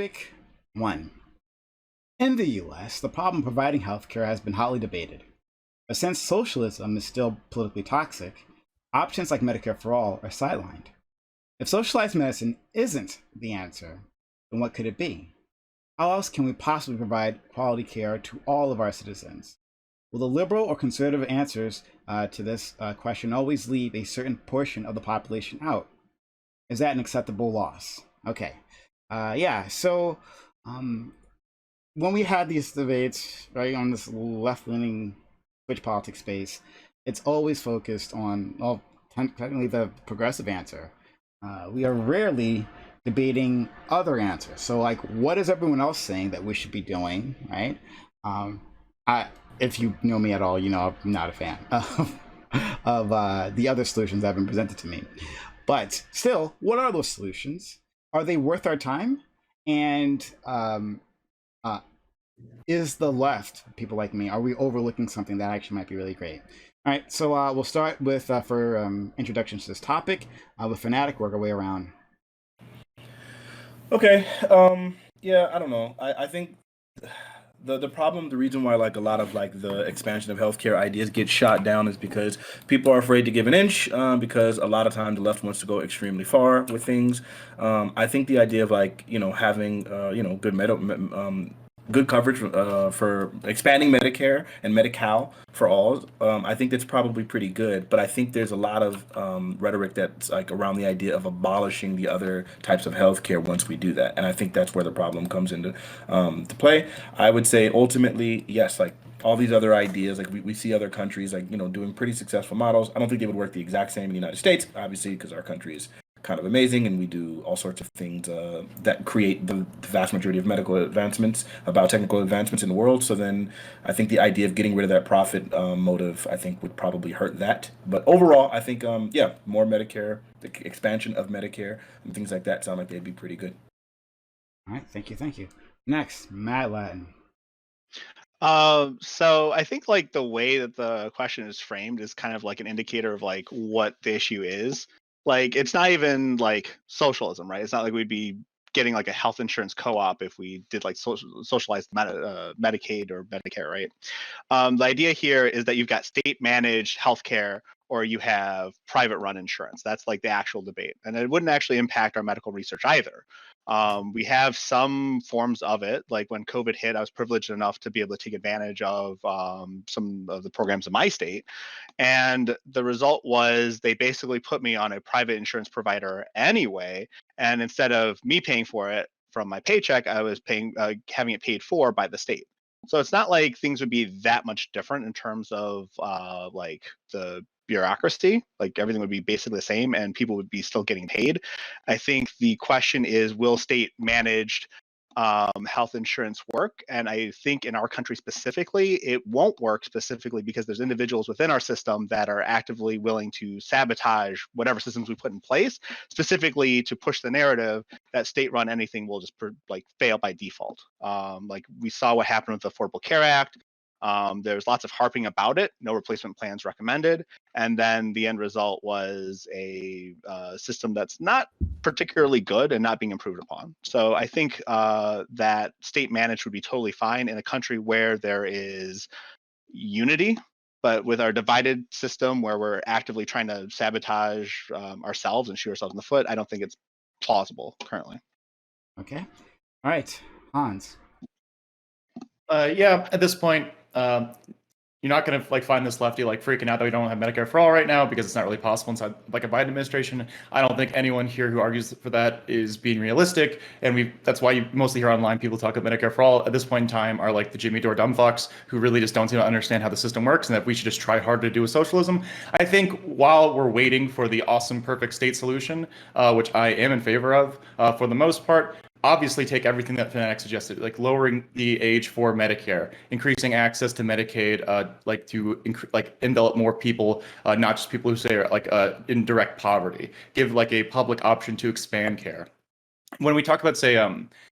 Topic 1. In the US, the problem of providing healthcare has been hotly debated. But since socialism is still politically toxic, options like Medicare for All are sidelined. If socialized medicine isn't the answer, then what could it be? How else can we possibly provide quality care to all of our citizens? Will the liberal or conservative answers to this question always leave a certain portion of the population out? Is that an acceptable loss? Okay. So when we had these debates, right, on this left-leaning switch politics space, it's always focused on, well, technically the progressive answer. We are rarely debating other answers. So, like, what is everyone else saying that we should be doing, right? If you know me at all, you know I'm not a fan of the other solutions that have been presented to me. But still, what are those solutions? Are they worth our time? And is the left, people like me, are we overlooking something that actually might be really great? All right, so we'll start with, for introductions to this topic, with Fanatiq, work our way around. Okay, yeah, I don't know. I think the problem, the reason why like a lot of like the expansion of healthcare ideas get shot down is because people are afraid to give an inch, because a lot of times the left wants to go extremely far with things. I think the idea of like, having, good coverage for expanding Medicare and Medi-Cal for all. I think that's probably pretty good, but I think there's a lot of rhetoric that's like around the idea of abolishing the other types of healthcare once we do that, and I think that's where the problem comes into to play. I would say ultimately, yes, like all these other ideas, like we see other countries like doing pretty successful models. I don't think they would work the exact same in the United States, obviously, because our country is kind of amazing and we do all sorts of things that create the vast majority of medical advancements, biotechnical advancements in the world. So then I think the idea of getting rid of that profit motive, I think, would probably hurt that. But overall, I think more Medicare, the expansion of Medicare and things like that sound like they'd be pretty good. All right, thank you. Next, Madladn. So I think like the way that the question is framed is kind of like an indicator of like what the issue is. Like, it's not even like socialism, right? It's not like we'd be getting like a health insurance co-op if we did like socialized Medicaid or Medicare, right? The idea here is that you've got state managed healthcare or you have private run insurance. That's like the actual debate. And it wouldn't actually impact our medical research either. We have some forms of it. Like when COVID hit, I was privileged enough to be able to take advantage of some of the programs in my state. And the result was they basically put me on a private insurance provider anyway. And instead of me paying for it from my paycheck, I was paying, having it paid for by the state. So it's not like things would be that much different in terms of like the bureaucracy. Like everything would be basically the same and people would be still getting paid. I think the question is, will state managed health insurance work? And I think in our country specifically, it won't work specifically because there's individuals within our system that are actively willing to sabotage whatever systems we put in place, specifically to push the narrative that state-run anything will just like fail by default. Like we saw what happened with the Affordable Care Act. There's lots of harping about it, no replacement plans recommended, and then the end result was a system that's not particularly good and not being improved upon. So I think that state managed would be totally fine in a country where there is unity, but with our divided system where we're actively trying to sabotage ourselves and shoot ourselves in the foot, I don't think it's plausible currently. Okay. All right, Hans. At this point, you're not going to like find this lefty like freaking out that we don't have Medicare for all right now because it's not really possible inside like a Biden administration. I don't think anyone here who argues for that is being realistic, and that's why you mostly hear online people talk about Medicare for all at this point in time are like the Jimmy Dore dumbfucks who really just don't seem to understand how the system works and that we should just try harder to do with socialism. I think while we're waiting for the awesome perfect state solution, which I am in favor of, for the most part, obviously take everything that Fanatiq suggested, like lowering the age for Medicare, increasing access to Medicaid, like to envelop more people, not just people who say are like in direct poverty, give like a public option to expand care. When we talk about, say,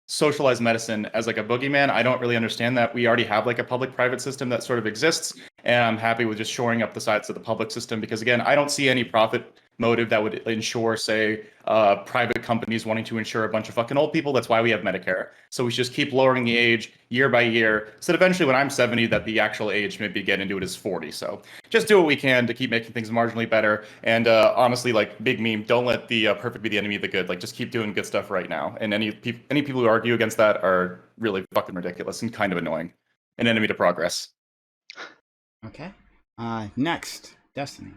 socialized medicine as like a boogeyman, I don't really understand that. We already have like a public-private system that sort of exists, and I'm happy with just shoring up the sides of the public system because, again, I don't see any profit motive that would ensure, say, private companies wanting to insure a bunch of fucking old people. That's why we have Medicare. So we should just keep lowering the age year by year. So that eventually when I'm 70, that the actual age maybe get into it is 40. So just do what we can to keep making things marginally better. And honestly, like big meme, don't let the perfect be the enemy of the good. Like just keep doing good stuff right now. And any people who argue against that are really fucking ridiculous and kind of annoying. An enemy to progress. Okay. Next, Destiny.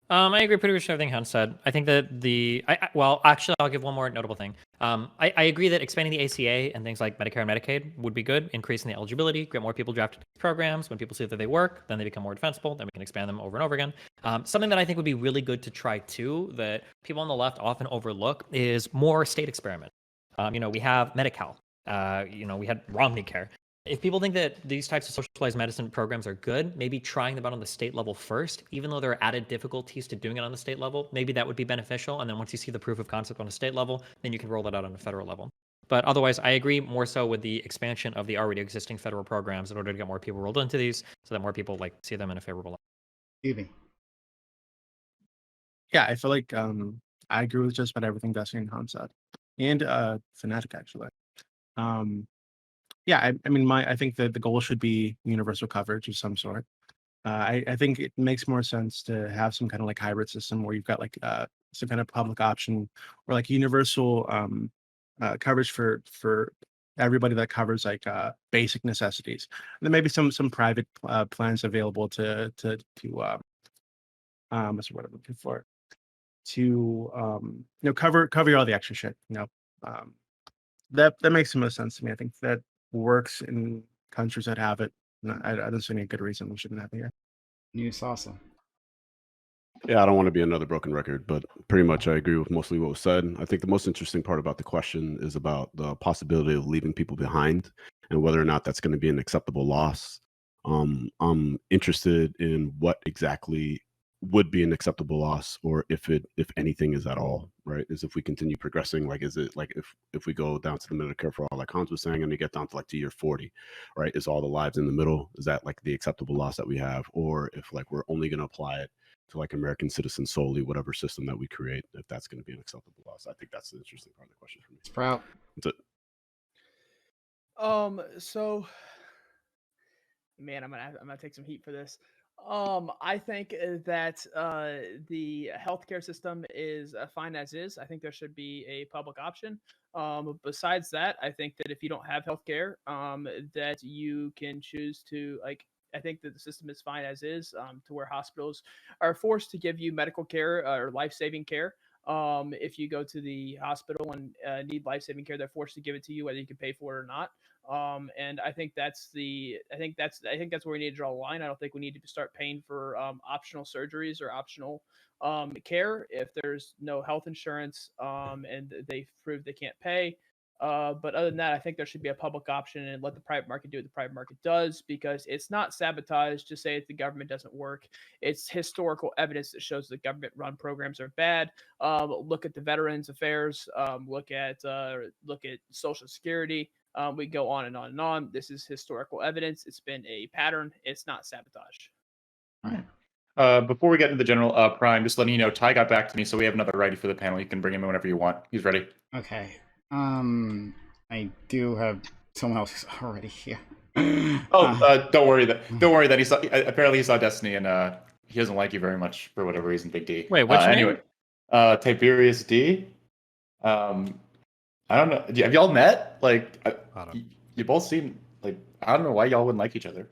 I agree pretty much with everything Hans said. I think that well, actually, I'll give one more notable thing. I agree that expanding the ACA and things like Medicare and Medicaid would be good, increasing the eligibility, get more people drafted to programs. When people see that they work, then they become more defensible. Then we can expand them over and over again. Something that I think would be really good to try too, that people on the left often overlook, is more state experiment. We have Medi-Cal. We had Romney Care. If people think that these types of socialized medicine programs are good, maybe trying them out on the state level first, even though there are added difficulties to doing it on the state level, maybe that would be beneficial. And then once you see the proof of concept on a state level, then you can roll that out on a federal level. But otherwise, I agree more so with the expansion of the already existing federal programs in order to get more people rolled into these, so that more people see them in a favorable light. Evie. Yeah, I feel like I agree with just about everything Destiny and Hans said, and Fanatiq actually. Yeah, I mean, I think that the goal should be universal coverage of some sort. I think it makes more sense to have some kind of like hybrid system where you've got like some kind of public option or like universal coverage for everybody that covers like basic necessities. And then maybe some private plans available to what's the word I'm looking for? To cover all the extra shit. That makes the most sense to me. I think that works in countries that have it. I don't see any good reason we shouldn't have it here. New salsa. Yeah, I don't want to be another broken record, but pretty much I agree with mostly what was said. I think the most interesting part about the question is about the possibility of leaving people behind and whether or not that's going to be an acceptable loss. I'm interested in what exactly would be an acceptable loss, or if anything is at all, right? Is if we continue progressing, like, is it like if we go down to the Medicare for all, like Hans was saying, and we get down to like to year 40, right? Is all the lives in the middle, is that like the acceptable loss that we have? Or if like we're only going to apply it to like American citizens solely, whatever system that we create, if that's going to be an acceptable loss? I think that's the interesting part of the question for me. Sprout. That's it. So, man, I'm gonna take some heat for this. I think that the healthcare system is fine as is. I think there should be a public option. Besides that, I think that if you don't have healthcare, that you can choose to I think that the system is fine as is, to where hospitals are forced to give you medical care or life-saving care. If you go to the hospital and need life-saving care, they're forced to give it to you, whether you can pay for it or not. And I think that's where we need to draw a line. I don't think we need to start paying for optional surgeries or optional care if there's no health insurance and they prove they can't pay. But other than that, I think there should be a public option and let the private market do what the private market does, because it's not sabotage to say that the government doesn't work. It's historical evidence that shows that government-run programs are bad. Look at the Veterans Affairs. Look at Social Security. We go on and on and on. This is historical evidence. It's been a pattern. It's not sabotage. All right. Before we get into the general Prime, just letting you know, Ty got back to me, so we have another righty for the panel. You can bring him in whenever you want. He's ready. Okay. I do have someone else who's already here. Don't worry that he saw. Apparently, he saw Destiny, and he doesn't like you very much for whatever reason. Big D. Wait, what's your anyway? Tiberius D. I don't know. Have y'all met? Like, you both seem like, I don't know why y'all wouldn't like each other.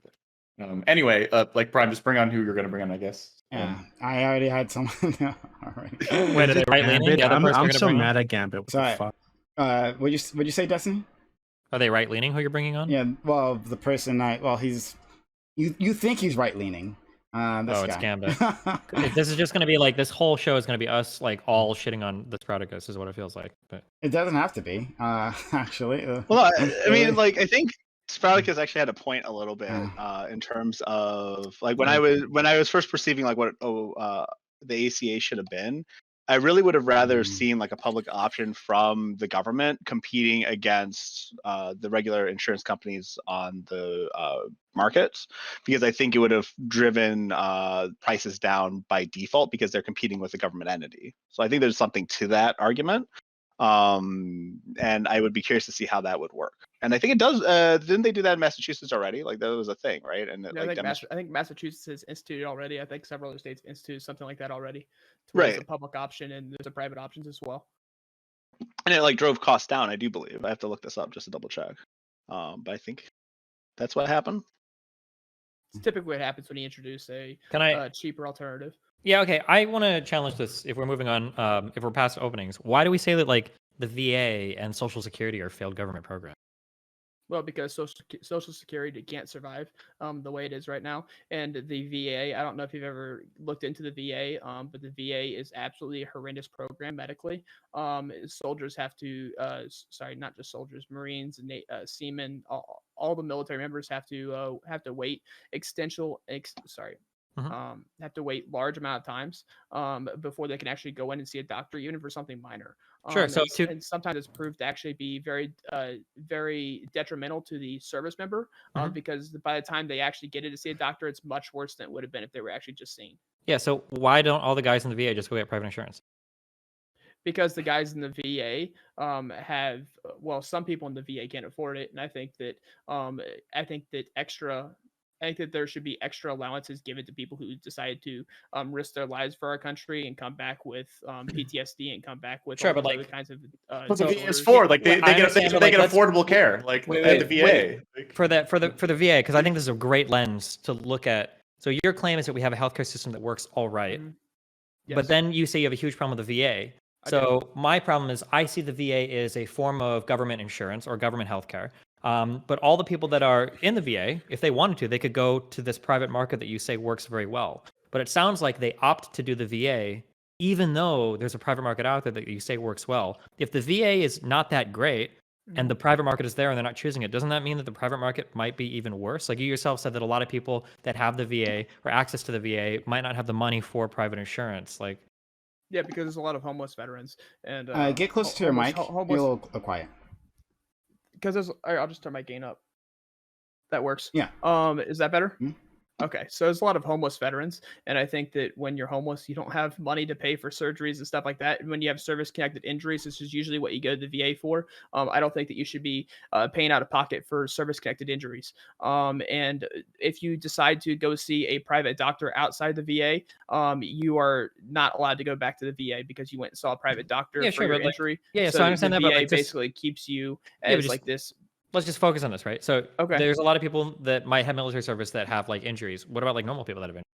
Anyway, like Prime, just bring on who you're gonna bring on, I guess. Yeah, I already had someone already. Wait, are they right leaning? I'm so mad at Gambit. What Sorry. the fuck? What'd you say, Destiny? Are they right leaning? Who you're bringing on? Yeah. Well, the person he's you think he's right leaning. It's Gambit. This is just going to be like, this whole show is going to be us like all shitting on the Spartacus is what it feels like. But it doesn't have to be, actually. Well, I mean, like, I think Spartacus actually had a point a little bit in terms of like when I was first perceiving like what the ACA should have been. I really would have rather seen like a public option from the government competing against the regular insurance companies on the markets, because I think it would have driven prices down by default because they're competing with a government entity. So I think there's something to that argument. And I would be curious to see how that would work. And I think it does. Didn't they do that in Massachusetts already? Like that was a thing, right? And it, Yeah, like I think Massachusetts has instituted already. I think several other states instituted something like that already. To Right. There's a public option and there's a private options as well. And it like drove costs down, I do believe. I have to look this up just to double check. But I think that's what happened. It's typically what happens when you introduce a cheaper alternative. Yeah, okay. I want to challenge this. If we're moving on, if we're past openings, why do we say that like the VA and Social Security are failed government programs? Well, because Social Security can't survive the way it is right now, and the VA. I don't know if you've ever looked into the VA, but the VA is absolutely a horrendous program medically. Soldiers have to, not just soldiers, Marines, seamen, all the military members have to wait have to wait large amount of times before they can actually go in and see a doctor, even for something minor. Sure. And sometimes it's proved to actually be very, very detrimental to the service member because by the time they actually get in to see a doctor, it's much worse than it would have been if they were actually just seen. Yeah. So why don't all the guys in the VA just go get private insurance? Because the guys in the VA have, well, some people in the VA can't afford it, and I think that there should be extra allowances given to people who decided to risk their lives for our country and come back with PTSD and come back with Sure, all but these like, other kinds of. What the VA is for? Like they get affordable care, like at the VA. For the VA, because I think this is a great lens to look at. So your claim is that we have a healthcare system that works all right, Yes. but then you say you have a huge problem with the VA. So my problem is I see the VA as a form of government insurance or government healthcare. But all the people that are in the VA, if they wanted to, they could go to this private market that you say works very well. But it sounds like they opt to do the VA, even though there's a private market out there that you say works well. If the VA is not that great and the private market is there and they're not choosing it, doesn't that mean that the private market might be even worse? Like you yourself said that a lot of people that have the VA or access to the VA might not have the money for private insurance. Like, yeah, because there's a lot of homeless veterans and get closer to your mic. Be a little quiet. Because I'll just turn my gain up. That works. Yeah. Is that better? Mm-hmm. Okay, so there's a lot of homeless veterans, and I think that when you're homeless, you don't have money to pay for surgeries and stuff like that. And when you have service-connected injuries, this is usually what you go to the VA for. I don't think that you should be paying out of pocket for service-connected injuries. And if you decide to go see a private doctor outside the VA, you are not allowed to go back to the VA because you went and saw a private doctor for your injury. So I understand the that, VA but like basically keeps you as like this. Let's just focus on this, right? So there's a lot of people that might have military service that have like injuries. What about like normal people that have injuries?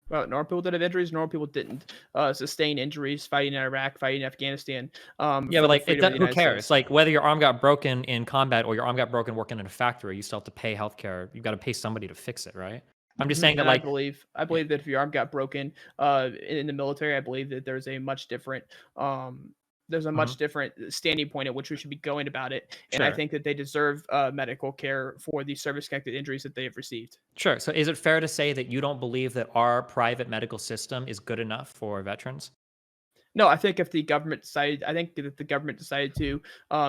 Well, normal people that have injuries, normal people didn't sustain injuries fighting in Iraq, fighting in Afghanistan. Yeah, but like, who cares? Like, whether your arm got broken in combat or your arm got broken working in a factory, you still have to pay healthcare. You got to pay somebody to fix it, right? I'm just saying that, like, I believe that if your arm got broken in the military, I believe that there's a much different standing point at which we should be going about it. And I think that they deserve medical care for the service-connected injuries that they have received. Sure. So is it fair to say that you don't believe that our private medical system is good enough for veterans? No, I think if the government decided, to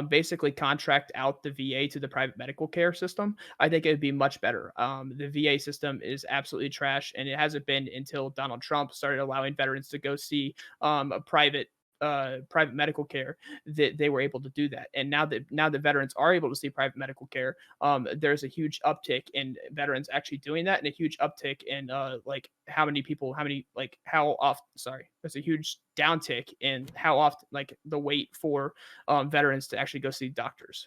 basically contract out the VA to the private medical care system, I think it would be much better. The VA system is absolutely trash, and it hasn't been until Donald Trump started allowing veterans to go see a private medical care that they were able to do that. And now that veterans are able to see private medical care, there's a huge uptick in veterans actually doing that, and a huge uptick in there's a huge downtick in how often, like, the wait for veterans to actually go see doctors.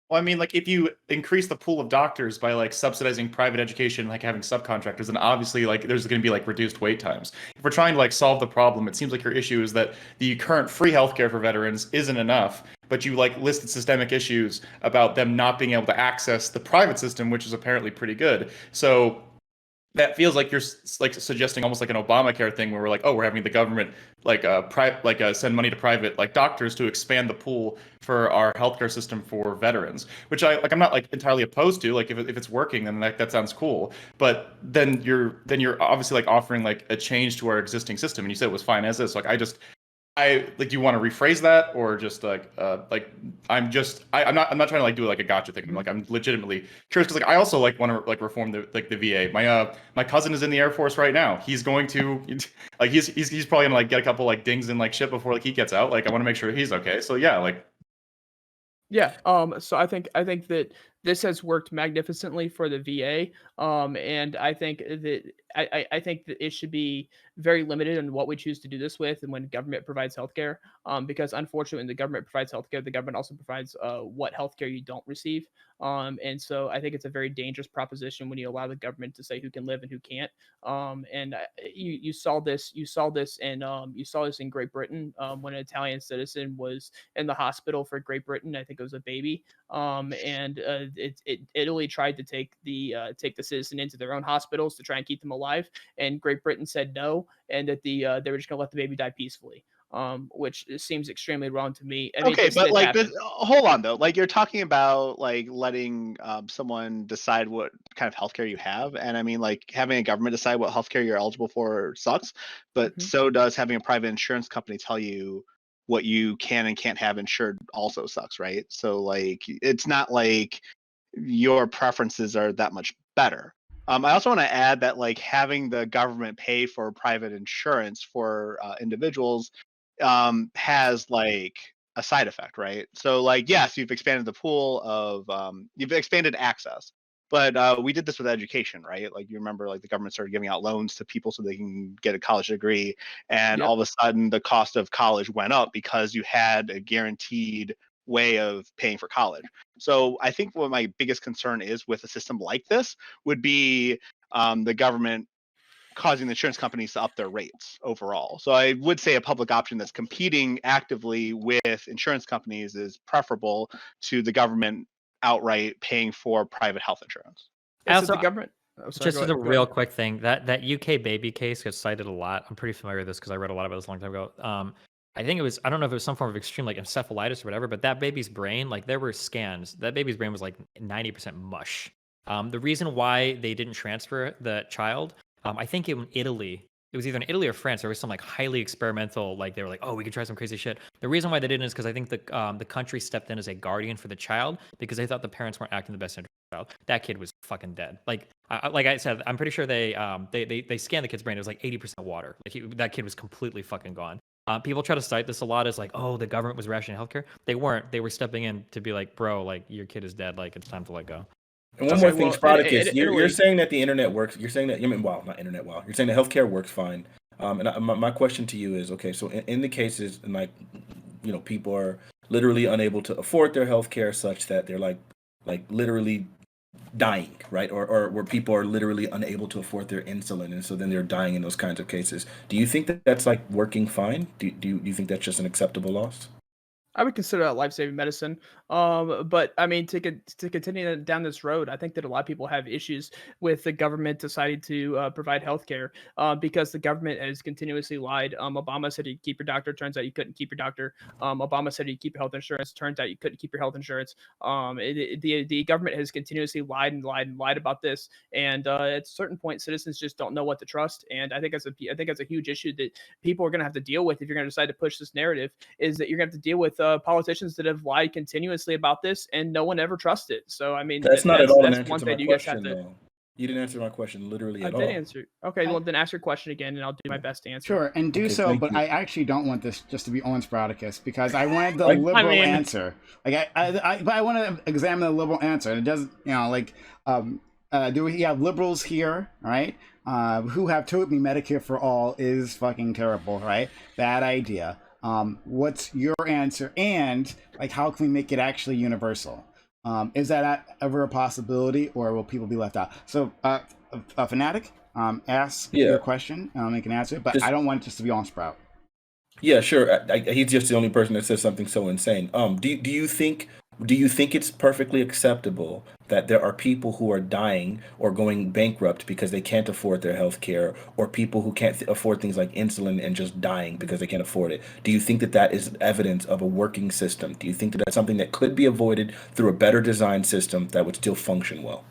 Well, I mean, like, if you increase the pool of doctors by like subsidizing private education, like having subcontractors, then obviously like there's going to be like reduced wait times. If we're trying to like solve the problem, it seems like your issue is that the current free healthcare for veterans isn't enough, but you like listed systemic issues about them not being able to access the private system, which is apparently pretty good. So that feels like you're like suggesting almost like an Obamacare thing where we're like, oh, we're having the government send money to private like doctors to expand the pool for our healthcare system for veterans, which I'm not like entirely opposed to. Like if it's working, then that sounds cool. But then you're obviously like offering like a change to our existing system, and you said it was fine as is. Like do you want to rephrase that, or just I'm not trying to like do like a gotcha thing. I'm legitimately curious because I also want to reform the VA. My cousin is in the Air Force right now. He's going to he's probably gonna get a couple dings in shit before he gets out. I want to make sure he's okay. So yeah, Yeah. So I think that this has worked magnificently for the VA. And I think that I think that it should be very limited in what we choose to do this with, and when government provides healthcare. Because unfortunately, when the government provides healthcare, the government also provides what healthcare you don't receive. And so I think it's a very dangerous proposition when you allow the government to say who can live and who can't. And you saw this in Great Britain when an Italian citizen was in the hospital for Great Britain. I think it was a baby. And Italy tried to take the citizen into their own hospitals to try and keep them alive, and Great Britain said no, and that they were just going to let the baby die peacefully. Which seems extremely wrong to me. I mean, Okay, this but did happen. hold on though. You're talking about letting someone decide what kind of healthcare you have, and I mean having a government decide what healthcare you're eligible for sucks, but so does having a private insurance company tell you what you can and can't have insured also sucks, right? So it's not like your preferences are that much better. I also want to add that having the government pay for private insurance for individuals has a side effect, right? So yes, you've expanded the pool of you've expanded access, but we did this with education, right? You remember the government started giving out loans to people so they can get a college degree, and all of a sudden the cost of college went up because you had a guaranteed way of paying for college. So I think what my biggest concern is with a system like this would be the government causing the insurance companies to up their rates overall. So I would say a public option that's competing actively with insurance companies is preferable to the government outright paying for private health insurance. I also, the government. Oh, sorry, just as a real quick thing, that UK baby case gets cited a lot. I'm pretty familiar with this because I read a lot about this a long time ago. I think I don't know if it was some form of extreme encephalitis or whatever, but that baby's brain, there were scans. That baby's brain was 90% mush. The reason why they didn't transfer the child, I think in Italy, it was either in Italy or France, there was some highly experimental, they were oh, we could try some crazy shit. The reason why they didn't is because I think the country stepped in as a guardian for the child because they thought the parents weren't acting the best interest of the child. That kid was fucking dead. Like I said, I'm pretty sure they scanned the kid's brain. It was 80% water. That kid was completely fucking gone. People try to cite this a lot as oh, the government was rationing healthcare. They weren't. They were stepping in to be bro, your kid is dead. It's time to let go. And one more thing, Spartacus, you're saying that the internet works. You're saying that not internet. Wow, you're saying that healthcare works fine. And my question to you is, okay, so in the cases, and people are literally unable to afford their healthcare, such that they're literally dying, right? Or where people are literally unable to afford their insulin, and so then they're dying in those kinds of cases. Do you think that that's working fine? Do you think that's just an acceptable loss? I would consider that life-saving medicine. But I mean, to continue down this road, I think that a lot of people have issues with the government deciding to provide healthcare because the government has continuously lied. Obama said you'd keep your doctor. Turns out you couldn't keep your doctor. Obama said you'd keep your health insurance. Turns out you couldn't keep your health insurance. The government has continuously lied and lied and lied about this. And at a certain point, citizens just don't know what to trust. And I think that's a huge issue that people are going to have to deal with if you're going to decide to push this narrative. Is that you're going to have to deal with politicians that have lied continuously about this, and no one ever trusted. So I mean, that's not at all an answer one to thing my you guys question. have to. You didn't answer my question literally at all. I did answer. Okay, well then ask your question again, and I'll do my best to answer. Sure, and do Okay, so, thank but you. I actually don't want this just to be on Spartacus because I wanted the liberal answer. But I want to examine the liberal answer, and it doesn't, do we have liberals here, right? Who have told me Medicare for all is fucking terrible, right? Bad idea. What's your answer? And how can we make it actually universal? Is that ever a possibility, or will people be left out? So, Fanatiq, ask your question, and can answer it, but I don't want it just to be on Sprout. Yeah, sure. He's just the only person that says something so insane. Do you think it's perfectly acceptable that there are people who are dying or going bankrupt because they can't afford their health care, or people who can't afford things like insulin and just dying because they can't afford it? Do you think that that is evidence of a working system? Do you think that that's something that could be avoided through a better designed system that would still function well?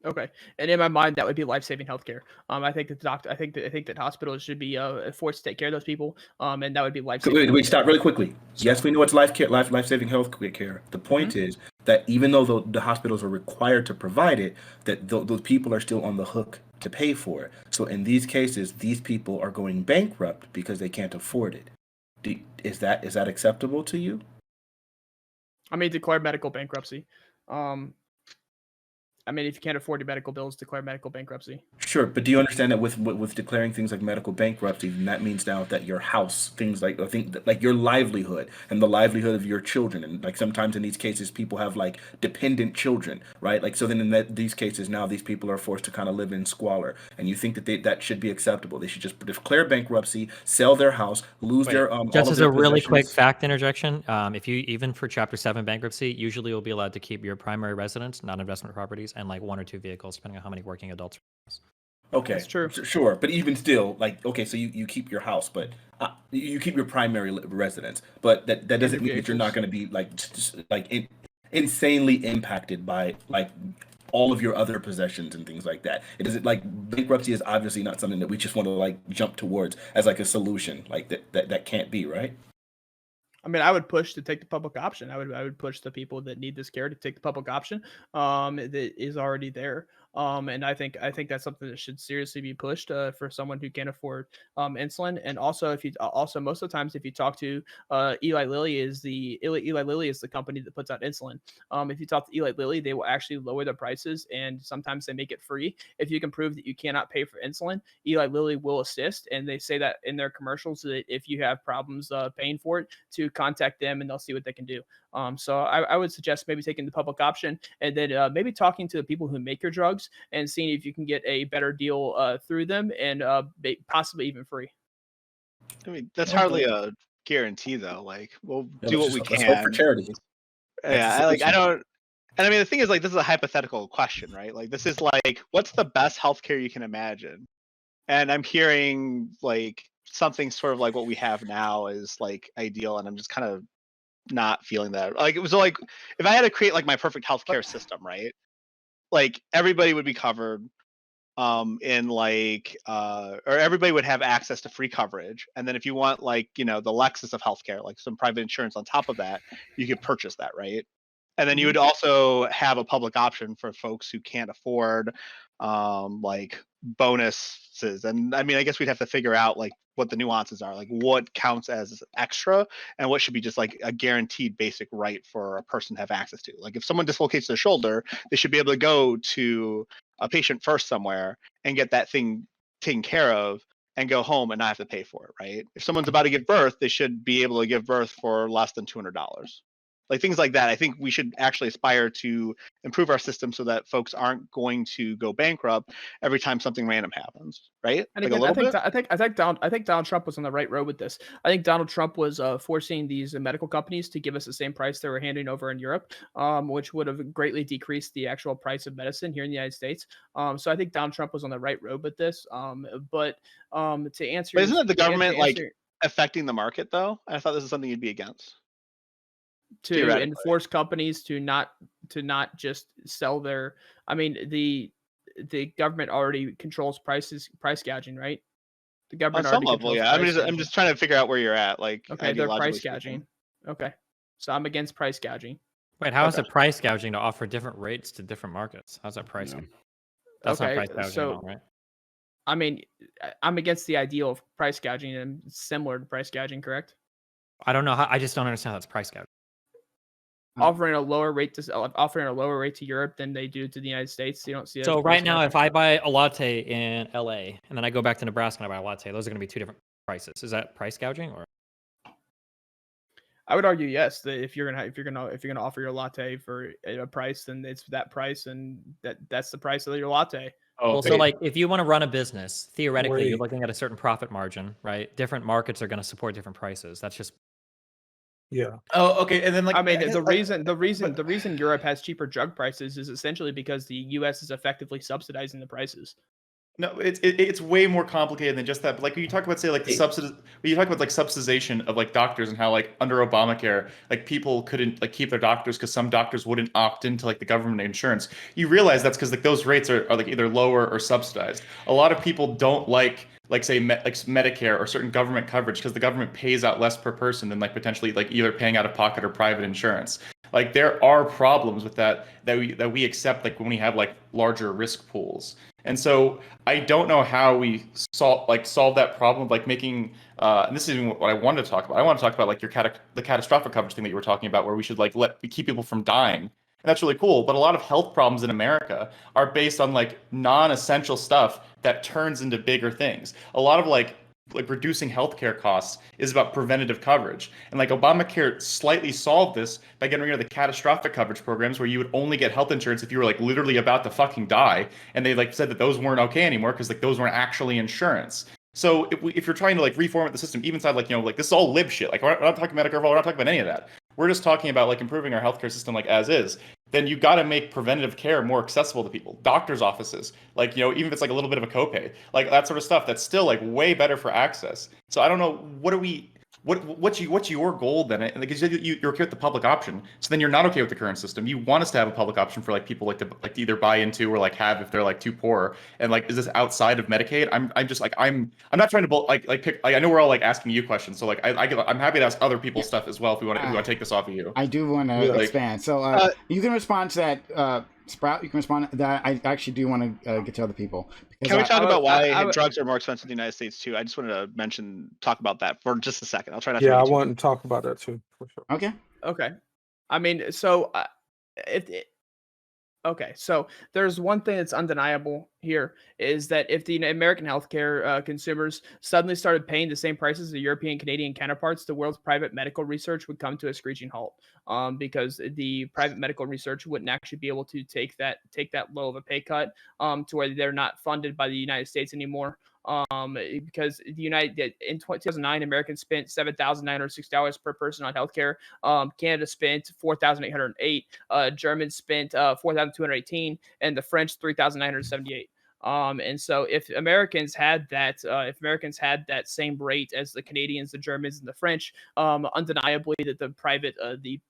Okay, and in my mind, that would be life-saving healthcare. I think that I think that hospitals should be forced to take care of those people. And that would be life-saving. Wait, stop healthcare. really quickly. Yes, we know it's life-saving health care. The point is that even though the hospitals are required to provide it, that those people are still on the hook to pay for it. So in these cases, these people are going bankrupt because they can't afford it. Is that acceptable to you? I mean, declare medical bankruptcy. I mean, if you can't afford your medical bills, declare medical bankruptcy. Sure, but do you understand that with declaring things like medical bankruptcy, then that means now that your house, things like like your livelihood and the livelihood of your children, and like sometimes in these cases people have like dependent children, right? Like so then in these cases now these people are forced to kind of live in squalor, and you think that that should be acceptable? They should just declare bankruptcy, sell their house, lose their all Just of as their a really quick possessions. fact interjection, if you even for Chapter 7 bankruptcy, usually you'll be allowed to keep your primary residence, non-investment properties, and like 1 or 2 vehicles, depending on how many working adults. Okay, That's true. Sure, but even still, like, okay, so you keep your house, but you keep your primary residence, but that doesn't mean that you're not going to be like insanely impacted by like all of your other possessions and things like that. It isn't like bankruptcy is obviously not something that we just want to like jump towards as like a solution. Like that can't be, right? I mean, I would push to take the public option. I would push the people that need this care to take the public option that is already there. And I think that's something that should seriously be pushed for someone who can't afford insulin. And also, if you also most of the times, if you talk to Eli Lilly is the company that puts out insulin. If you talk to Eli Lilly, they will actually lower the prices, and sometimes they make it free. If you can prove that you cannot pay for insulin, Eli Lilly will assist, and they say that in their commercials that if you have problems paying for it, to contact them and they'll see what they can do. So I would suggest maybe taking the public option, and then maybe talking to the people who make your drugs and seeing if you can get a better deal through them, and possibly even free. I mean, that's hardly a guarantee, though. Like, we'll do what we Let's hope for can. charity. Yeah, I don't. And I mean, the thing is, like, this is a hypothetical question, right? Like, this is like, what's the best healthcare you can imagine? And I'm hearing like something sort of like what we have now is like ideal, and I'm just kind of not feeling that. Like, it was like if I had to create like my perfect healthcare system, right? Like everybody would be covered, in like or everybody would have access to free coverage, and then if you want like the Lexus of healthcare, like some private insurance on top of that, you could purchase that, right? And then you would also have a public option for folks who can't afford like bonuses. And I mean, I guess we'd have to figure out like what the nuances are, like what counts as extra and what should be just like a guaranteed basic right for a person to have access to. Like if someone dislocates their shoulder, they should be able to go to a patient first somewhere and get that thing taken care of and go home and not have to pay for it, right? If someone's about to give birth, they should be able to give birth for less than $200. Like things like that. I think we should actually aspire to improve our system so that folks aren't going to go bankrupt every time something random happens, right? And Like a again, little bit. I think Donald Trump was on the right road with this. I think Donald Trump was forcing these medical companies to give us the same price they were handing over in Europe, which would have greatly decreased the actual price of medicine here in the United States. So I think Donald Trump was on the right road with this. But to answer, But isn't it the to government like answer, affecting the market though? I thought this is something you'd be against. to Theoretically. enforce companies to not just sell their. I mean, the government already controls price gouging, right? The On government some already level, controls yeah. price I'm gouging. just trying to figure out where you're at, like Okay, they're ideologically price speaking. gouging. Okay, so I'm against price gouging. Wait, how is it price gouging to offer different rates to different markets? How's that price? Yeah. That's not Okay, price gouging so at all, right? I mean, I'm against the ideal of price gouging, and it's similar to price gouging, correct? I don't know how. I just don't understand how that's price gouging. Offering a lower rate to Europe than they do to the United States. You don't see that. So as price right now, gouging? if I buy a latte in LA and then I go back to Nebraska and I buy a latte, those are going to be two different prices. Is that price gouging or? I would argue yes. That if you're gonna offer your latte for a price, then it's that price, and that's the price of your latte. Oh, Well, so like if you want to run a business, theoretically, you're Wait. looking at a certain profit margin, right? Different markets are going to support different prices. That's just Yeah. Oh, okay. And then like I mean, I guess, the like, reason Europe has cheaper drug prices is essentially because the U.S. is effectively subsidizing the prices. No, it's way more complicated than just that. But like when you talk about say like the when you talk about like subsidization of like doctors and how like under Obamacare like people couldn't like keep their doctors because some doctors wouldn't opt into like the government insurance. You realize that's because like those rates are like either lower or subsidized. A lot of people don't like say like Medicare or certain government coverage because the government pays out less per person than like potentially like either paying out of pocket or private insurance. Like there are problems with that we accept like when we have like larger risk pools. And so I don't know how we solve that problem of like making and this is even what I wanted to talk about. I want to talk about like the catastrophic coverage thing that you were talking about, where we should like keep people from dying. And that's really cool. But a lot of health problems in America are based on like non-essential stuff that turns into bigger things. A lot of like reducing healthcare costs is about preventative coverage. And like Obamacare slightly solved this by getting rid of the catastrophic coverage programs where you would only get health insurance if you were like literally about to fucking die. And they like said that those weren't okay anymore because like those weren't actually insurance. So if you're trying to like reformat the system, even inside like, you know, like this is all lib shit. Like we're not talking Medicare, we're not talking about any of that. We're just talking about like improving our healthcare system like as is. Then you got to make preventative care more accessible to people. Doctors' offices, like, you know, even if it's like a little bit of a copay, like that sort of stuff, that's still like way better for access. So I don't know, what's your goal then? Because you're okay with the public option, so then you're not okay with the current system. You want us to have a public option for like people like to either buy into or like have if they're like too poor. And like, is this outside of Medicaid? I'm just like I'm not trying to pick. I know we're all like asking you questions, so like I'm happy to ask other people's stuff as well if we want to take this off of you. I do want to expand. So you can respond to that. Sprout, you can respond to that. I actually do want to get to other people. Can we talk about why drugs are more expensive in the United States too? I just wanted to talk about that for just a second. I'll try not to. Yeah, I want to talk about that too, for sure. Okay. I mean, so okay, so there's one thing that's undeniable here is that if the American healthcare consumers suddenly started paying the same prices as the European, Canadian counterparts, the world's private medical research would come to a screeching halt. Because the private medical research wouldn't actually be able to take that low of a pay cut to where they're not funded by the United States anymore. Because in 2009, Americans spent $7,906 per person on healthcare. Canada spent $4,808. Germans spent $4,218, and the French $3,978. And so if Americans had that same rate as the Canadians, the Germans, and the French, undeniably that the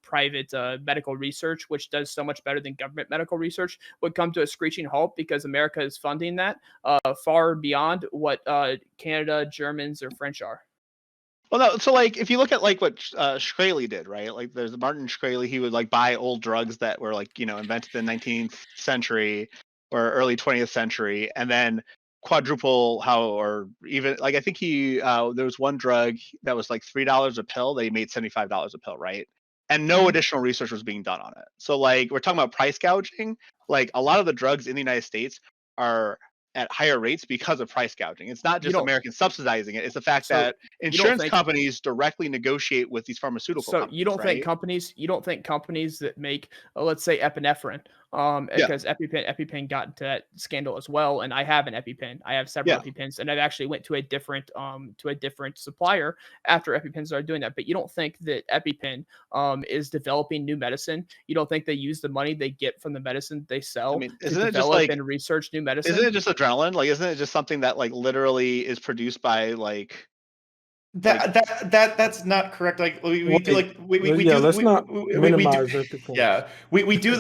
private medical research, which does so much better than government medical research, would come to a screeching halt because America is funding that far beyond what Canada, Germans, or French are. Well, no. So, like, if you look at like what Shkreli did, right? Like, there's Martin Shkreli. He would like buy old drugs that were like, you know, invented in the 19th century or early 20th century, and then quadruple or even like I think there was one drug that was like $3 a pill. They made $75 a pill, right? And no additional research was being done on it. So, like, we're talking about price gouging. Like, a lot of the drugs in the United States are at higher rates because of price gouging. It's not just Americans subsidizing it. It's the fact that insurance companies directly negotiate with these pharmaceutical companies. So you don't think companies that make, let's say, epinephrine, because Epipen got into that scandal as well. And I have an Epipen. I have several Epipens, and I've actually went to a different supplier after Epipen started doing that. But you don't think that Epipen is developing new medicine? You don't think they use the money they get from the medicine they sell to develop and research new medicine? Isn't it just adrenaline? Like, isn't it just something that like literally is produced by like that's not correct. Like we do like we let's not minimize it. Yeah, we do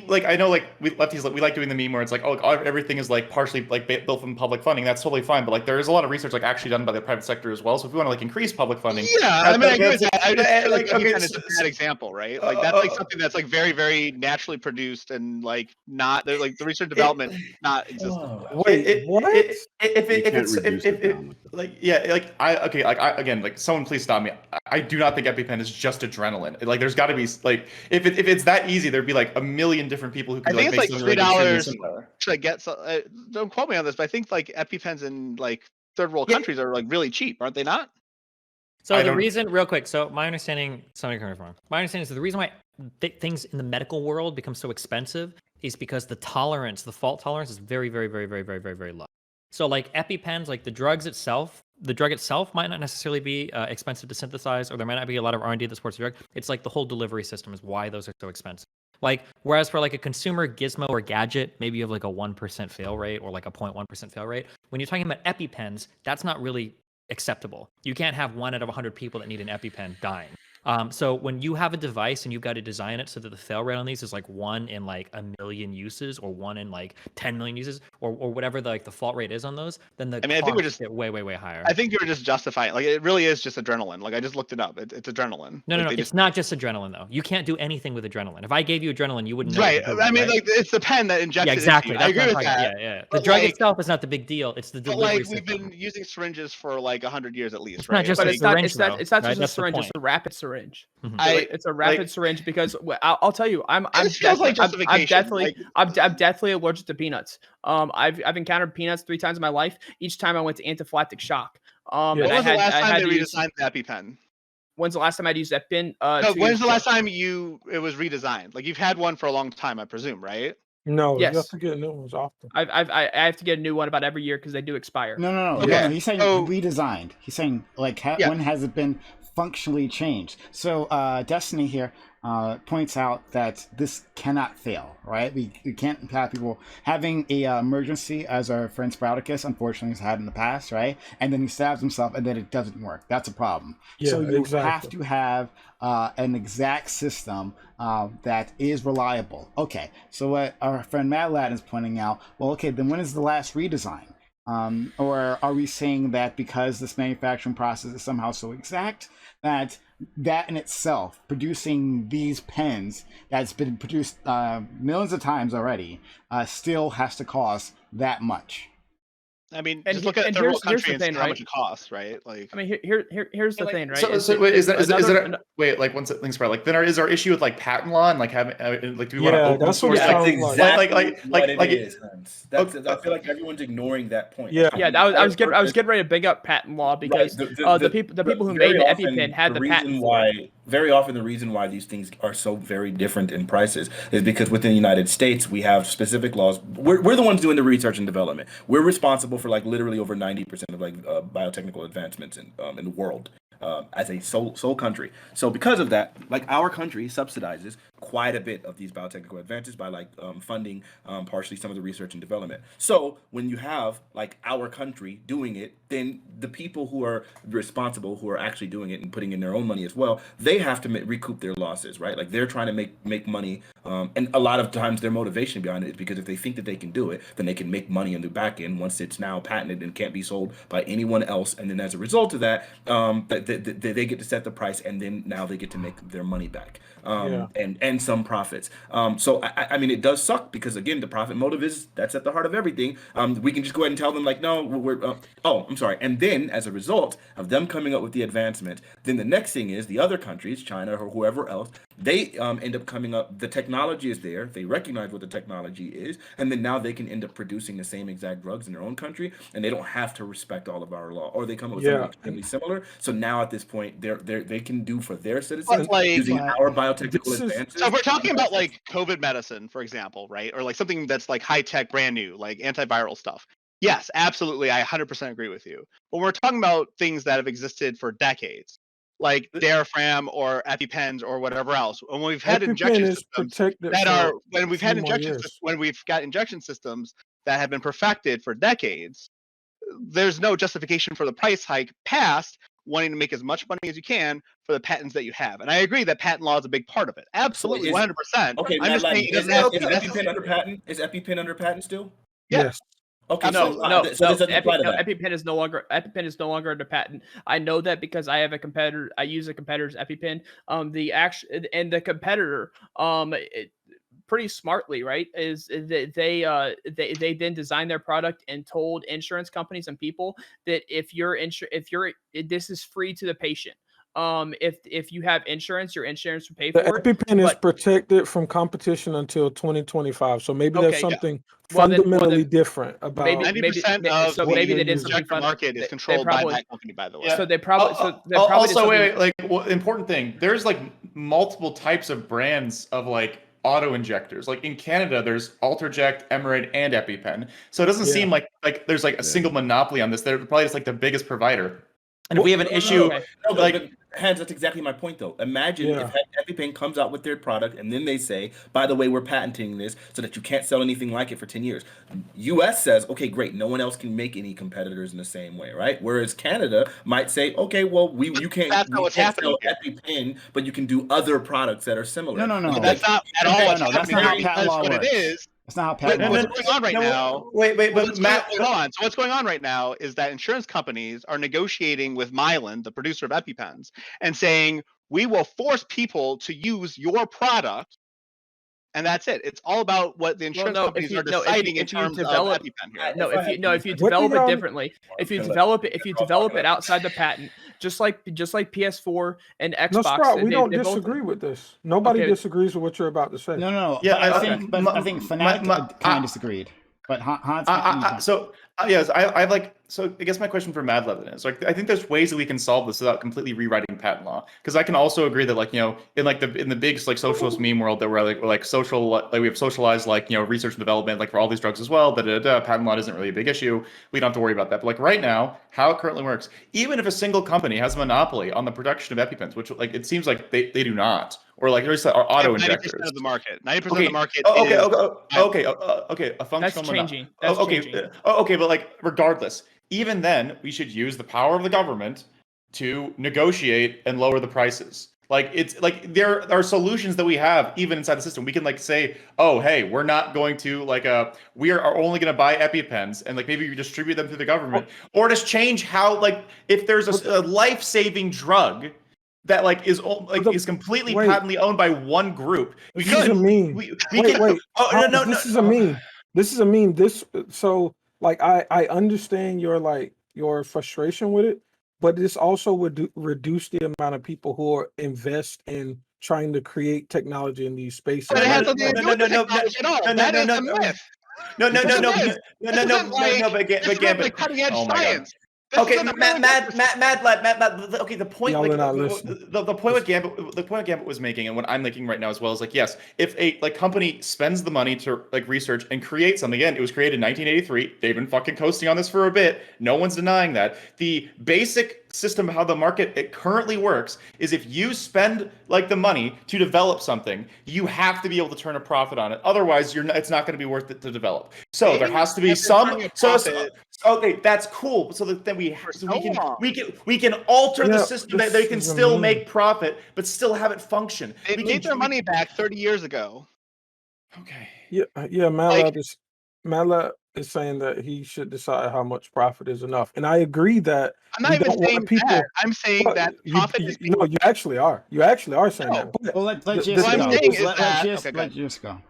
like I know like we lefties like we like doing the meme where it's like everything is like partially like built from public funding. That's totally fine, but like there is a lot of research like actually done by the private sector as well. So if we want to like increase public funding, I mean I agree with that. I just feel like it's a bad example, right? Like that's like something that's like very very naturally produced and like not like the research development not existent. Wait, what? Again, like someone please stop me. I do not think EpiPen is just adrenaline. Like there's got to be like if it's that easy, there'd be like a million different people who could. I think it's like $3 to get. Don't quote me on this, but I think like EpiPens in like third world countries are like really cheap, aren't they not? So the reason, real quick. So my understanding, somebody correct me if I'm wrong. My understanding is that the reason why things in the medical world become so expensive is because the fault tolerance is very, very, very, very, very, very, very low. So like EpiPens, like the drug itself might not necessarily be expensive to synthesize, or there might not be a lot of R&D that supports the drug. It's like the whole delivery system is why those are so expensive. Like, whereas for like a consumer gizmo or gadget, maybe you have like a 1% fail rate or like a 0.1% fail rate. When you're talking about EpiPens, that's not really acceptable. You can't have 1 out of 100 people that need an EpiPen dying. So when you have a device and you've got to design it so that the fail rate on these is like 1 in like a million uses or 1 in like 10 million uses or whatever the fault rate is on those, then the I think we're costs just get way higher. I think you're just justifying. Like, it really is just adrenaline. Like, I just looked it up. It's adrenaline. No, like, no, it's not just adrenaline though. You can't do anything with adrenaline. If I gave you adrenaline, you wouldn't know. Right. What to do, I mean, right? like, it's the pen that injects yeah, exactly. it into you. I That's agree what with I'm talking that. about. Yeah. The But, drug like, itself is not the big deal. It's the But delivery like, we've system. been using syringes for like 100 years at least, It's right? not just But a it's not. syringe, It's not. though, It's not right? just a That's the syringe. It's point. a rapid syringe. Mhm. It's a rapid syringe because I'll tell you, I'm This feels like I'm justification. definitely Like, I'm definitely allergic to peanuts. I've encountered peanuts 3 times in my life. Each time I went to anaphylactic shock. Yeah. when And was the last I time had they to use. redesigned the EpiPen? When's the last time I'd used Epipen? No, 2 when's years the ago. last time it was redesigned? Like, you've had one for a long time, I presume, right? No, you have Yes. to get new ones often. I have to get a new one about every year because they do expire. No. Okay. He's saying So- redesigned. He's saying like Yeah. when has it been functionally changed? So Destiny here points out that this cannot fail, right? We can't have people having a emergency, as our friend Sprouticus unfortunately has had in the past, right? And then he stabs himself and then it doesn't work. That's a problem. Yeah, So you exactly. have to have an exact system that is reliable. Okay, so what our friend Madladn is pointing out, well, okay, then when is the last redesign? Or are we saying that because this manufacturing process is somehow so exact that in itself, producing these pens that's been produced millions of times already, still has to cost that much? I mean, And just look at and the real here's the country and thing, see how right? much it costs, right? Like, I mean, here's the thing, right? So wait, is like one thing, Sprout? Like, then is our issue with like patent law and like having like do we want to Yeah, open that's what source? it Like, sounds like. what like it is, Hans. That's, I feel like everyone's ignoring that point. Yeah. Yeah, I was getting ready to big up patent law because the people who made the EpiPen had the patent for it. Very often the reason why these things are so very different in prices is because within the United States we have specific laws. We're the ones doing the research and development. We're responsible for like literally over 90% of like biotechnical advancements in the world. As a sole country. So because of that, like our country subsidizes quite a bit of these biotechnical advances by like funding partially some of the research and development. So when you have like our country doing it, then the people who are responsible, who are actually doing it and putting in their own money as well, they have to recoup their losses, right? Like they're trying to make money. And a lot of times their motivation behind it is because if they think that they can do it, then they can make money on the back end once it's now patented and can't be sold by anyone else. And then as a result of that, they get to set the price, and then now they get to make their money back, and some profits. So I mean, it does suck because again, the profit motive that's at the heart of everything. We can just go ahead and tell them like, no, I'm sorry. And then as a result of them coming up with the advancement, then the next thing is the other countries, China or whoever else, they end up coming up. The technology is there. They recognize what the technology is, and then now they can end up producing the same exact drugs in their own country, and they don't have to respect all of our law, or they come up with something extremely similar. So now at this point, they can do for their citizens using our biotechnical advances. So if we're talking about like COVID medicine, for example, right, or like something that's like high tech, brand new, like antiviral stuff. Yes, absolutely, I 100% agree with you. When we're talking about things that have existed for decades, like diaphragm or EpiPens or whatever else, and when we've had injection systems that are when we've got injection systems that have been perfected for decades, there's no justification for the price hike past wanting to make as much money as you can for the patents that you have. And I agree that patent law is a big part of it. Absolutely, 100%. Okay, I'm just saying, is EpiPen under patent? Is EpiPen under patent still? Yes. Okay, EpiPen is no longer under patent. I know that because I have a competitor. I use a competitor's EpiPen. The competitor, pretty smartly, right, is that they then designed their product and told insurance companies and people that this is free to the patient. If you have insurance, your insurance will pay for it. The EpiPen is protected from competition until 2025. So maybe there's something fundamentally different about 90% of the injector market is controlled by that company, by the way. Yeah. So they probably important thing. There's like multiple types of brands of like auto injectors. Like in Canada, there's Alterject, Emerade, and EpiPen. So it doesn't seem like there's like a single monopoly on this. They're probably just like the biggest provider. And if we have an issue, but Hans, that's exactly my point, though. Imagine if Epipen comes out with their product and then they say, by the way, we're patenting this so that you can't sell anything like it for 10 years. US says, okay, great, no one else can make any competitors in the same way, right? Whereas Canada might say, okay, well, you can't sell Epipen, but you can do other products that are similar. No. That's not at all. No, that's not how patent law works. It is. That's not how patent law What's works. going on right now? Wait, but Matt, hold on. So what's going on right now is that insurance companies are negotiating with Madladn, the producer of EpiPens, and saying we will force people to use your product, and that's it. It's all about what the insurance companies are deciding in terms of EpiPen here. If you develop it differently, if you develop it outside the patent, just like PS4 and Xbox. No, Sprout, we don't disagree with this. Nobody disagrees with what you're about to say. No. Yeah, I think Fanatiq kind of disagreed. But Hans, So I guess my question for Madladn is I think there's ways that we can solve this without completely rewriting patent law. Because I can also agree that in the big socialist meme world that we're we have socialized research and development for all these drugs as well. That patent law isn't really a big issue. We don't have to worry about that. But right now, how it currently works, even if a single company has a monopoly on the production of EpiPens, which it seems like they do not. Or there's auto injectors. 90% of the market. 90% of the market. Okay. A functional. That's changing. Okay, but regardless, even then, we should use the power of the government to negotiate and lower the prices. There are solutions that we have even inside the system. We can say, oh, hey, we're not going to we are only going to buy EpiPens and maybe you distribute them through the government, or just change how if there's a life-saving drug that is completely patently owned by one group. This is a meme. Wait. Oh, this is a meme. This is a meme. I understand your frustration with it, but this also would reduce the amount of people who invest in trying to create technology in these spaces. But it has nothing to do with technology at all. That is a myth. But again, cutting edge science. Okay, Madladn. Okay, the point, the point what Gambit was making, and what I'm making right now as well, is yes, if a company spends the money to research and create something, again, it was created in 1983. They've been fucking coasting on this for a bit. No one's denying that. The basic system of how the market currently works is if you spend the money to develop something, you have to be able to turn a profit on it. Otherwise, it's not going to be worth it to develop. So there has to be some. Okay, that's cool. So that then we can alter the system that they can still make profit, but still have it function. They made their money back 30 years ago. Okay. Yeah. Madladn is saying that he should decide how much profit is enough, and I agree that. I'm not even saying that. I'm saying that profit is. You actually are. You actually are saying that. But well, let's just go.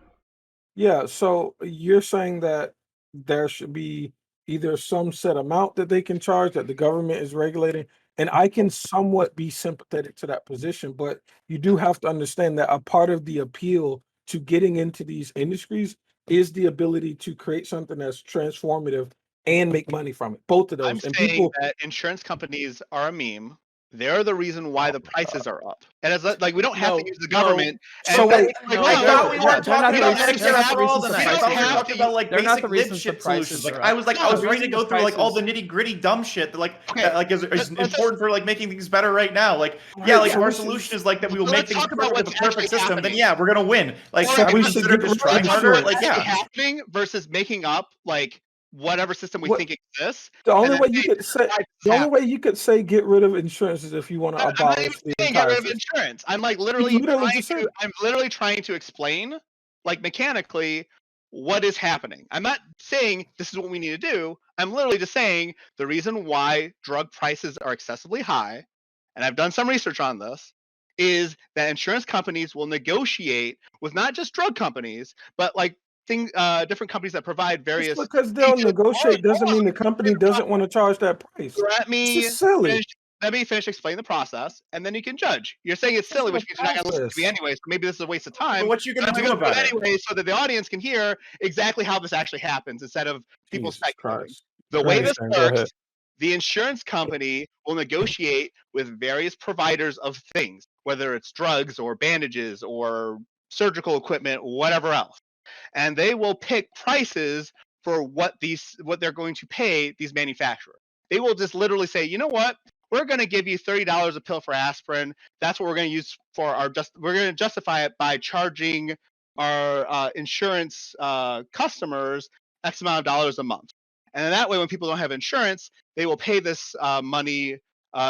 Yeah. So you're saying that there should be either some set amount that they can charge that the government is regulating, and I can somewhat be sympathetic to that position, but you do have to understand that a part of the appeal to getting into these industries is the ability to create something that's transformative and make money from it. Both of those. I'm saying that insurance companies are a meme. They're the reason why the prices are up. And it's we don't have to use the government. So wait, I thought we weren't talking about Medicare at all tonight. I thought we were talking about basic lib shit solutions. I was ready to go through all the nitty gritty dumb shit that is important for making things better right now. Our solution is that we will make things perfect with a perfect system. Then we're gonna win. So we should get trying harder. Happening versus making up whatever system we think exists. The only way you could say get rid of insurance is if you want to abolish the entire get rid of insurance. I'm literally trying to explain mechanically what is happening. I'm not saying this is what we need to do. I'm literally just saying the reason why drug prices are excessively high, and I've done some research on this, is that insurance companies will negotiate with not just drug companies, but different companies that provide various. Just because they'll negotiate doesn't mean the company doesn't want to charge that price. Let me finish explaining the process, and then you can judge. You're saying it's silly, which means you're not going to listen to me anyway. So maybe this is a waste of time. But what you going to do about it anyway, so that the audience can hear exactly how this actually happens instead of people speculating. The way this works, the insurance company will negotiate with various providers of things, whether it's drugs or bandages or surgical equipment, whatever else. And they will pick prices for what they're going to pay these manufacturers. They will just literally say, you know what? we're going to give you $30 a pill for aspirin. That's what we're going to use for we're going to justify it by charging our insurance customers X amount of dollars a month. And then that way, when people don't have insurance, they will pay this money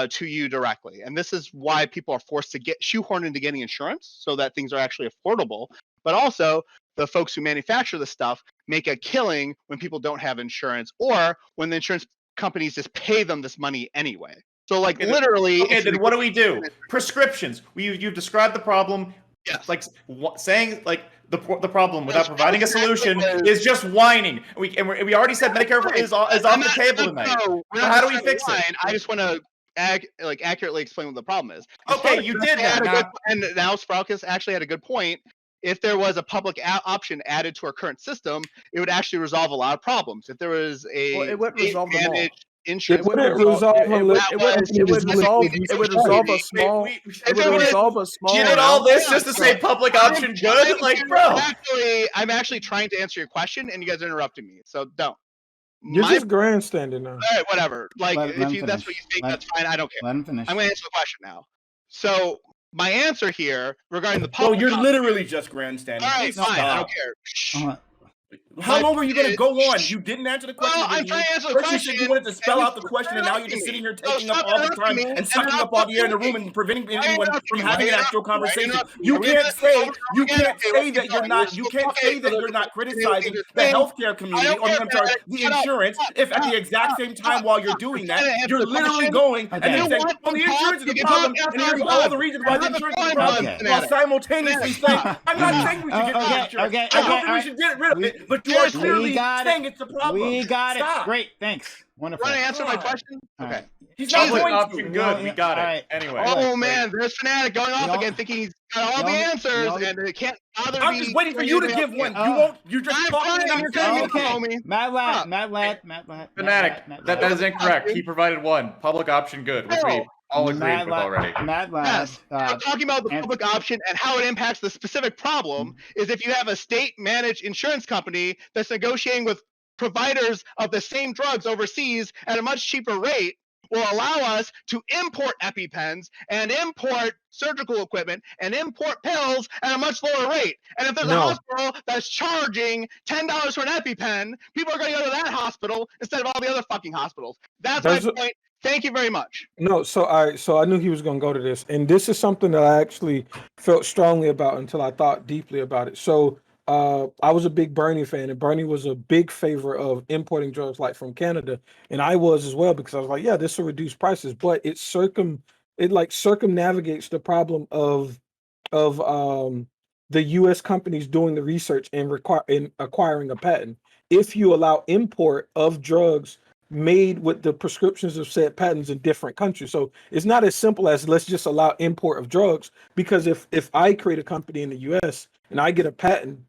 to you directly. And this is why people are forced to get shoehorned into getting insurance so that things are actually affordable. But also, the folks who manufacture the stuff make a killing when people don't have insurance, or when the insurance companies just pay them this money anyway. So, like, literally. Okay, then what do we do? Prescriptions. You've described the problem. Yes. Like saying like the problem without providing a solution is just whining. We already said Medicare is off the table tonight. So how do we fix it? I just want to accurately explain what the problem is. Okay, you did that. And now Spraukus actually had a good point. If there was a public option added to our current system, it would actually resolve a lot of problems. If there was a it would resolve them all. Insurance, it would resolve a small. You did all this just to say public option good, like, bro. I'm actually trying to answer your question, and you guys are interrupting me. So don't. You're just grandstanding now. All right, whatever. Like, if that's what you think, that's fine. I don't care. Let him finish. I'm going to answer the question now. So my answer here regarding the public. Oh, you're literally just grandstanding. All right, fine. I don't care. How long are you going to go on? You didn't answer the question. Well, I'm trying to answer the question. You said you wanted to spell out the question, and now you're just sitting here taking up all the time and sucking up all the air in the room and preventing anyone from having an actual conversation. You can't say that you're not. You can't say that you're not criticizing the healthcare community, or I'm sorry, the insurance. If at the exact same time while you're doing that, you're literally going and then saying, "Oh, the insurance is the problem," and here's all the reasons why the insurance is the problem, while simultaneously saying, "I'm not saying we should get the insurance. I don't think we should get rid of it." But you are clearly saying it's a problem. We got Stop. it. Great. Thanks. Wonderful. Want to answer my question? Okay. Right. He's not Public going option to. good. We got it. Right. Anyway. Oh man, there's Fanatiq going off again, thinking he's got all the answers, and it can't bother me. I'm just waiting for you to give one. You won't. You're just talking. I'm fine. Okay. Madladn. Fanatiq. That is incorrect. He provided one. Public option good, which we all agreed with already. Madladn. Yes. I'm talking about the public option and how it impacts the specific problem is if you have a state-managed insurance company that's negotiating with providers of the same drugs overseas at a much cheaper rate, will allow us to import EpiPens and import surgical equipment and import pills at a much lower rate. And if there's a hospital that's charging $10 for an EpiPen, people are going to go to that hospital instead of all the other fucking hospitals. That's my point. Thank you very much. No, so I knew he was going to go to this, and this is something that I actually felt strongly about until I thought deeply about it. So I was a big Bernie fan, and Bernie was a big favor of importing drugs like from Canada, and I was as well, because I was like, yeah, this will reduce prices, but it circumnavigates the problem of the U.S. companies doing the research and acquiring a patent. If you allow import of drugs made with the prescriptions of said patents in different countries. So it's not as simple as let's just allow import of drugs, because if I create a company in the US and I get a patent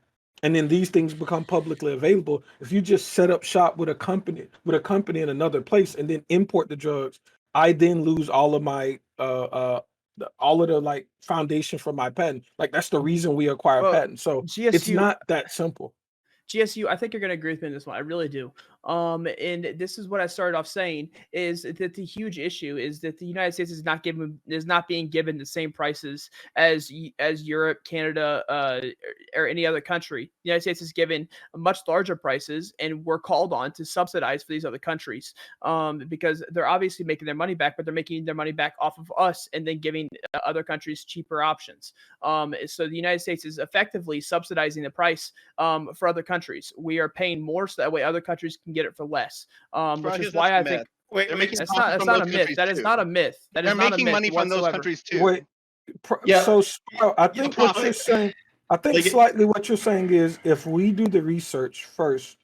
and then these things become publicly available, if you just set up shop with a company in another place and then import the drugs, I then lose all of my all of the like foundation for my patent. Like that's the reason we acquire patents. So it's not that simple. GSU, I think you're going to agree with me on this one. I really do. And this is what I started off saying, is that the huge issue is that the United States is not being given the same prices as Europe, Canada, or any other country. The United States is given much larger prices, and we're called on to subsidize for these other countries because they're obviously making their money back, but they're making their money back off of us and then giving other countries cheaper options. So the United States is effectively subsidizing the price for other countries. We are paying more so that way other countries can get it for less, which is why I think that's not a myth. That is not a myth. That is not a myth. They're making money from those countries too. Wait, so I think what you're saying, slightly what you're saying is if we do the research first,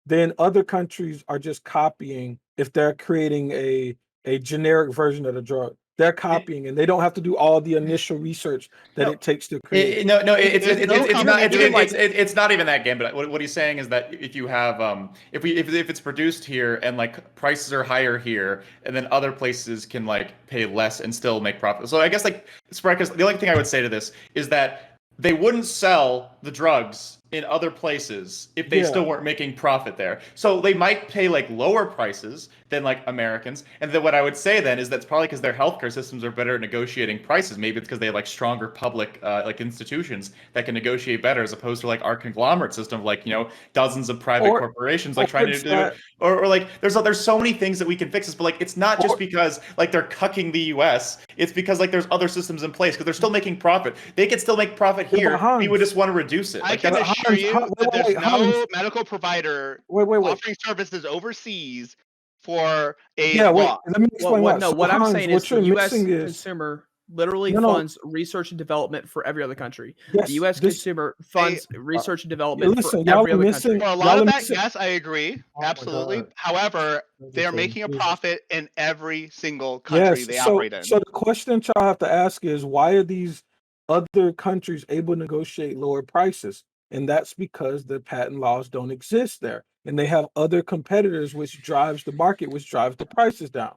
then other countries are just copying. If they're creating a generic version of the drug, they're copying, and they don't have to do all the initial research that it takes to create. It's not even that game. But what he's saying is that if you have if it's produced here and like prices are higher here, and then other places can like pay less and still make profit. So I guess like Spraukus, the only thing I would say to this is that they wouldn't sell the drugs in other places if they still weren't making profit there. So they might pay like lower prices than like Americans. And then what I would say then is that's probably because their healthcare systems are better at negotiating prices. Maybe it's because they have like stronger public like institutions that can negotiate better as opposed to like our conglomerate system of like, you know, dozens of private corporations like trying to do it. Or like there's so many things that we can fix this, but like it's not just because like they're cucking the US. It's because like there's other systems in place because they're still making profit. They can still make profit here. We would just want to reduce it. I can assure you that there's no medical provider offering services overseas for a law. Let me explain what I'm saying is the U.S. consumer literally funds research and development for every other country. The U.S. consumer funds research and development for every other country. For a lot of that, yes, I agree. Absolutely. However, they're making a profit in every single country they operate in. So the question y'all have to ask is, why are these other countries able to negotiate lower prices? And that's because the patent laws don't exist there. And they have other competitors, which drives the market, which drives the prices down.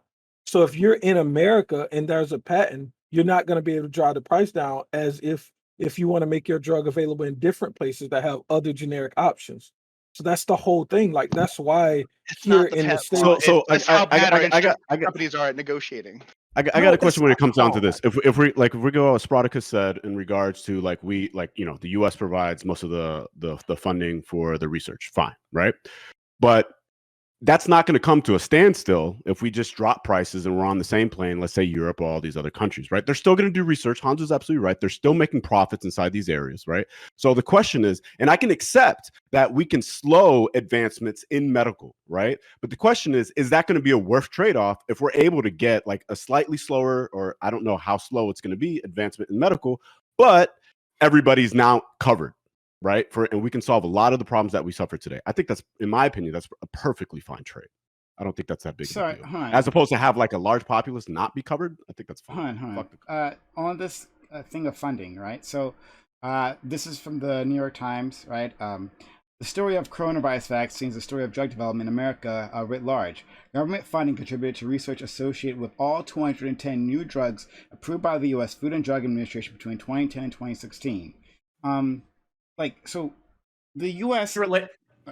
So if you're in America and there's a patent, you're not going to be able to drive the price down as if you want to make your drug available in different places that have other generic options. So that's the whole thing. Like that's why here in the States. So how bad companies are at negotiating. I got a question when it comes down to this. If we go as Spartacus said in regards to the U.S. provides most of the funding for the research, fine, right? But that's not going to come to a standstill if we just drop prices and we're on the same plane, let's say Europe or all these other countries, right? They're still going to do research. Hans is absolutely right. They're still making profits inside these areas, right? So the question is, and I can accept that we can slow advancements in medical, right? But the question is that going to be a worth trade-off if we're able to get like a slightly slower, or I don't know how slow it's going to be, advancement in medical, but everybody's now covered, right? And we can solve a lot of the problems that we suffer today. I think that's, in my opinion, that's a perfectly fine trade. I don't think that's that big of a deal. As opposed to have like a large populace not be covered, I think that's fine. On this thing of funding, right? So this is from the New York Times, right? The story of coronavirus vaccines, the story of drug development in America writ large. Government funding contributed to research associated with all 210 new drugs approved by the U.S. Food and Drug Administration between 2010 and 2016. So the U.S.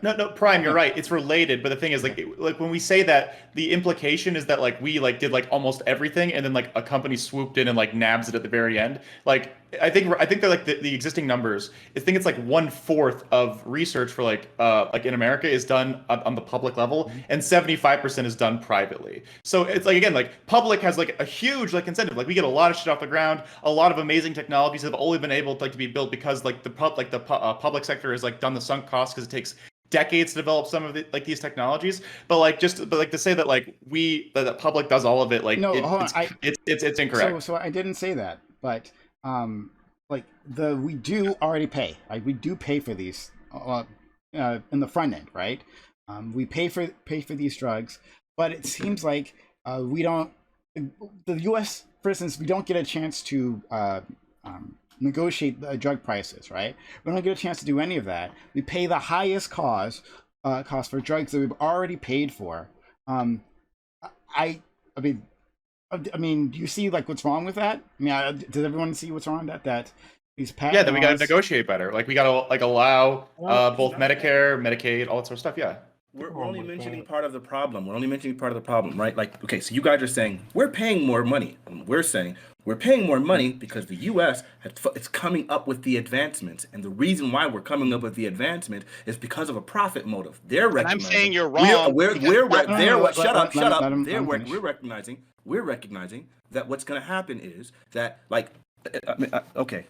No, Prime, you're right. It's related, but the thing is, like when we say that, the implication is that like we like did like almost everything, and then like a company swooped in and like nabs it at the very end. Like I think they're like the existing numbers. I think it's like 1/4 of research for like in America is done on the public level, and 75% is done privately. So it's like, again, like public has like a huge like incentive. Like we get a lot of shit off the ground. A lot of amazing technologies have only been able to be built because like the public sector has like done the sunk cost because it takes decades to develop some of these technologies, but to say that like the public does all of it, like it's incorrect. So I didn't say that, but we do already pay. Like we do pay for these in the front end, right? We pay for these drugs, but it seems like we don't. The U.S., for instance, we don't get a chance to negotiate the drug prices, right? We don't get a chance to do any of that. We pay the highest cost for drugs that we've already paid for. I mean, do you see like what's wrong with that? I mean, does everyone see what's wrong with that these patent that we got to negotiate better. Like we got to like allow both Medicare, Medicaid, all that sort of stuff. Yeah. We're only mentioning part of the problem. We're only mentioning part of the problem, right? Like, okay, so you guys are saying we're paying more money. And we're saying we're paying more money because the U.S. it's coming up with the advancements, and the reason why we're coming up with the advancement is because of a profit motive. They're recognizing. I'm saying you're wrong. We're recognizing that what's going to happen is that, like, okay.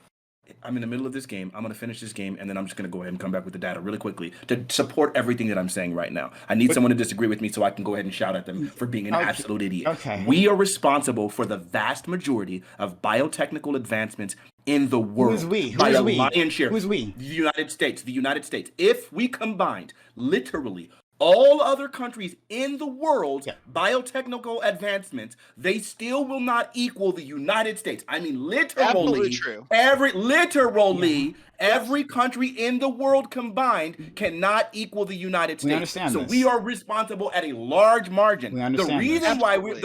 I'm in the middle of this game. I'm going to finish this game, and then I'm just going to go ahead and come back with the data really quickly to support everything that I'm saying right now. I need someone to disagree with me so I can go ahead and shout at them for being an absolute idiot. Okay. We are responsible for the vast majority of biotechnical advancements in the world. Who's we? By a lion's share. Who's we? The United States. If we combined literally all other countries in the world's Yeah. biotechnical advancements, they still will not equal the United States. I mean, Absolutely literally, true. every country in the world combined cannot equal the United We States. understand So this. we are responsible at a large margin. We understand the this. reason why Absolutely.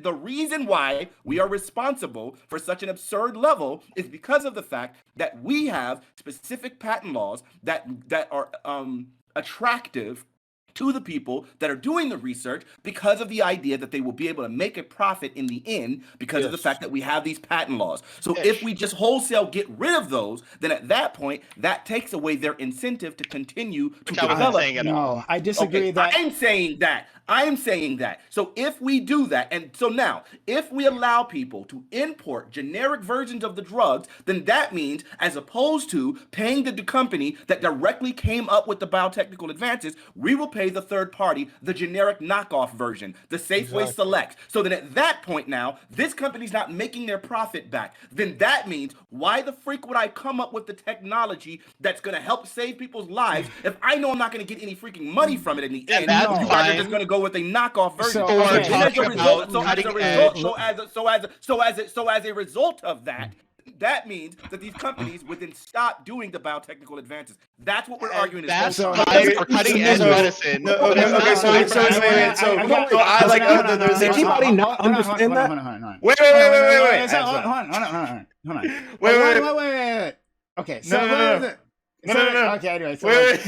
the reason why we are responsible for such an absurd level is because of the fact that we have specific patent laws that are attractive to the people that are doing the research because of the idea that they will be able to make a profit in the end because of the Yes. fact that we have these patent laws. So Ish. if we just wholesale get rid of those, then at that point, that takes away their incentive to continue to Which I wasn't develop. saying at all. No, I disagree Okay, that. I'm saying that. So if we do that, and so now, if we allow people to import generic versions of the drugs, then that means, as opposed to paying the company that directly came up with the biotechnical advances, we will pay the third party the generic knockoff version, the Safeway Exactly. Select. So then at that point now, this company's not making their profit back. Then that means, why the freak would I come up with the technology that's going to help save people's lives if I know I'm not going to get any freaking money from it in the end? that's You guys are fine. just going to go with a knockoff version. So, Or okay. then as a talking result, about as a result of that, that means that these companies would then stop doing the biotechnical advances. That's what we're arguing. That's So- fine for cutting edge so- medicine. No, but it's okay, not so fine wait, for wait, so I like Does anybody not understand that? Wait. Hold on. Wait. Wait. Okay, so No. Okay, anyway, so, Wait.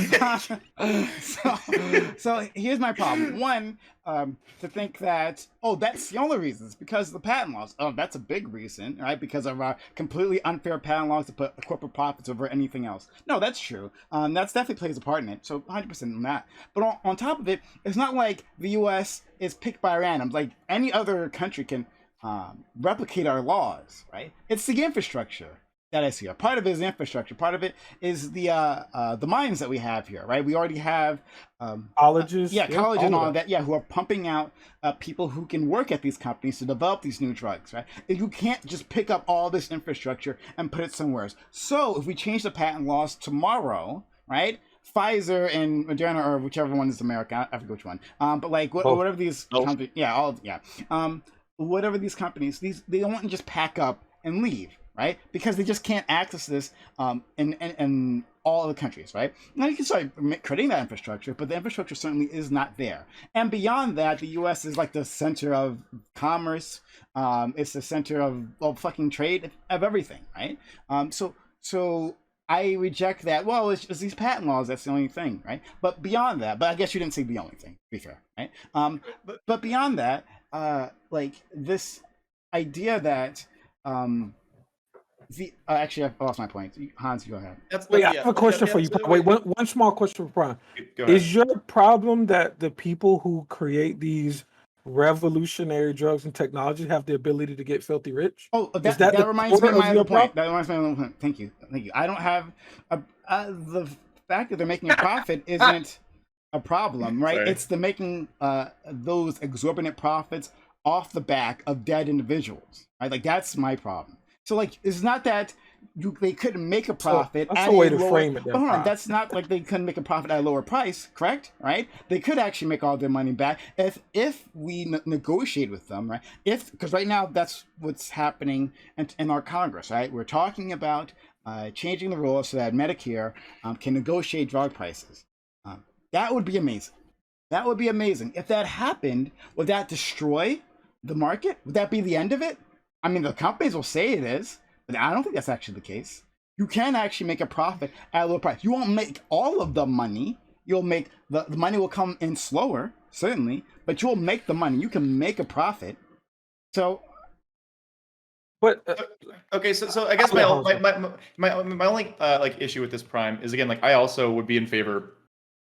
so here's my problem. One, to think that that's the only reason. It's because of the patent laws. Oh, that's a big reason, right? Because of our completely unfair patent laws to put corporate profits over anything else. No, that's true. That's definitely plays a part in it. So 100% in that. But on top of it, it's not like the U.S. is picked by random. Like any other country can replicate our laws, right? It's the infrastructure that is here. Part of it is infrastructure. Part of it is the mines that we have here, right? We already have Colleges. college and all of that. Yeah, who are pumping out people who can work at these companies to develop these new drugs, right? You can't just pick up all this infrastructure and put it somewhere else. So if we change the patent laws tomorrow, right? Pfizer and Moderna, or whichever one is America, I forget which one. But like whatever these companies, whatever these companies, they don't want to just pack up and leave, right? Because they just can't access this in all the countries, right? Now you can start creating that infrastructure, but the infrastructure certainly is not there. And beyond that, the U.S. is like the center of commerce. It's the center of fucking trade, of everything, right? So I reject that. Well, it's these patent laws. That's the only thing, right? But beyond that, but I guess you didn't say the only thing. To be fair, right? But beyond that, like this idea that actually, I lost my point. Hans, go ahead. Wait, I have a question for you. Wait, one small question for Prime. Go ahead. Is your problem that the people who create these revolutionary drugs and technology have the ability to get filthy rich? Oh, Is that the reminds me core of my your other point. problem? That reminds me of my other point. Thank you. I don't have the fact that they're making a profit isn't a problem, right? Sorry. It's the making those exorbitant profits off the back of dead individuals, right? Like that's my problem. So like, it's not that they couldn't make a profit. That's at a way a to lower, frame it. But hold on, that's not like they couldn't make a profit at a lower price, correct? Right? They could actually make all their money back if we negotiate with them, right? Because right now that's what's happening in our Congress, right? We're talking about changing the rules so that Medicare can negotiate drug prices. That would be amazing. That would be amazing. If that happened, would that destroy the market? Would that be the end of it? I mean, the companies will say it is, but I don't think that's actually the case. You can actually make a profit at a low price. You won't make all of the money. You'll make the money will come in slower, certainly, but you'll make the money. You can make a profit. So, But Okay, so I guess my only like issue with this Prime is, again, like I also would be in favor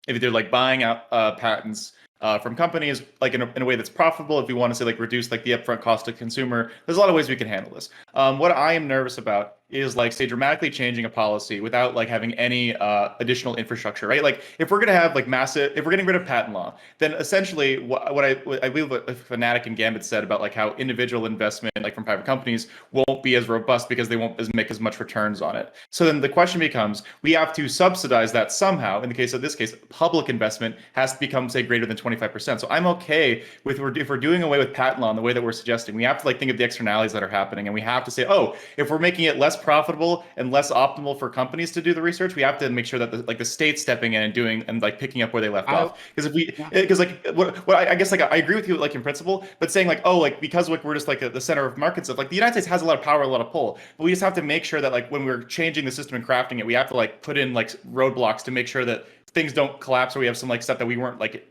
if they're like buying out patents from companies like in a way that's profitable. If we want to say like reduce like the upfront cost to consumer, there's a lot of ways we can handle this. What I am nervous about is like say dramatically changing a policy without like having any additional infrastructure, right? Like if we're gonna have like massive, if we're getting rid of patent law, then essentially what I believe what Fanatiq and Gambit said about like how individual investment like from private companies won't be as robust because they won't make as much returns on it. So then the question becomes, we have to subsidize that somehow. In the case of this case, public investment has to become say greater than 25%. So I'm okay with if we're doing away with patent law in the way that we're suggesting, we have to like think of the externalities that are happening, and we have to say, oh, if we're making it less profitable and less optimal for companies to do the research, we have to make sure that the state's stepping in and doing and like picking up where they left off. Because if we, because like what I guess like I agree with you like in principle, but saying like, oh, like because like we're just like the center of market stuff, like the United States has a lot of power, a lot of pull, but we just have to make sure that like when we're changing the system and crafting it, we have to like put in like roadblocks to make sure that things don't collapse, or we have some like stuff that we weren't like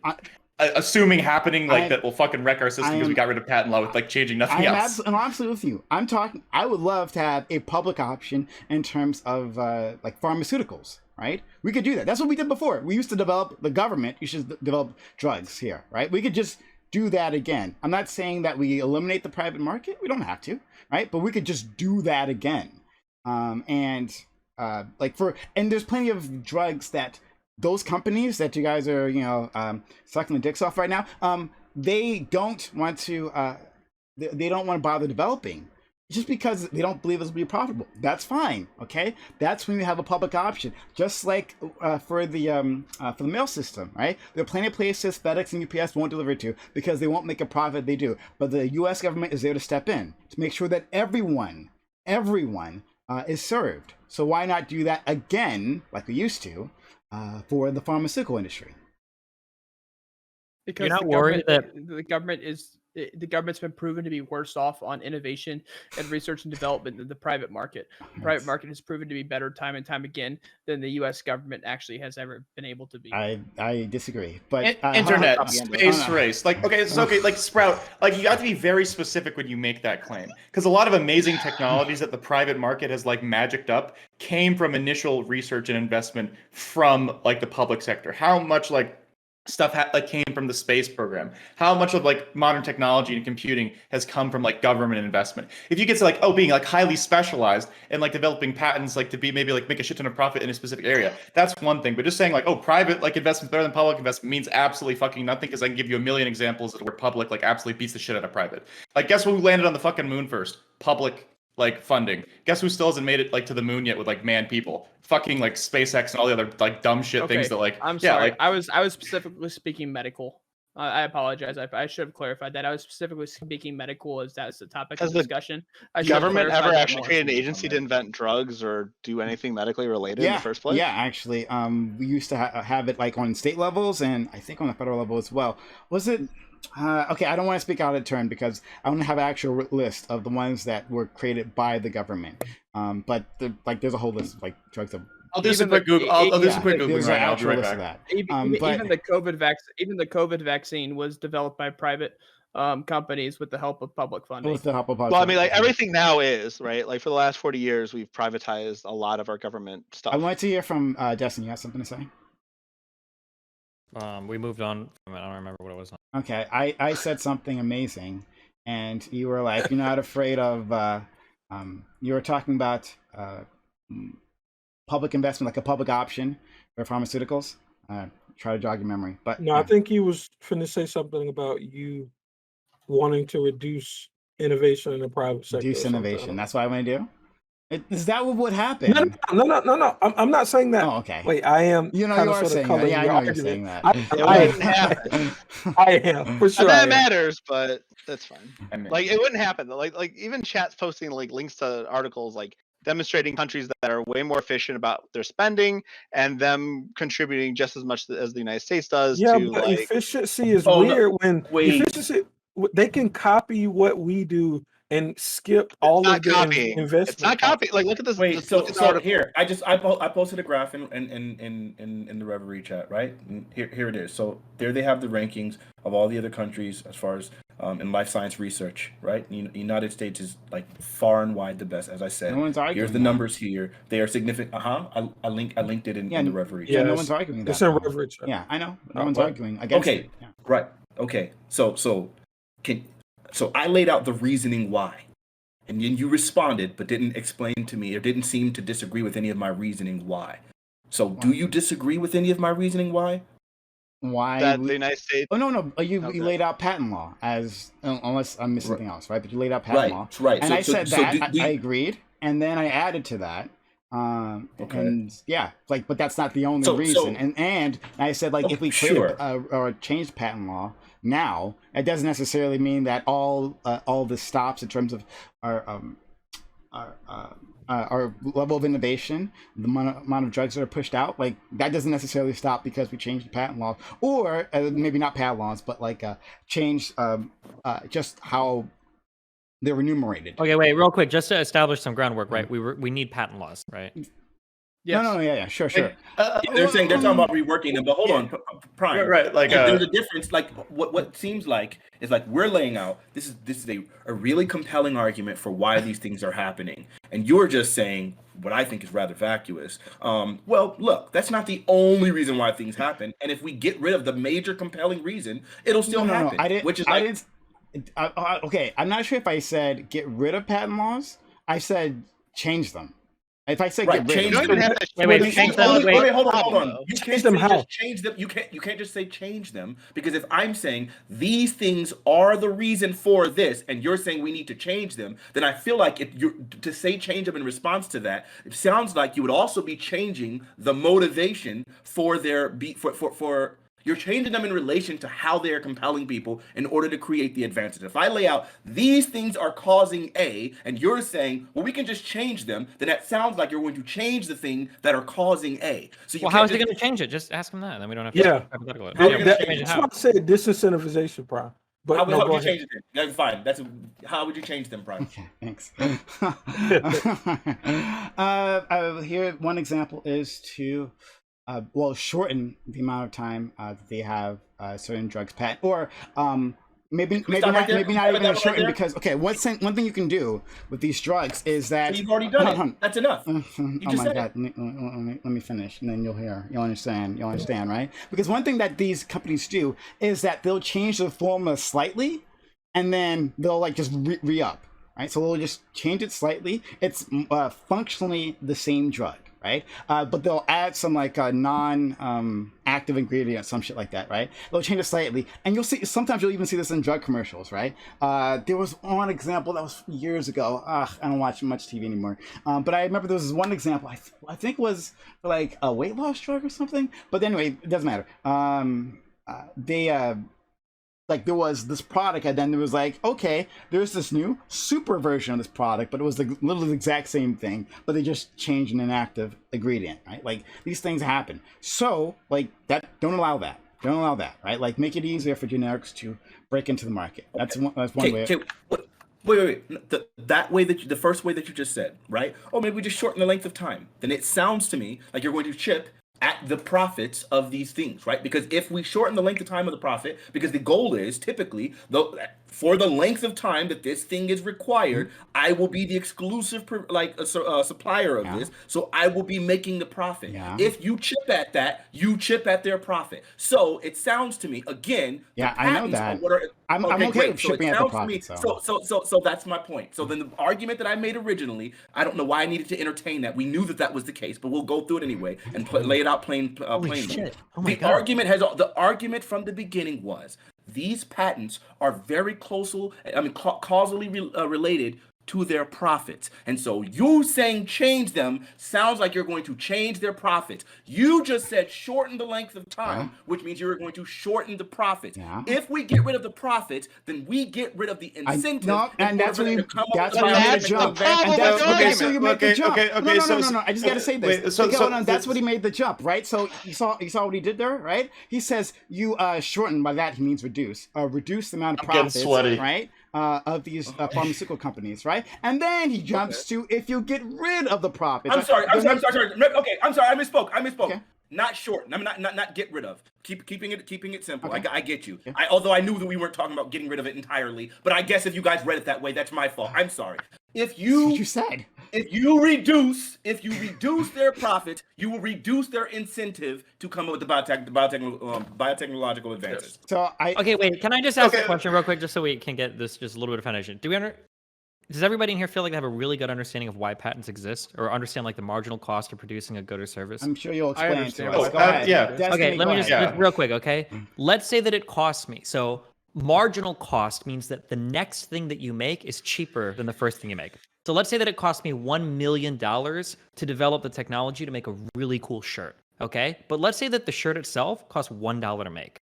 assuming happening, like that will fucking wreck our system because we got rid of patent law with like changing nothing else. I'm absolutely with you. I would love to have a public option in terms of like pharmaceuticals, right? We could do that. That's what we did before. We used to develop, the government used to develop drugs here, right? We could just do that again. I'm not saying that we eliminate the private market. We don't have to, right? But we could just do that again. And there's plenty of drugs that those companies that you guys are, sucking the dicks off right now, they don't want to bother developing just because they don't believe this will be profitable. That's fine, okay? That's when you have a public option, just like for the mail system, right? There are plenty of places FedEx and UPS won't deliver to because they won't make a profit. They do, but the U.S. government is there to step in to make sure that everyone is served. So why not do that again, like we used to? For the pharmaceutical industry, because you're not worried that the government's been proven to be worse off on innovation and research and development than the private market. The private market has proven to be better time and time again than the U.S. government actually has ever been able to be. I disagree, but internet space race, like okay, it's okay, like Sprout, like you have to be very specific when you make that claim, because a lot of amazing technologies that the private market has like magicked up came from initial research and investment from like the public sector. How much like stuff came from the space program? How much of like modern technology and computing has come from like government investment? If you get to like being like highly specialized and like developing patents like to be maybe like make a shit ton of profit in a specific area, that's one thing. But just saying like private like investment's better than public investment means absolutely fucking nothing, because I can give you a million examples where public like absolutely beats the shit out of private. Like guess who landed on the fucking moon first? Public like funding. Guess who still hasn't made it like to the moon yet with like manned people? Fucking like SpaceX and all the other like dumb shit things that like. I'm sorry. I was specifically speaking medical. I apologize. I should have clarified that. I was specifically speaking medical, as that's the topic of discussion. Government ever actually created an agency to invent drugs or do anything medically related in the first place? Yeah, actually, we used to have it like on state levels and I think on the federal level as well. Was it? Okay, I don't want to speak out of turn because I want to have an actual list of the ones that were created by the government. But there's a whole list of like drugs that. I'll do some quick Google. I'll do some quick Googling right now. I'll be right back. Even the COVID vaccine was developed by private companies with the help of public funding. Well, I mean, like everything now is right. Like for the last 40 years, we've privatized a lot of our government stuff. I wanted to hear from Destiny. You have something to say? We moved on from it. I don't remember what it was. Okay, I said something amazing, and you were like, you're not afraid of. You were talking about public investment, like a public option for pharmaceuticals. Try to jog your memory, but no, I think he was finna say something about you wanting to reduce innovation in the private sector. Reduce innovation. That's what I want to do. Is that what would happen? No. I'm not saying that. Oh, okay. Wait, I am. You are saying that. Yeah, I know you're saying that. It wouldn't happen. I am for sure. That matters, but that's fine. Like it wouldn't happen. Like even chat's posting like links to articles like demonstrating countries that are way more efficient about their spending and them contributing just as much as the United States does. Yeah, to, but like, efficiency is weird when efficiency. They can copy what we do and skip all of the investment. It's not copying. Like, look at this. Wait, so here, I posted a graph in the Reverie chat, right? And here it is. So there they have the rankings of all the other countries as far as in life science research, right? The United States is like far and wide the best, as I said. No one's arguing. Here's the numbers here. They are significant. I linked it in the Reverie chat. Yeah, no one's arguing that. It's in Reverie chat. Yeah, I know. No one's arguing against it. Yeah. Right. Okay. So I laid out the reasoning why. and then you responded, but didn't explain to me or didn't seem to disagree with any of my reasoning why. So, do you disagree with any of my reasoning why? Why? That the United States. Oh no, you Okay. laid out patent law as unless I'm missing something else, right? But you laid out patent law, Right. and So- I so- said so that do- I agreed, and then I added to that. Okay. And yeah, like, but that's not the only So- reason. so- And I said, like, if we Sure. create or change patent law now, it doesn't necessarily mean that all this stops in terms of our level of innovation, the amount of drugs that are pushed out. Like, that doesn't necessarily stop because we changed the patent laws, or maybe not patent laws, but like change just how they're remunerated. Okay, wait, real quick, just to establish some groundwork, right? We need patent laws, right? Yes. No, yeah, sure. They're talking about reworking them, but hold on, Prime. Right, like, there's a difference. Like what seems like is like we're laying out. This is a really compelling argument for why these things are happening, and you're just saying what I think is rather vacuous. Well, look, that's not the only reason why things happen, and if we get rid of the major compelling reason, it'll still happen. I didn't. Which is I like, didn't. Okay, I'm not sure if I said get rid of patent laws. I said change them. If I say Right, get rid change of You them, don't even have to Wait, change change them. them. Wait, hold on. Though. You Change can't them say how? just change them. You can't just say change them, because if I'm saying these things are the reason for this, and you're saying we need to change them, then I feel like if you're to say change them in response to that, it sounds like you would also be changing the motivation for for you're changing them in relation to how they are compelling people in order to create the advantage. If I lay out these things are causing A, and you're saying, well, we can just change them, then that sounds like you're going to change the thing that are causing A. So you Well, can't how is he just- going to change it? Just ask him that, and then we don't have to. Yeah. hypothetical it. How are we Yeah, gonna we'll change change it it? That's how? why I said disincentivization, Prime. How But no, would go you ahead. change it then? That's fine. How would you change them, Prime? Okay, thanks. Here, one example is to, shorten the amount of time that they have certain drugs patent, or maybe stop right not there? even Stop right shorten, there? because one thing you can do with these drugs is that You've already done Hold on. it. That's enough. Oh just my said God! Let me finish, and then you'll understand, right? Because one thing that these companies do is that they'll change the formula slightly, and then they'll like just re-up, right? So they'll just change it slightly. It's functionally the same drug, right? But they'll add some like non-active ingredient, some shit like that, right? They'll change it slightly, and you'll see. Sometimes you'll even see this in drug commercials, right? There was one example that was years ago. I don't watch much TV anymore, but I remember there was one example. I think was for like a weight loss drug or something. But anyway, it doesn't matter. Like there was this product, and then there was like, okay, there's this new super version of this product, but it was literally the exact same thing, but they just changed an inactive ingredient, right? Like these things happen. So like that, don't allow that, right? Like make it easier for generics to break into the market. That's one way. Okay, wait. The first way that you just said, right? Oh, maybe we just shorten the length of time. Then it sounds to me like you're going to chip at the profits of these things, right? Because if we shorten the length of time of the profit, because the goal is typically for the length of time that this thing is required, I will be the exclusive supplier of this, so I will be making the profit. Yeah. If you chip at that, you chip at their profit. So it sounds to me again. Yeah, the I know patents that. are what are- I'm okay great. with So it shipping at the sounds to me- profit. So that's my point. So then the argument that I made originally, I don't know why I needed to entertain that. We knew that was the case, but we'll go through it anyway and lay it out plainly. shit. Oh my The God. argument from the beginning was these patents are very causally related to their profits. And so you saying change them sounds like you're going to change their profits. You just said shorten the length of time, which means you're going to shorten the profits. Yeah. If we get rid of the profits, then we get rid of the incentive. And that's when you made the jump. that's That's when you made the jump. Okay, No. I just gotta say this. wait, That's what he made the jump, right? So you saw what he did there, right? He says you shorten. By that he means reduce. Reduce the amount of getting profits, sweaty. right? Of these pharmaceutical companies, right? And then he jumps to if you get rid of the profits. I'm sorry. Okay, I'm sorry. I misspoke. Okay. Not shorten. I'm not get rid of. Keeping it simple. Okay. I get you. Okay. Although I knew that we weren't talking about getting rid of it entirely, but I guess if you guys read it that way, that's my fault. I'm sorry. If That's what you said. If you reduce their profits, you will reduce their incentive to come up with the biotechnological advances. So Okay, wait. Can I just ask a question real quick, just so we can get this just a little bit of foundation? does everybody in here feel like they have a really good understanding of why patents exist, or understand like the marginal cost of producing a good or service? I'm sure you'll I explain it understand to why us. Go patents ahead. yeah. exist. Destiny, Okay, let go me just ahead. real quick, okay? Let's say that it costs me. So marginal cost means that the next thing that you make is cheaper than the first thing you make. So let's say that it cost me $1 million to develop the technology to make a really cool shirt, okay? But let's say that the shirt itself costs $1 to make.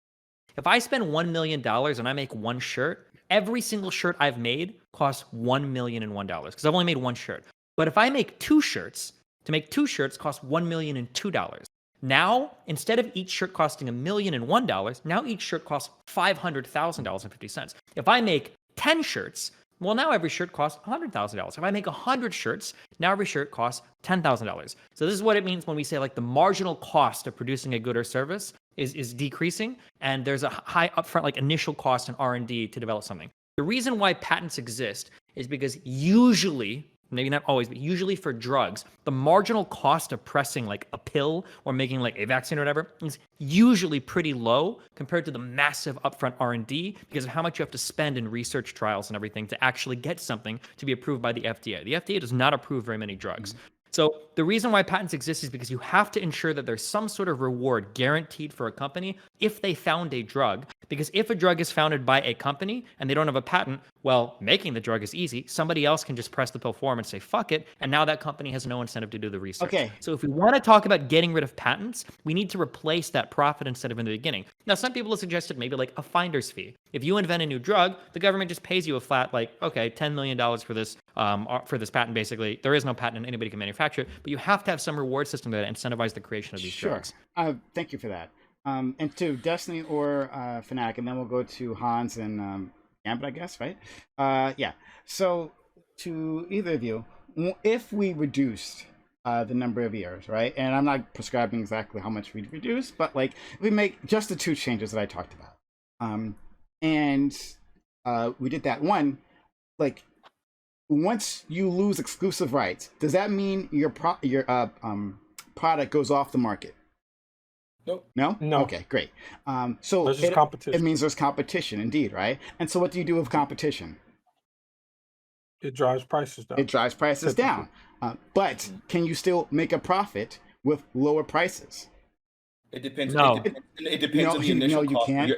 If I spend $1 million and I make one shirt, every single shirt I've made costs $1,001,001 because I've only made one shirt. But if I make two shirts, to make two shirts costs $1,002,002. Now, instead of each shirt costing $1,001, now each shirt costs $500,000.50. If I make 10 shirts, well, now every shirt costs $100,000. If I make 100 shirts, now every shirt costs $10,000. So this is what it means when we say like the marginal cost of producing a good or service is decreasing, and there's a high upfront like initial cost in R&D to develop something. The reason why patents exist is because usually, maybe not always, but usually for drugs, the marginal cost of pressing like a pill or making like a vaccine or whatever is usually pretty low compared to the massive upfront R&D because of how much you have to spend in research trials and everything to actually get something to be approved by the FDA. The FDA does not approve very many drugs. So the reason why patents exist is because you have to ensure that there's some sort of reward guaranteed for a company if they found a drug. Because if a drug is founded by a company and they don't have a patent, well, making the drug is easy. Somebody else can just press the pill for them and say, fuck it. And now that company has no incentive to do the research. Okay. So if we want to talk about getting rid of patents, we need to replace that profit incentive in the beginning. Now, some people have suggested maybe like a finder's fee. If you invent a new drug, the government just pays you a flat, like, okay, $10 million for this patent, basically. There is no patent and anybody can manufacture it, but you have to have some reward system that incentivize the creation of these drugs. Thank you for that. And to Destiny or Fanatiq, and then we'll go to Hans and Gambit, I guess, right? Yeah. So to either of you, if we reduced the number of years, right? And I'm not prescribing exactly how much we'd reduce, but like we make just the two changes that I talked about. And we did that one, like once you lose exclusive rights, does that mean your product goes off the market? Nope. No? No. Okay, great. So There's just competition. it means there's competition, indeed, right? And so what do you do with competition? It drives prices down. It drives prices down. But can you still make a profit with lower prices? It depends. No. It depends on the initial No, you cost. can't.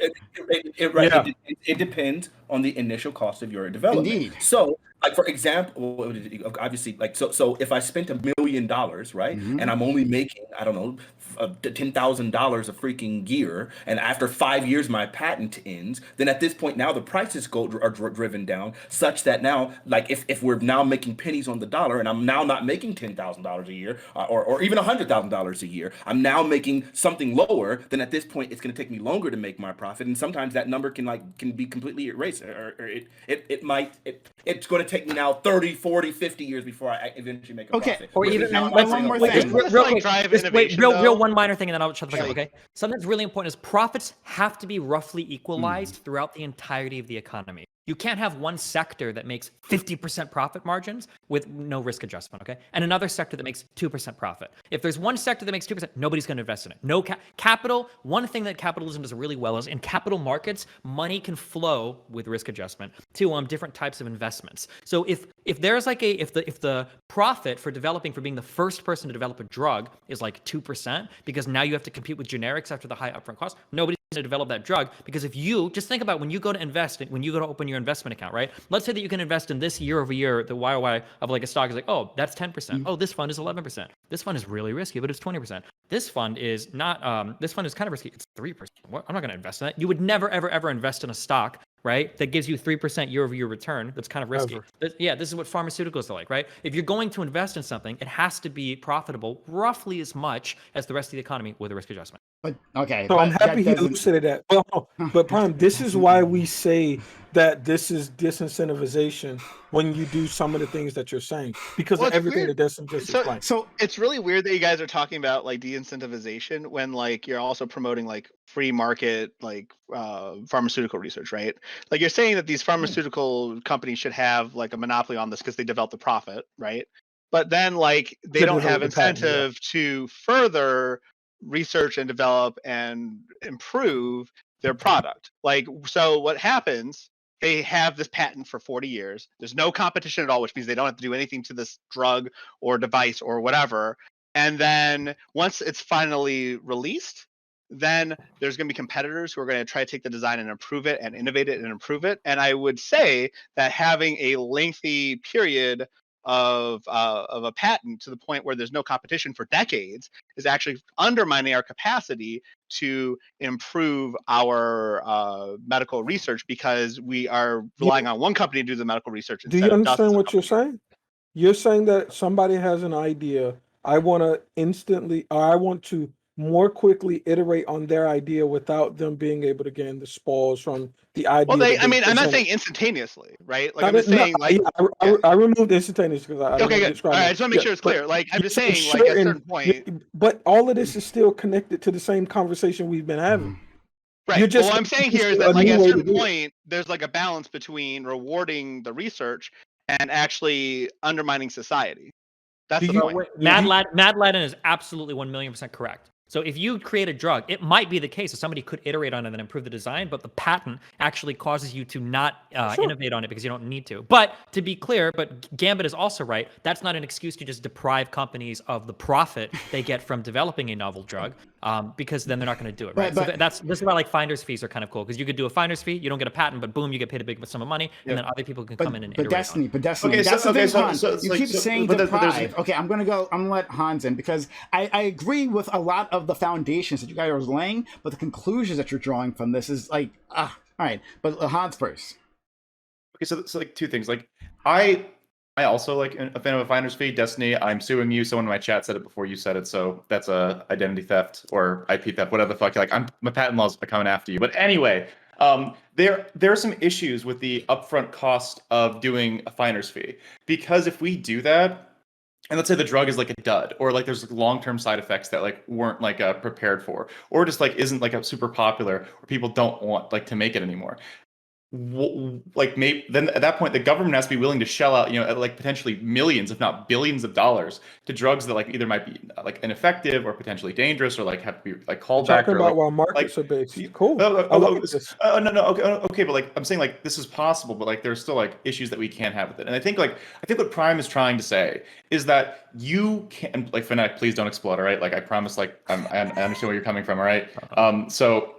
It depends on the initial cost of your development. Indeed. So, like for example, obviously, like so if I spent $1 million, right, Mhm. and I'm only making $10,000 a freaking gear, and after 5 years my patent ends, then at this point now the prices are driven down such that now, like if we're now making pennies on the dollar, and I'm now not making $10,000 a year or even $100,000 a year, I'm now making something lower. Then at this point it's going to take me longer to make my profit, and sometimes that number can be completely erased, or it's going to take me now 30, 40, 50 years before I eventually make a profit. Or Which even is now one I'm more saying, thing. okay, Let's, real like, quick, drive just wait, innovation, real though. one minor thing, and then I'll shut the fuck up. Sure. Okay, something that's really important is profits have to be roughly equalized throughout the entirety of the economy. You can't have one sector that makes 50% profit margins with no risk adjustment, okay? And another sector that makes 2% profit. If there's one sector that makes 2%, nobody's going to invest in it. No capital. One thing that capitalism does really well is in capital markets, money can flow with risk adjustment to different types of investments. So if there's like if the profit for being the first person to develop a drug is like 2%, because now you have to compete with generics after the high upfront cost, nobody's to develop that drug. Because if you just think about when you go to invest, when you go to open your investment account, right? Let's say that you can invest in this year over year, the YOY of like a stock is like, oh, that's 10%. Oh, this fund is 11%. This fund is really risky, but it's 20%. This fund is not, this fund is kind of risky. It's 3%. What? I'm not going to invest in that. You would never, ever, ever invest in a stock, right, that gives you 3% year over year return. That's kind of risky. This is what pharmaceuticals are like, right? If you're going to invest in something, it has to be profitable roughly as much as the rest of the economy with a risk adjustment. But okay. So but I'm happy he that doesn't- elucidated that. Well, but Prime, this is why we say that this is disincentivization when you do some of the things that you're saying, because Well, of it's everything weird. that Destin just So- explained. So It's really weird that you guys are talking about like de-incentivization when like you're also promoting like free market like pharmaceutical research, right? Like you're saying that these pharmaceutical companies should have like a monopoly on this because they develop the profit, right? But then like they To don't develop have the patent, yeah. incentive to further research and develop and improve their product. Like so what happens they have this patent for 40 years. There's no competition at all, which means they don't have to do anything to this drug or device or whatever. And then once it's finally released, then there's going to be competitors who are going to try to take the design and improve it and innovate it and improve it. And I would say that having a lengthy period of a patent to the point where there's no competition for decades is actually undermining our capacity to improve our medical research, because we are relying on one company to do the medical research. Do you understand what you're saying? You're saying that somebody has an idea. I want to instantly, or I want to more quickly iterate on their idea without them being able to gain the spoils from the idea. Well, I'm not saying instantaneously, right? Like, I'm just no, saying, like, I removed instantaneous because I okay, good. All right, I just want to make sure it's clear. Like, I'm just saying, like, at a certain point. But all of this is still connected to the same conversation we've been having. Right. Well, what I'm saying here is that, like, at a certain point, there's like a balance between rewarding the research and actually undermining society. That's the point. Madladn is absolutely 1,000,000% correct. So if you create a drug, it might be the case that somebody could iterate on it and improve the design, but the patent actually causes you to not innovate on it because you don't need to. But to be clear, but Gambit is also right, that's not an excuse to just deprive companies of the profit they get from developing a novel drug, because then they're not going to do it, right? This is why, like, finder's fees are kind of cool, because you could do a finder's fee, you don't get a patent, but boom, you get paid a big sum of money, and then other people can come in and iterate on it. But Destiny, you keep saying deprive. Okay, I'm gonna let Hans in, because I agree with a lot of the foundations that you guys are laying, but the conclusions that you're drawing from this is like, all right. But Hans first. Okay, so like two things. Like, I also like a fan of a finder's fee. Destiny, I'm suing you. Someone in my chat said it before you said it, so that's a identity theft or IP theft, whatever the fuck. Like, my patent laws are coming after you. But anyway, there are some issues with the upfront cost of doing a finder's fee, because if we do that, and let's say the drug is like a dud, or like there's long-term side effects that like weren't like prepared for, or just like isn't like a super popular, or people don't want like to make it anymore. Like, maybe then at that point the government has to be willing to shell out, like potentially millions, if not billions of dollars to drugs that like either might be like ineffective or potentially dangerous, or like have to be like called back. Talking about why markets are based. Cool. Okay, but like I'm saying, like, this is possible, but like there's still like issues that we can't have with it. And I think what Prime is trying to say is that you can, like, Fanatiq, please don't explode, all right? Like, I promise, like, I understand where you're coming from, all right? So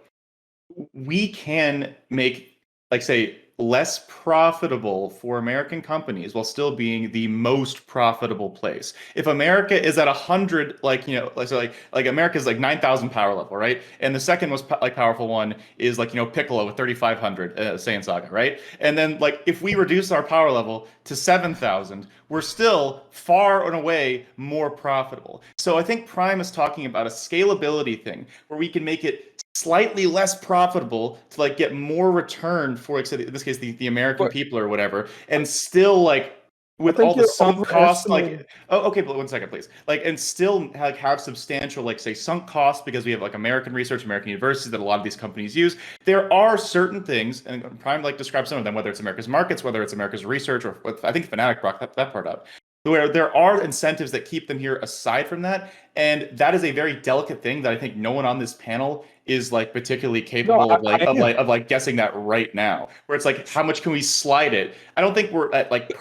we can make, like, say, less profitable for American companies while still being the most profitable place. If America is at 100, like, like America's like 9,000 power level, right? And the second most powerful one is like, Piccolo with 3,500, Saiyan Saga, right? And then, like, if we reduce our power level to 7,000, we're still far and away more profitable. So I think Prime is talking about a scalability thing where we can make it slightly less profitable to like get more return for, like, say, in this case, the American people or whatever, and still, like, with all the sunk costs, like, okay, but 1 second, please, like, and still like have substantial, like, say, sunk costs, because we have like American research, American universities that a lot of these companies use. There are certain things, and Prime like describes some of them, whether it's America's markets, whether it's America's research, or I think Fanatiq brought that part up, where there are incentives that keep them here aside from that. And that is a very delicate thing that I think no one on this panel is like particularly capable of guessing that right now, where it's like, how much can we slide it? I don't think we're at like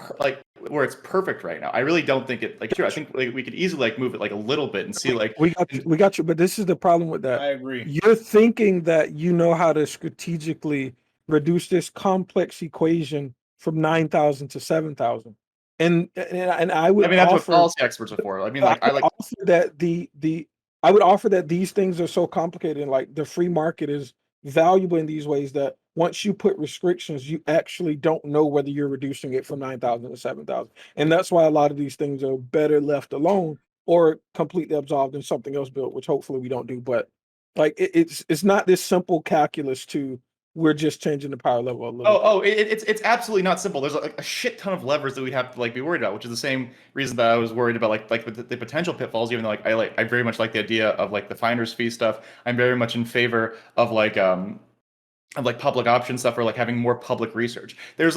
where it's perfect right now. I really don't think it, like, sure, I think like we could easily like move it like a little bit and see, like, we got you, but this is the problem with that. I agree. You're thinking that you know how to strategically reduce this complex equation from 9,000 to 7,000. And I would, that's what policy experts are for. I mean, like, offer that I would offer that these things are so complicated, and like the free market is valuable in these ways, that once you put restrictions, you actually don't know whether you're reducing it from 9,000 to 7,000. And that's why a lot of these things are better left alone or completely absorbed in something else built, which hopefully we don't do. But like, it's not this simple calculus to, we're just changing the power level a little. It's absolutely not simple. There's a shit ton of levers that we'd have to like be worried about, which is the same reason that I was worried about like the potential pitfalls. Even though I very much like the idea of like the finder's fee stuff. I'm very much in favor of like public option stuff, or like having more public research. There's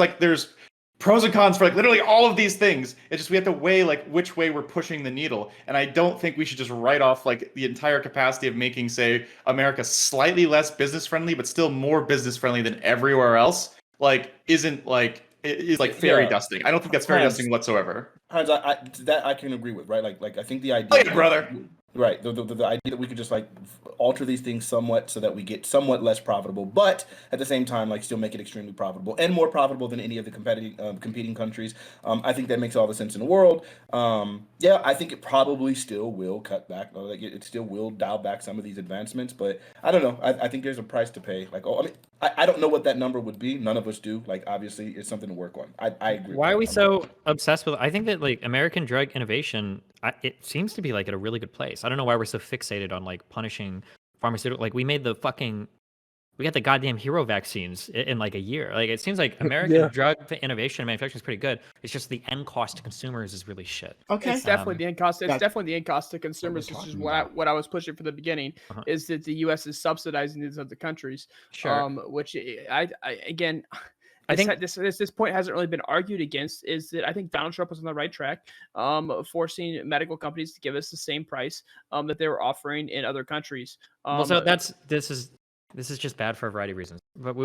pros and cons for like literally all of these things. It's just we have to weigh like which way we're pushing the needle. And I don't think we should just write off like the entire capacity of making, say, America slightly less business friendly, but still more business friendly than everywhere else. like isn't like is like fairy Yeah. dusting. I don't think that's fairy Hans, dusting whatsoever. Hans, that I can agree with, right? Like I think the idea, Oh yeah, brother. right? The idea that we could just like alter these things somewhat so that we get somewhat less profitable, but at the same time, like still make it extremely profitable and more profitable than any of the competing countries. I think that makes all the sense in the world. Yeah, I think it probably still will cut back, like it still will dial back some of these advancements, but I don't know. I think there's a price to pay. Like, I mean, I don't know what that number would be. None of us do. Like, obviously, it's something to work on. I agree. Why are we so obsessed with? I think that like American drug innovation, it seems to be like at a really good place. I don't know why we're so fixated on like punishing pharmaceutical. Like we got the goddamn hero vaccines in like a year. Like it seems like American drug innovation and manufacturing is pretty good. It's just the end cost to consumers is really shit. Okay. It's definitely the end cost. It's That's definitely the end cost to consumers. Which is what I was pushing for the beginning. Is that the U.S. is subsidizing these other countries? Sure. Which I again. I think this point hasn't really been argued against. Is that I think Donald Trump was on the right track, forcing medical companies to give us the same price that they were offering in other countries. well, so this is just bad for a variety of reasons. But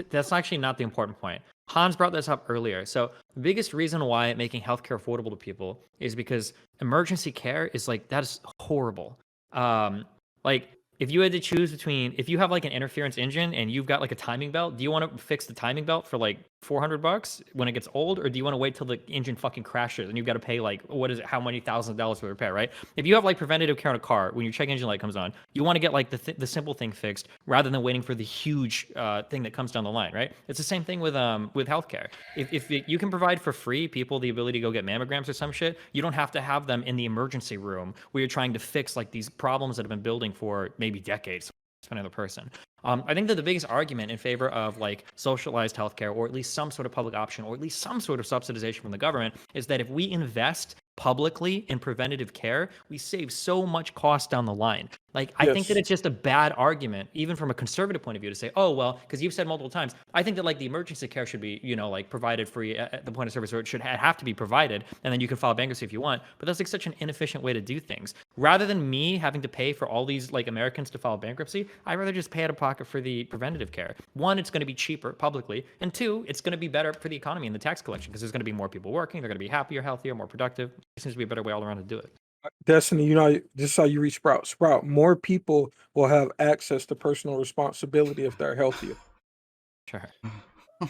that's actually not the important point. Hans brought this up earlier. So the biggest reason why making healthcare affordable to people is because emergency care is like that is horrible. Like if you had to choose between if you have like an interference engine and you've got like a timing belt, do you want to fix the timing belt for like $400 when it gets old, or do you want to wait till the engine fucking crashes and you've got to pay like what is it, how many $1,000s for repair, right? If you have like preventative care in a car, when your check engine light comes on, you want to get like the simple thing fixed rather than waiting for the huge thing that comes down the line, right? It's the same thing with healthcare. If you can provide for free people the ability to go get mammograms or some shit, you don't have to have them in the emergency room where you're trying to fix like these problems that have been building for maybe decades for another person. I think that the biggest argument in favor of like socialized healthcare, or at least some sort of public option, or at least some sort of subsidization from the government, is that if we invest publicly in preventative care, we save so much cost down the line. Like, I think that it's just a bad argument, even from a conservative point of view, to say, oh, well, because you've said multiple times, I think that like the emergency care should be, like provided free at the point of service, or it should have to be provided, and then you can file bankruptcy if you want. But that's like such an inefficient way to do things. Rather than me having to pay for all these like Americans to file bankruptcy, I'd rather just pay out of pocket for the preventative care. One, it's going to be cheaper publicly, and two, it's going to be better for the economy and the tax collection because there's going to be more people working, they're going to be happier, healthier, more productive. It seems to be a better way all around to do it. Destiny, just how you reach Sprout, more people will have access to personal responsibility if they're healthier. Sure.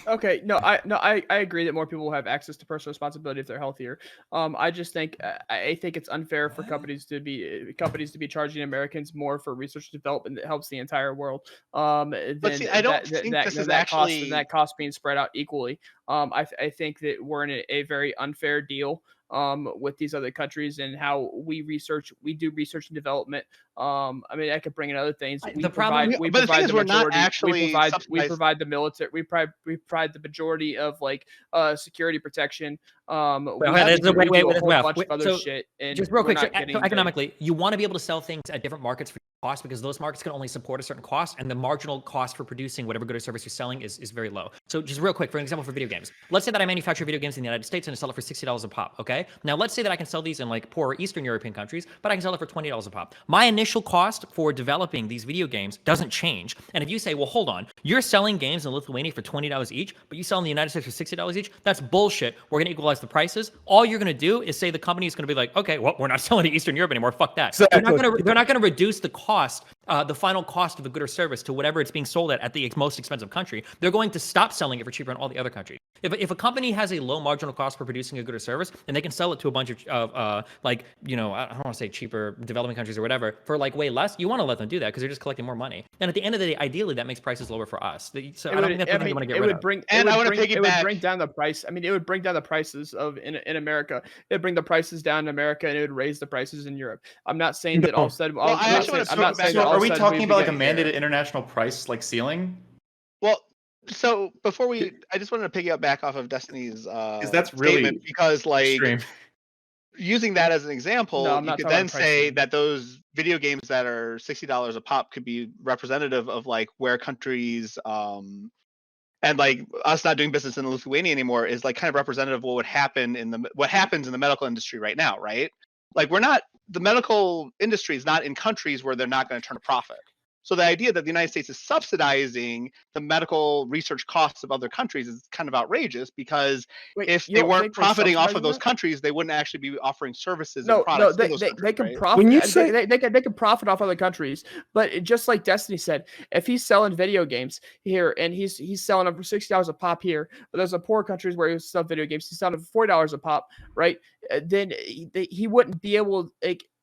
Okay, I agree that more people will have access to personal responsibility if they're healthier. I just think I think it's unfair for companies to be charging Americans more for research and development that helps the entire world. But see, I don't think this is actually that cost being spread out equally. I think that we're in a very unfair deal with these other countries and how we do research and development. I mean, I could bring in other things. We provide the military. We provide the majority of like security protection. We do a whole bunch of other shit. And just real quick, so economically, you want to be able to sell things at different markets for cost because those markets can only support a certain cost, and the marginal cost for producing whatever good or service you're selling is very low. So just real quick, for example, for video games, let's say that I manufacture video games in the United States and I sell it for $60 a pop. Okay, now let's say that I can sell these in like poorer Eastern European countries, but I can sell it for $20 a pop. My initial cost for developing these video games doesn't change. And if you say, well, hold on, you're selling games in Lithuania for $20 each, but you sell in the United States for $60 each, that's bullshit. We're going to equalize the prices. All you're going to do is say the company is going to be like, okay, well, we're not selling to Eastern Europe anymore. Fuck that. Exactly. They're not going to reduce the cost, the final cost of a good or service to whatever it's being sold at the most expensive country. They're going to stop selling it for cheaper in all the other countries. If a company has a low marginal cost for producing a good or service, and they can sell it to a bunch of I don't want to say cheaper developing countries or whatever for like way less, you want to let them do that because they're just collecting more money. And at the end of the day, ideally, that makes prices lower for us. So I don't think that's something you want to get rid of. It would bring down the price. I mean, it would bring down the prices in America. It would bring the prices down in America, and it would raise the prices in Europe. I'm not saying that all of a sudden. Are we talking about like a mandated international price like ceiling? Well, so before I just wanted to piggyback back off of Destiny's that's really statement because like extreme. Using that as an example, you could then say that those video games that are $60 a pop could be representative of like where countries and like us not doing business in Lithuania anymore is like kind of representative of what happens in the medical industry right now, right? Like the medical industry is not in countries where they're not going to turn a profit. So the idea that the United States is subsidizing the medical research costs of other countries is kind of outrageous, because Wait, if you they don't weren't think we're profiting off of subsidizing those that? countries, they wouldn't actually be offering services and No, products they, in those they, countries, they can right? profit. When you say they can profit off other countries, but just like Destiny said, if he's selling video games here and he's selling them for $60 a pop here, but there's a poor countries where he's selling video games, he's selling them for $40 a pop, right? Then he wouldn't be able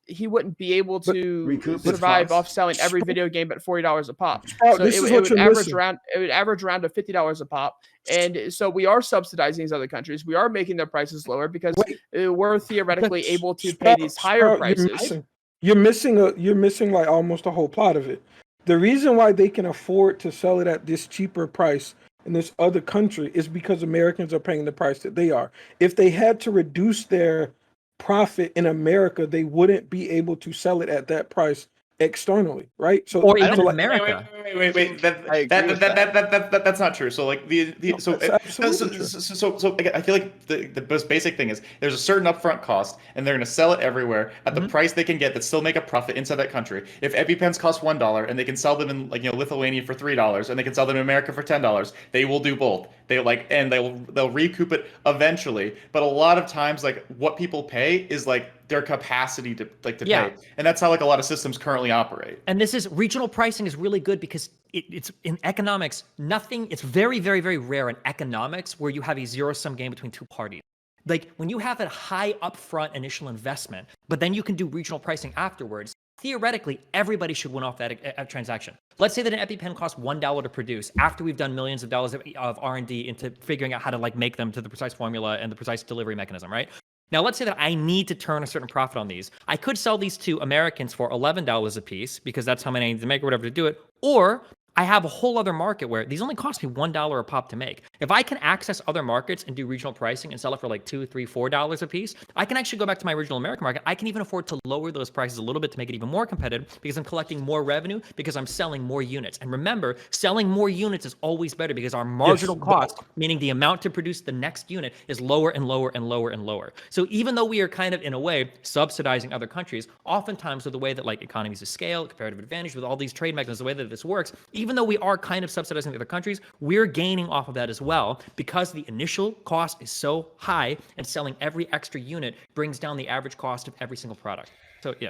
he wouldn't be able to recoup its survive costs. off selling every video game at $40 a pop. Sprout, So this it, is it what would you're average missing. around to $50 a pop. And so we are subsidizing these other countries. We are making their prices lower because Wait, we're theoretically able to pay Sprout, these higher Sprout, prices. you're missing like almost the whole plot of it. The reason why they can afford to sell it at this cheaper price in this other country is because Americans are paying the price that they are. If they had to reduce their profit in America, they wouldn't be able to sell it at that price externally, right? So, Or I even don't- in like- America. Wait. I agree with That's not true. So like that's absolutely true. So I feel like the most basic thing is there's a certain upfront cost, and they're going to sell it everywhere at the price they can get that still make a profit inside that country. If EpiPens cost $1 and they can sell them in Lithuania for $3 and they can sell them in America for $10, they will do both. They'll recoup it eventually. But a lot of times, like, what people pay is like their capacity to Yeah. pay, and that's how like a lot of systems currently operate. And this is regional pricing is really good because it's in economics. It's very, very, very rare in economics where you have a zero-sum game between two parties. Like when you have a high upfront initial investment, but then you can do regional pricing afterwards. Theoretically, everybody should win off that transaction. Let's say that an EpiPen costs $1 to produce after we've done millions of dollars of R&D into figuring out how to like make them to the precise formula and the precise delivery mechanism, right? Now, let's say that I need to turn a certain profit on these. I could sell these to Americans for $11 a piece because that's how many I need to make or whatever to do it. Or I have a whole other market where these only cost me $1 a pop to make. If I can access other markets and do regional pricing and sell it for like $2, $3, $4 a piece, I can actually go back to my original American market. I can even afford to lower those prices a little bit to make it even more competitive because I'm collecting more revenue because I'm selling more units. And remember, selling more units is always better because our marginal cost, meaning the amount to produce the next unit, is lower and lower and lower and lower. So even though we are kind of, in a way, subsidizing other countries, oftentimes with the way that like economies of scale, comparative advantage, with all these trade mechanisms, the way that this works, even though we are kind of subsidizing the other countries, we're gaining off of that as well because the initial cost is so high and selling every extra unit brings down the average cost of every single product. So yeah.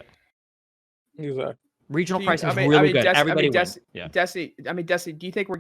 Exactly. Regional pricing is really good. Everybody wins. Yeah. Destiny, do you think we're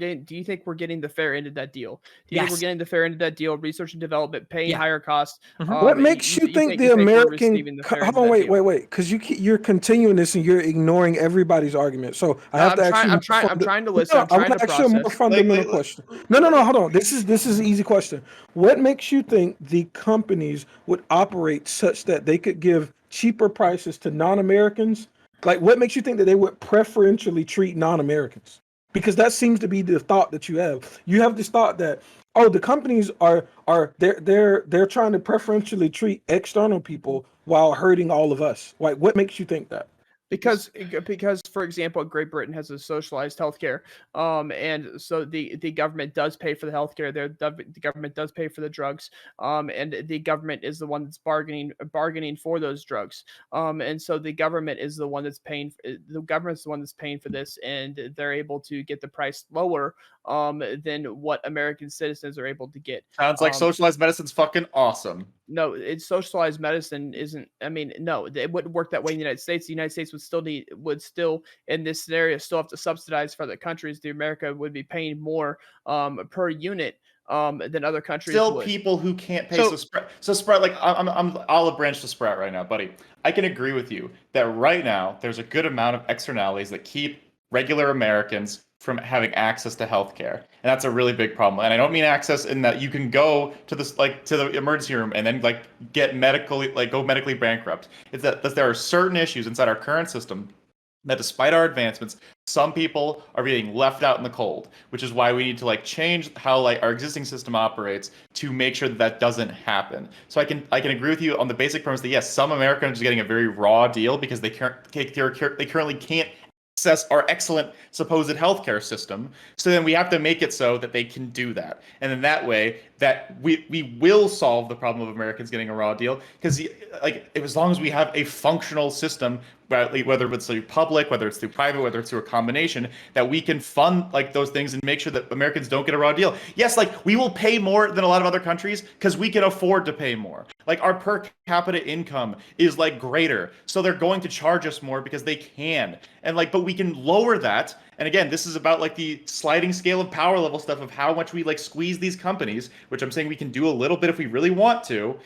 getting the fair end of that deal? Do you think we're getting the fair end of that deal? Research and development, paying higher costs. What makes you think the American? Hold on, wait, because you're continuing this and you're ignoring everybody's argument. So I have to ask you. I'm trying to listen. I'm trying to ask you a more fundamental question. No, hold on. This is an easy question. What makes you think the companies would operate such that they could give cheaper prices to non-Americans? Like, what makes you think that they would preferentially treat non-Americans? Because that seems to be the thought that you have. You have this thought that, oh, the companies they're trying to preferentially treat external people while hurting all of us. Like, what makes you think that? Because, for example, Great Britain has a socialized healthcare, and so the government does pay for the healthcare. The government does pay for the drugs, and the government is the one that's bargaining for those drugs, and so the government is the one that's paying. The government's the one that's paying for this, and they're able to get the price lower than what American citizens are able to get. Sounds like socialized medicine's fucking awesome. No, it's socialized medicine isn't. I mean, no, it wouldn't work that way in the United States. The United States would still in this scenario still have to subsidize for other countries. The America would be paying more per unit than other countries. Still, would. people who can't pay. So Sprout, like I'm olive branch to Sprout right now, buddy. I can agree with you that right now there's a good amount of externalities that keep regular Americans from having access to healthcare, and that's a really big problem. And I don't mean access in that you can go to this to the emergency room and then get medically bankrupt. It's that there are certain issues inside our current system that, despite our advancements, some people are being left out in the cold, which is why we need to change how our existing system operates to make sure that doesn't happen. So I can agree with you on the basic premise that yes, some Americans are getting a very raw deal because they currently can't access our excellent supposed healthcare system. So then we have to make it so that they can do that. And then that way that we will solve the problem of Americans getting a raw deal. Because like as long as we have a functional system, whether it's through public, whether it's through private, whether it's through a combination, that we can fund like those things and make sure that Americans don't get a raw deal. Yes, like we will pay more than a lot of other countries because we can afford to pay more. Like our per capita income is like greater. So they're going to charge us more because they can. And like, but we can lower that. And again, this is about like the sliding scale of power level stuff of how much we like squeeze these companies, which I'm saying we can do a little bit if we really want to.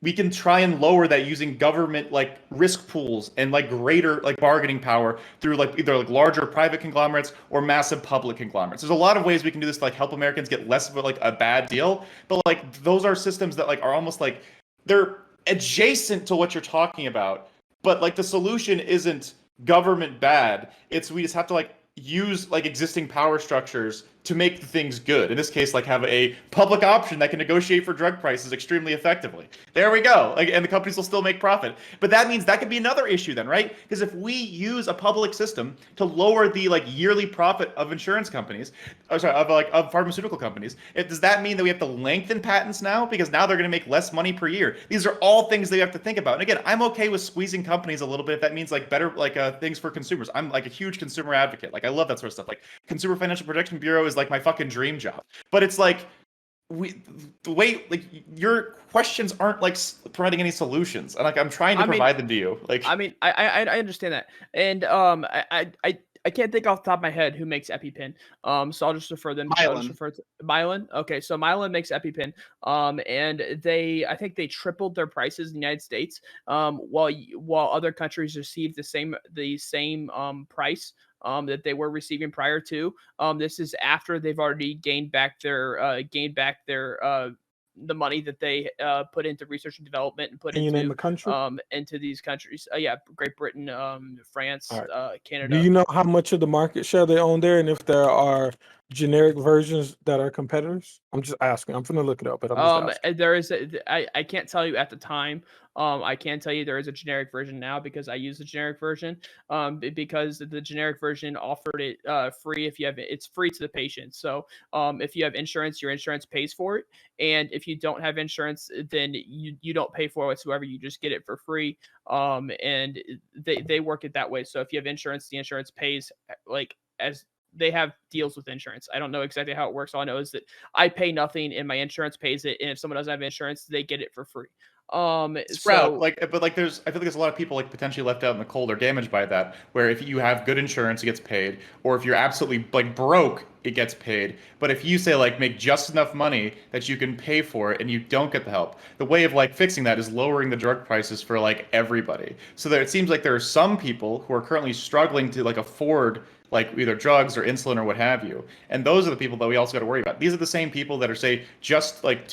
We can try and lower that using government like risk pools and like greater like bargaining power through like either like larger private conglomerates or massive public conglomerates. There's a lot of ways we can do this to like help Americans get less of like a bad deal, but like those are systems that like are almost like they're adjacent to what you're talking about, but like the solution isn't government bad. It's we just have to like use like existing power structures to make the things good. In this case, like have a public option that can negotiate for drug prices extremely effectively. There we go. Like, and the companies will still make profit. But that means that could be another issue then, right? Because if we use a public system to lower the like yearly profit of insurance companies, of pharmaceutical companies, does that mean that we have to lengthen patents now? Because now they're going to make less money per year. These are all things that you have to think about. And again, I'm okay with squeezing companies a little bit if that means like better like things for consumers. I'm like a huge consumer advocate. Like I love that sort of stuff. Like Consumer Financial Protection Bureau is like my fucking dream job. But it's like the way like your questions aren't like providing any solutions, and like I'm trying to provide them to you. Like I mean, I understand that, and I can't think off the top of my head who makes Epipen. So I'll just refer them. I'll just refer to Mylan. Okay, so Mylan makes Epipen. And I think they tripled their prices in the United States. While other countries received the same price that they were receiving prior to. This is after they've already gained back their the money that they put into research and development and put Can you name a country? Into these countries. Yeah, Great Britain, France, right. Canada. Do you know how much of the market share they own there, and if there are generic versions that are competitors? I'm just asking. I'm gonna look it up, but I'm just asking. There is I can't tell you at the time. I can tell you there is a generic version now because I use the generic version. Because the generic version offered it free if you have it's free to the patient. So if you have insurance, your insurance pays for it, and if you don't have insurance, then you don't pay for it whatsoever. You just get it for free. And they work it that way. So if you have insurance, the insurance pays like as they have deals with insurance. I don't know exactly how it works. All I know is that I pay nothing and my insurance pays it. And if someone doesn't have insurance, they get it for free. Sprout, but I feel like there's a lot of people like potentially left out in the cold or damaged by that, where if you have good insurance, it gets paid, or if you're absolutely like broke, it gets paid. But if you say like make just enough money that you can pay for it and you don't get the help, the way of like fixing that is lowering the drug prices for like everybody. So that it seems like there are some people who are currently struggling to like afford like either drugs or insulin or what have you. And those are the people that we also got to worry about. These are the same people that are say just like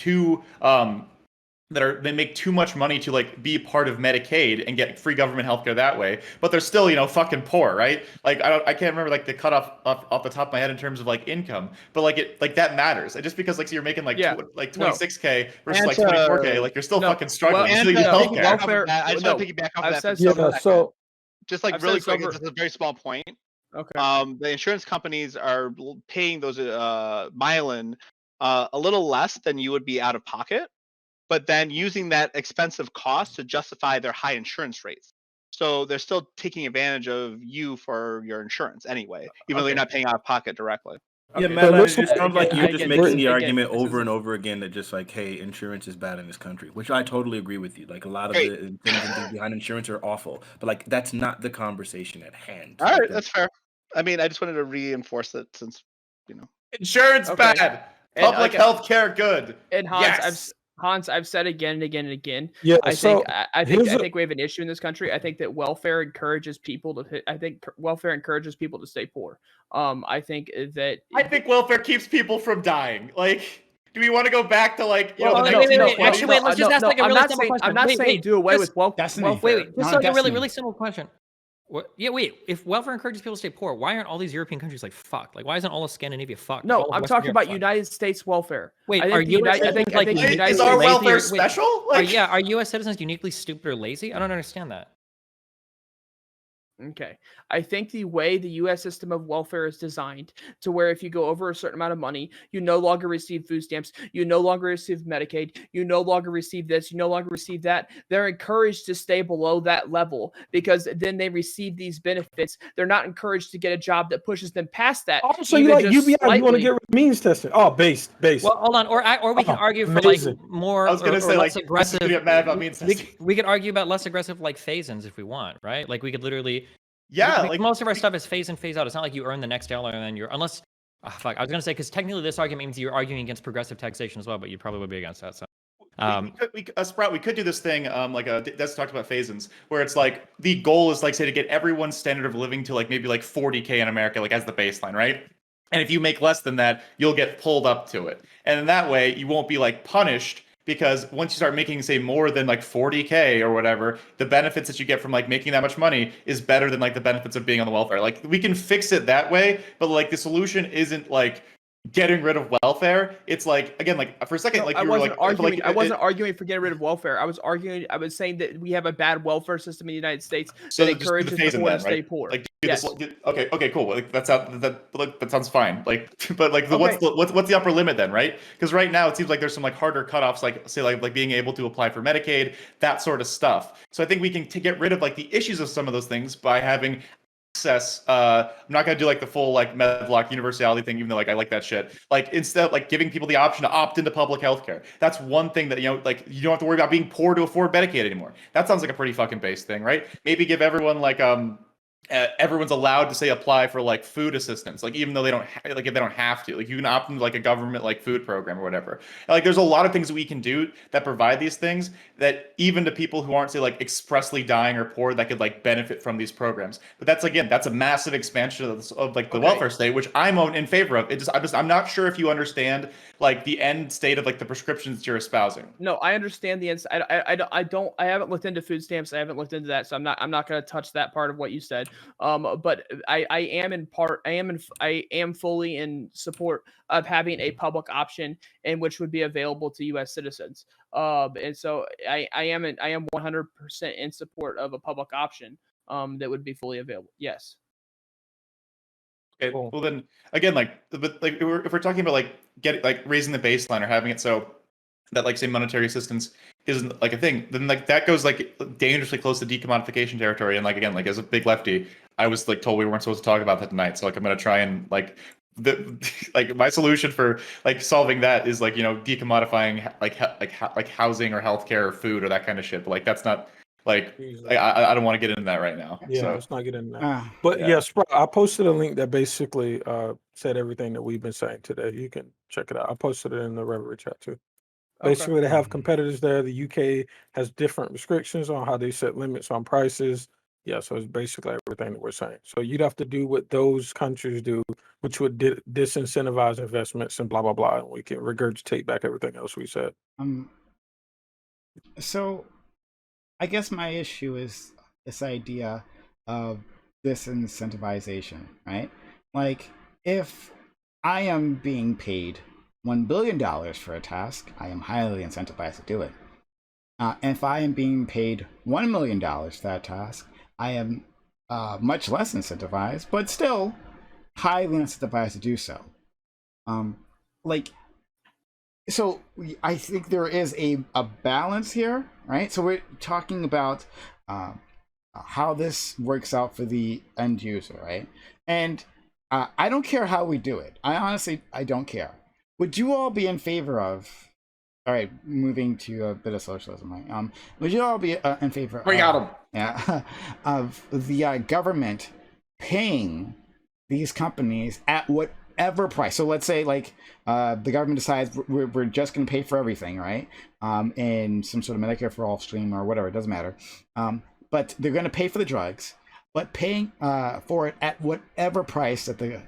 they make too much money to like be part of Medicaid and get free government healthcare that way, but they're still, fucking poor, right? Like I can't remember like the cutoff off the top of my head in terms of like income, but like that matters. And just because like so you're making like 26K versus like 24K, like you're still fucking struggling. I just want to piggyback off that. So just like really quick, this is a very small point. Okay. The insurance companies are paying those Mylan a little less than you would be out of pocket, but then using that expensive cost to justify their high insurance rates. So they're still taking advantage of you for your insurance anyway, even though you're not paying out of pocket directly. Yeah, Madladn, it just sounds like you're just making the argument over and over again that just like, hey, insurance is bad in this country, which I totally agree with you. Like a lot of the things behind insurance are awful, but like that's not the conversation at hand. All right, that's fair. I mean, I just wanted to reinforce it since, insurance bad, public health care good. And Hans, I've said again and again and again. Yeah, I think we have an issue in this country. I think that welfare encourages people to stay poor. I think welfare keeps people from dying. Like, do we want to go back to like? Wait. Let's just ask like a really simple question. I'm not saying do away with welfare. Wait. Just like a really simple question. What? Yeah, wait. If welfare encourages people to stay poor, why aren't all these European countries like fucked? Like, why isn't all of Scandinavia fucked? No, I'm talking about United States welfare. Wait, is our welfare special? Are U.S. citizens uniquely stupid or lazy? I don't understand that. Okay. I think the way the US system of welfare is designed to where if you go over a certain amount of money, you no longer receive food stamps, you no longer receive Medicaid, you no longer receive this, you no longer receive that. They're encouraged to stay below that level because then they receive these benefits. They're not encouraged to get a job that pushes them past that. Oh, so you even like just UBI? You want to slightly. get rid of means testing? Oh, based. Well, hold on, or we can Oh, argue for amazing. like more I was gonna or say less like aggressive. get mad about means testing. We could argue about less aggressive like phase-ins if we want, right? Like we could literally. Yeah, like like most of our stuff is phase in, phase out. It's not like you earn the next dollar and then you're unless. Fuck, I was gonna say because technically this argument means you're arguing against progressive taxation as well, but you probably would be against that. So. Sprout, we could do this thing, that's talked about phase-ins, where it's like the goal is like say to get everyone's standard of living to like maybe like 40K in America, like as the baseline, right? And if you make less than that, you'll get pulled up to it, and in that way you won't be like punished because once you start making say more than like 40K or whatever, the benefits that you get from like making that much money is better than like the benefits of being on the welfare. Like we can fix it that way, but like the solution isn't like getting rid of welfare. It's like again, like for a second, No, like I you were wasn't like arguing. I wasn't arguing for getting rid of welfare. I was saying that we have a bad welfare system in the United States so that just do encourages the the phase-in poor then, to stay right? poor. Like Yes. okay, cool. Like that sounds fine. Like, but like Okay. what's the upper limit then, right? Because right now it seems like there's some like harder cutoffs, like say like being able to apply for Medicaid, that sort of stuff. So I think we can get rid of like the issues of some of those things by having access. I'm not gonna do like the full like Medladn universality thing, even though like I like that shit. Like instead, like giving people the option to opt into public health care. That's one thing that like you don't have to worry about being poor to afford Medicaid anymore. That sounds like a pretty fucking base thing, right? Maybe give everyone like everyone's allowed to say apply for like food assistance, like even though they don't like if they don't have to, like you can opt into like a government like food program or whatever. Like there's a lot of things that we can do that provide these things that even to people who aren't say like expressly dying or poor that could like benefit from these programs. But that's again, that's a massive expansion of like the welfare state, which I'm in favor of. I'm not sure if you understand like the end state of like the prescriptions you're espousing. No, I understand the inside. I haven't looked into food stamps. I haven't looked into that, so I'm not going to touch that part of what you said. But I am fully in support of having a public option and which would be available to U.S. citizens. And so I am 100% in support of a public option that would be fully available. Yes. Okay, Cool. well then again, but like if we're talking about like raising the baseline or having it so that like say monetary assistance isn't like a thing, then like that goes like dangerously close to decommodification territory. And like again, like as a big lefty, I was like told we weren't supposed to talk about that tonight. So like I'm gonna try and like like my solution for like solving that is like decommodifying like housing or healthcare or food or that kind of shit. But like that's not like I don't want to get into that right now. Yeah, So. let's not get into that. But yeah. yeah, Sprout, I posted a link that basically said everything that we've been saying today. You can check it out. I posted it in the Reverie chat too. Basically, they have competitors there. The UK has different restrictions on how they set limits on prices. Yeah, so it's basically everything that we're saying. So you'd have to do what those countries do, which would disincentivize investments and blah, blah, blah. And we can regurgitate back everything else we said. So I guess my issue is this idea of disincentivization, right? Like, if I am being paid $1 billion for a task, I am highly incentivized to do it. And if I am being paid $1 million for that task, I am much less incentivized, but still highly incentivized to do so. So I think there is a balance here, right? So we're talking about how this works out for the end user, right? And I don't care how we do it. I don't care. Would you all be in favor of, all right, moving to a bit of socialism, right? Would you all be in favor of the government paying these companies at whatever price? So let's say like the government decides we're just going to pay for everything, right? In some sort of Medicare for all stream or whatever, it doesn't matter. But they're going to pay for the drugs, but paying for it at whatever price that the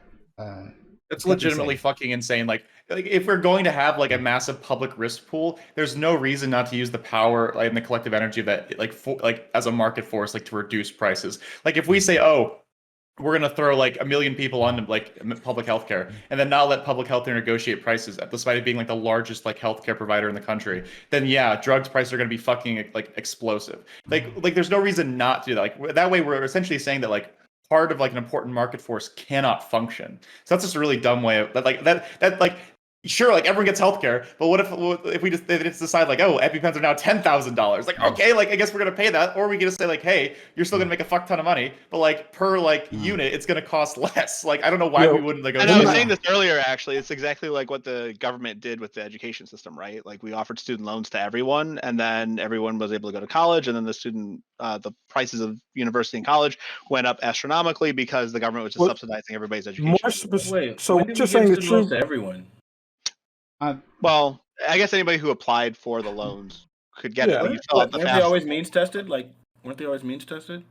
It's legitimately fucking insane. Like if we're going to have like a massive public risk pool, there's no reason not to use the power and the collective energy of that like as a market force, like to reduce prices. Like if we say, oh, we're going to throw like 1 million people on like public healthcare and then not let public healthcare negotiate prices despite it being like the largest like healthcare provider in the country, then yeah, drugs prices are going to be fucking like explosive. Like there's no reason not to do that. Like that way we're essentially saying that like part of like an important market force cannot function. So that's just a really dumb way of that like sure, like everyone gets healthcare, but what if we just decide like, oh, EpiPens are now $10,000? Like, okay, like I guess we're gonna pay that, or we get to say like, hey, you're still gonna make a fuck ton of money, but like per like unit, it's gonna cost less. Like I don't know why we wouldn't like. And I was saying this earlier, actually, it's exactly like what the government did with the education system, right? Like we offered student loans to everyone, and then everyone was able to go to college, and then the prices of university and college went up astronomically because the government was just subsidizing everybody's education. Wait, so what you're saying the truth to everyone? Well, I guess anybody who applied for the loans could get it. Weren't they always means tested? Like, weren't they always means tested?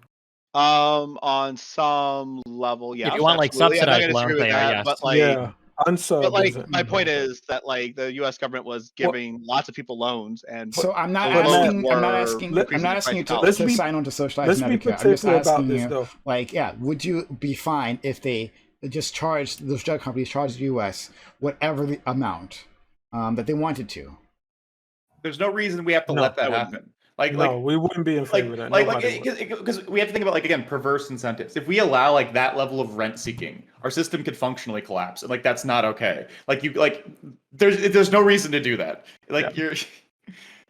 On some level, yeah. If you want like subsidized loans, they are, yes. But like, Yeah. but like, my point is that like the U.S. government was giving lots of people loans, and So I'm not the loans asking. I'm not were asking. I'm increasing not the asking you price to of sign on to socialized let's be Medicare. I'm just particular about asking this, you, though. like, yeah, would you be fine if they just charged those drug companies charged the U.S. whatever the amount that they wanted to? There's no reason we have to let that happen. No, we wouldn't be in favor of that. Because we have to think about like again perverse incentives. If we allow like that level of rent seeking, our system could functionally collapse, and like that's not okay. Like you like there's no reason to do that. Like you're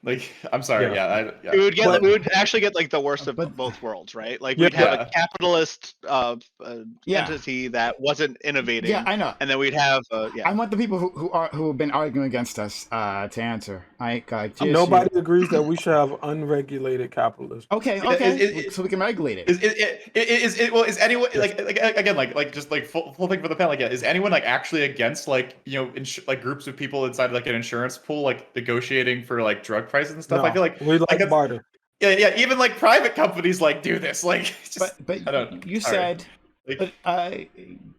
like I'm sorry, We would actually get like the worst of both worlds, right? Like we'd have a capitalist entity that wasn't innovating. Yeah, I know. And then we'd have I want the people who have been arguing against us to answer. Nobody agrees that we should have unregulated capitalism. Okay, so we can regulate it. Is anyone like again like just like full thing for the pen? Like is anyone like actually against like like groups of people inside like an insurance pool like negotiating for like drug prices and stuff? No, I feel like we like barter. Yeah. Even like private companies like do this. Like, just, but I don't. You sorry. said,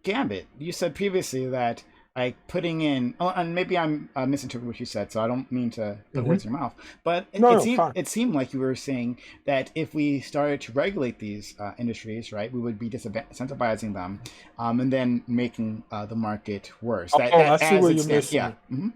Gambit. You said previously that like putting in. Oh, and maybe I'm misinterpreting what you said, so I don't mean to put words in your mouth. But it seemed like you were saying that if we started to regulate these industries, right, we would be disincentivizing them, and then making the market worse. I see where you're missing. Yeah. Mm-hmm.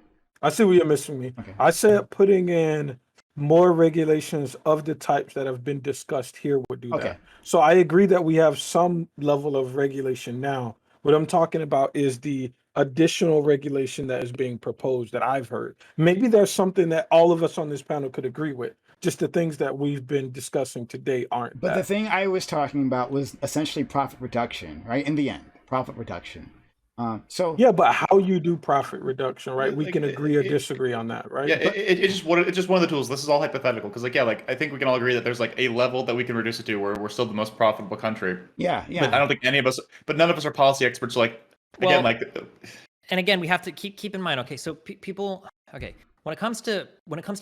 I see where you're missing me. Okay. I said putting in more regulations of the types that have been discussed here would do that. So I agree that we have some level of regulation now. What I'm talking about is the additional regulation that is being proposed that I've heard. Maybe there's something that all of us on this panel could agree with. Just the things that we've been discussing today aren't. But the thing I was talking about was essentially profit reduction, right? In the end, profit reduction. But how you do profit reduction, right? We can agree or disagree on that, right? Yeah, it's just one of the tools. This is all hypothetical because I think we can all agree that there's like a level that we can reduce it to where we're still the most profitable country. Yeah. But I don't think none of us are policy experts. So and again, we have to keep in mind. Okay, so people. Okay, when it comes to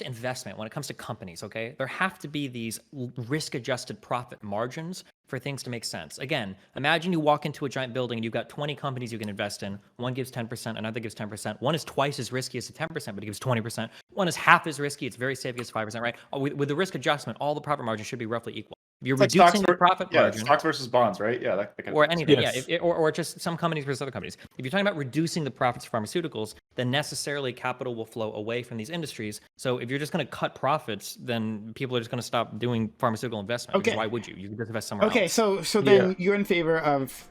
investment, when it comes to companies, okay, there have to be these risk-adjusted profit margins for things to make sense. Again, imagine you walk into a giant building and you've got 20 companies you can invest in. One gives 10%, another gives 10%. One is twice as risky as the 10%, but it gives 20%. One is half as risky, it's very safe, it gives 5%, right? With the risk adjustment, all the profit margins should be roughly equal. If you're reducing the profit margin, stocks versus bonds, right? Yeah, that kind of or anything, or just some companies versus other companies. If you're talking about reducing the profits of pharmaceuticals, then necessarily capital will flow away from these industries. So if you're just going to cut profits, then people are just going to stop doing pharmaceutical investment. Okay. Why would you? You can just invest somewhere else. Okay, so then you're in favor of.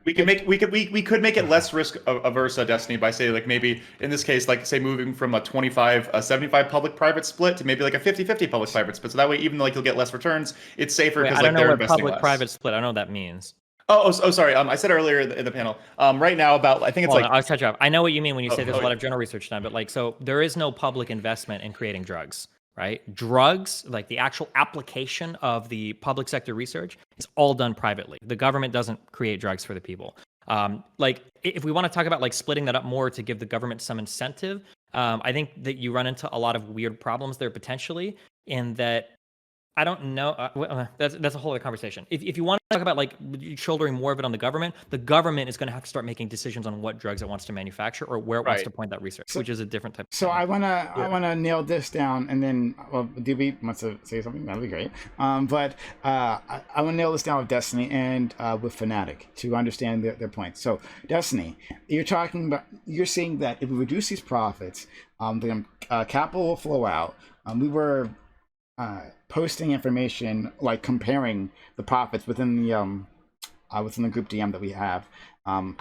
We could make it less risk averse, Destiny, by say like maybe in this case like say moving from a 75 public private split to maybe like a 50-50 public private split. So that way even though like you'll get less returns, it's safer because like they're investing public less. Private split. I don't know what that means. Oh, sorry. I said earlier in the panel. Right now I think it's I'll catch up. I know what you mean when you say there's a lot of general research done, but like so there is no public investment in creating drugs. Right? Drugs, like the actual application of the public sector research, is all done privately. The government doesn't create drugs for the people. Like if we want to talk about like splitting that up more to give the government some incentive, I think that you run into a lot of weird problems there potentially in that I don't know. That's a whole other conversation. If you want to talk about like shouldering more of it on the government is going to have to start making decisions on what drugs it wants to manufacture or where it wants to point that research, which is a different type of So thing. I wanna nail this down, and then DB wants to say something. That'll be great. But I want to nail this down with Destiny and with Fanatiq to understand their points. So Destiny, you're saying that if we reduce these profits, the capital will flow out. We were posting information like comparing the profits within the group DM that we have,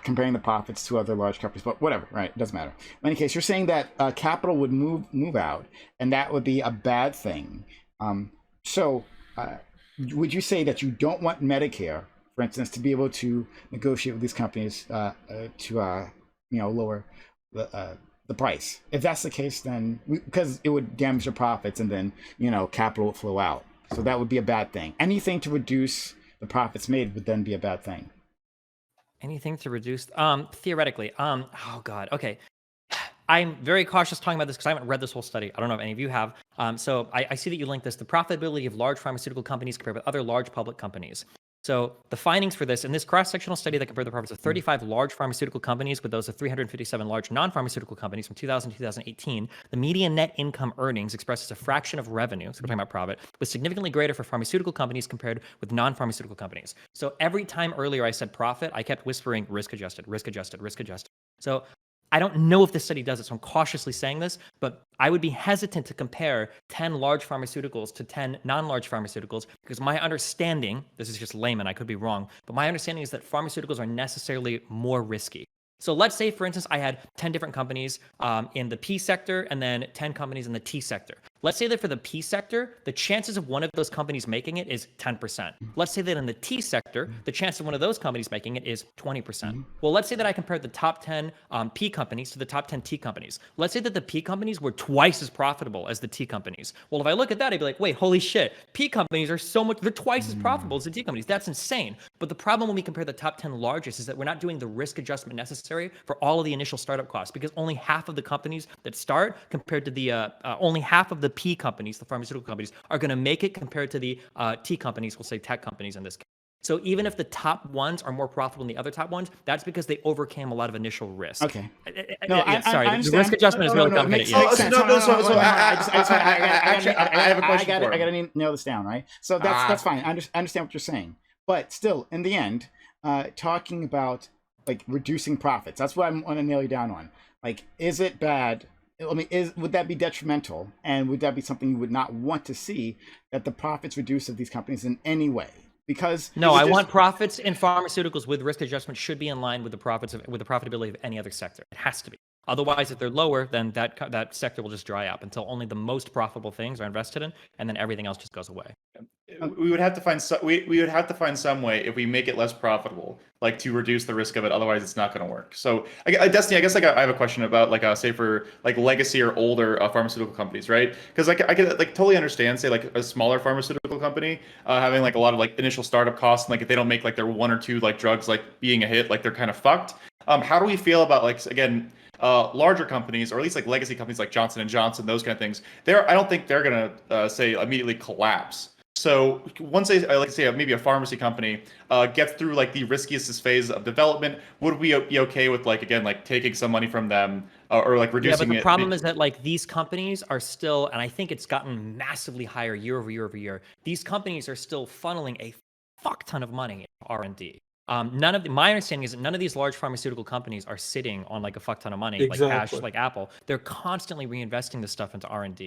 comparing the profits to other large companies, but whatever, right? It doesn't matter. In any case, you're saying that capital would move out, and that would be a bad thing. So would you say that you don't want Medicare, for instance, to be able to negotiate with these companies to lower the price? If that's the case, then because it would damage your profits, and then capital would flow out. So that would be a bad thing. Anything to reduce the profits made would then be a bad thing. Anything to reduce theoretically. Oh god. Okay. I'm very cautious talking about this because I haven't read this whole study. I don't know if any of you have. So I see that you linked this, the profitability of large pharmaceutical companies compared with other large public companies. So the findings for this, in this cross-sectional study that compared the profits of 35 large pharmaceutical companies with those of 357 large non-pharmaceutical companies from 2000 to 2018, the median net income earnings expressed as a fraction of revenue, so we're talking about profit, was significantly greater for pharmaceutical companies compared with non-pharmaceutical companies. So every time earlier I said profit, I kept whispering risk-adjusted, risk-adjusted, risk-adjusted. So I don't know if this study does it, so I'm cautiously saying this, but I would be hesitant to compare 10 large pharmaceuticals to 10 non-large pharmaceuticals because my understanding, this is just layman, I could be wrong, but my understanding is that pharmaceuticals are necessarily more risky. So let's say, for instance, I had 10 different companies in the P sector and then 10 companies in the T sector. Let's say that for the P sector, the chances of one of those companies making it is 10%. Let's say that in the T sector, the chance of one of those companies making it is 20%. Well, let's say that I compared the top 10 P companies to the top 10 T companies. Let's say that the P companies were twice as profitable as the T companies. Well, if I look at that, I'd be like, wait, holy shit, P companies are they're twice as profitable as the T companies. That's insane. But the problem when we compare the top 10 largest is that we're not doing the risk adjustment necessary for all of the initial startup costs because only half of the companies that start compared to the only half of the P companies, the pharmaceutical companies, are going to make it compared to the T companies, we'll say tech companies in this case. So even if the top ones are more profitable than the other top ones, that's because they overcame a lot of initial risk. Okay. Sorry, the risk adjustment is really complicated. I have a question for him. I gotta nail this down, right? So that's fine. I understand what you're saying, but still, in the end, talking about like reducing profits, that's what I want to nail you down on. Like, is it bad? I mean, would that be detrimental, and would that be something you would not want to see, that the profits reduce of these companies in any way? Because no, I want profits in pharmaceuticals with risk adjustment should be in line with the profitability of any other sector. It has to be. Otherwise, if they're lower, then that sector will just dry up until only the most profitable things are invested in, and then everything else just goes away. We would have to find we would have to find some way if we make it less profitable, like to reduce the risk of it. Otherwise, it's not going to work. So, Destiny, I guess like I have a question about like say for like legacy or older pharmaceutical companies, right? Because I could like totally understand say like a smaller pharmaceutical company having like a lot of like initial startup costs, and like if they don't make like their one or two like drugs like being a hit, like they're kind of fucked. How do we feel about like again? Larger companies, or at least like legacy companies like Johnson & Johnson, those kind of things, I don't think they're going to say immediately collapse. So once maybe a pharmacy company gets through like the riskiest phase of development, would we be okay with like, again, like taking some money from them or like reducing it? Yeah, but the problem is that like these companies are still, and I think it's gotten massively higher year over year over year, these companies are still funneling a fuck ton of money into R&D. My understanding is that none of these large pharmaceutical companies are sitting on like a fuck ton of money, like cash, like Apple. They're constantly reinvesting this stuff into R&D.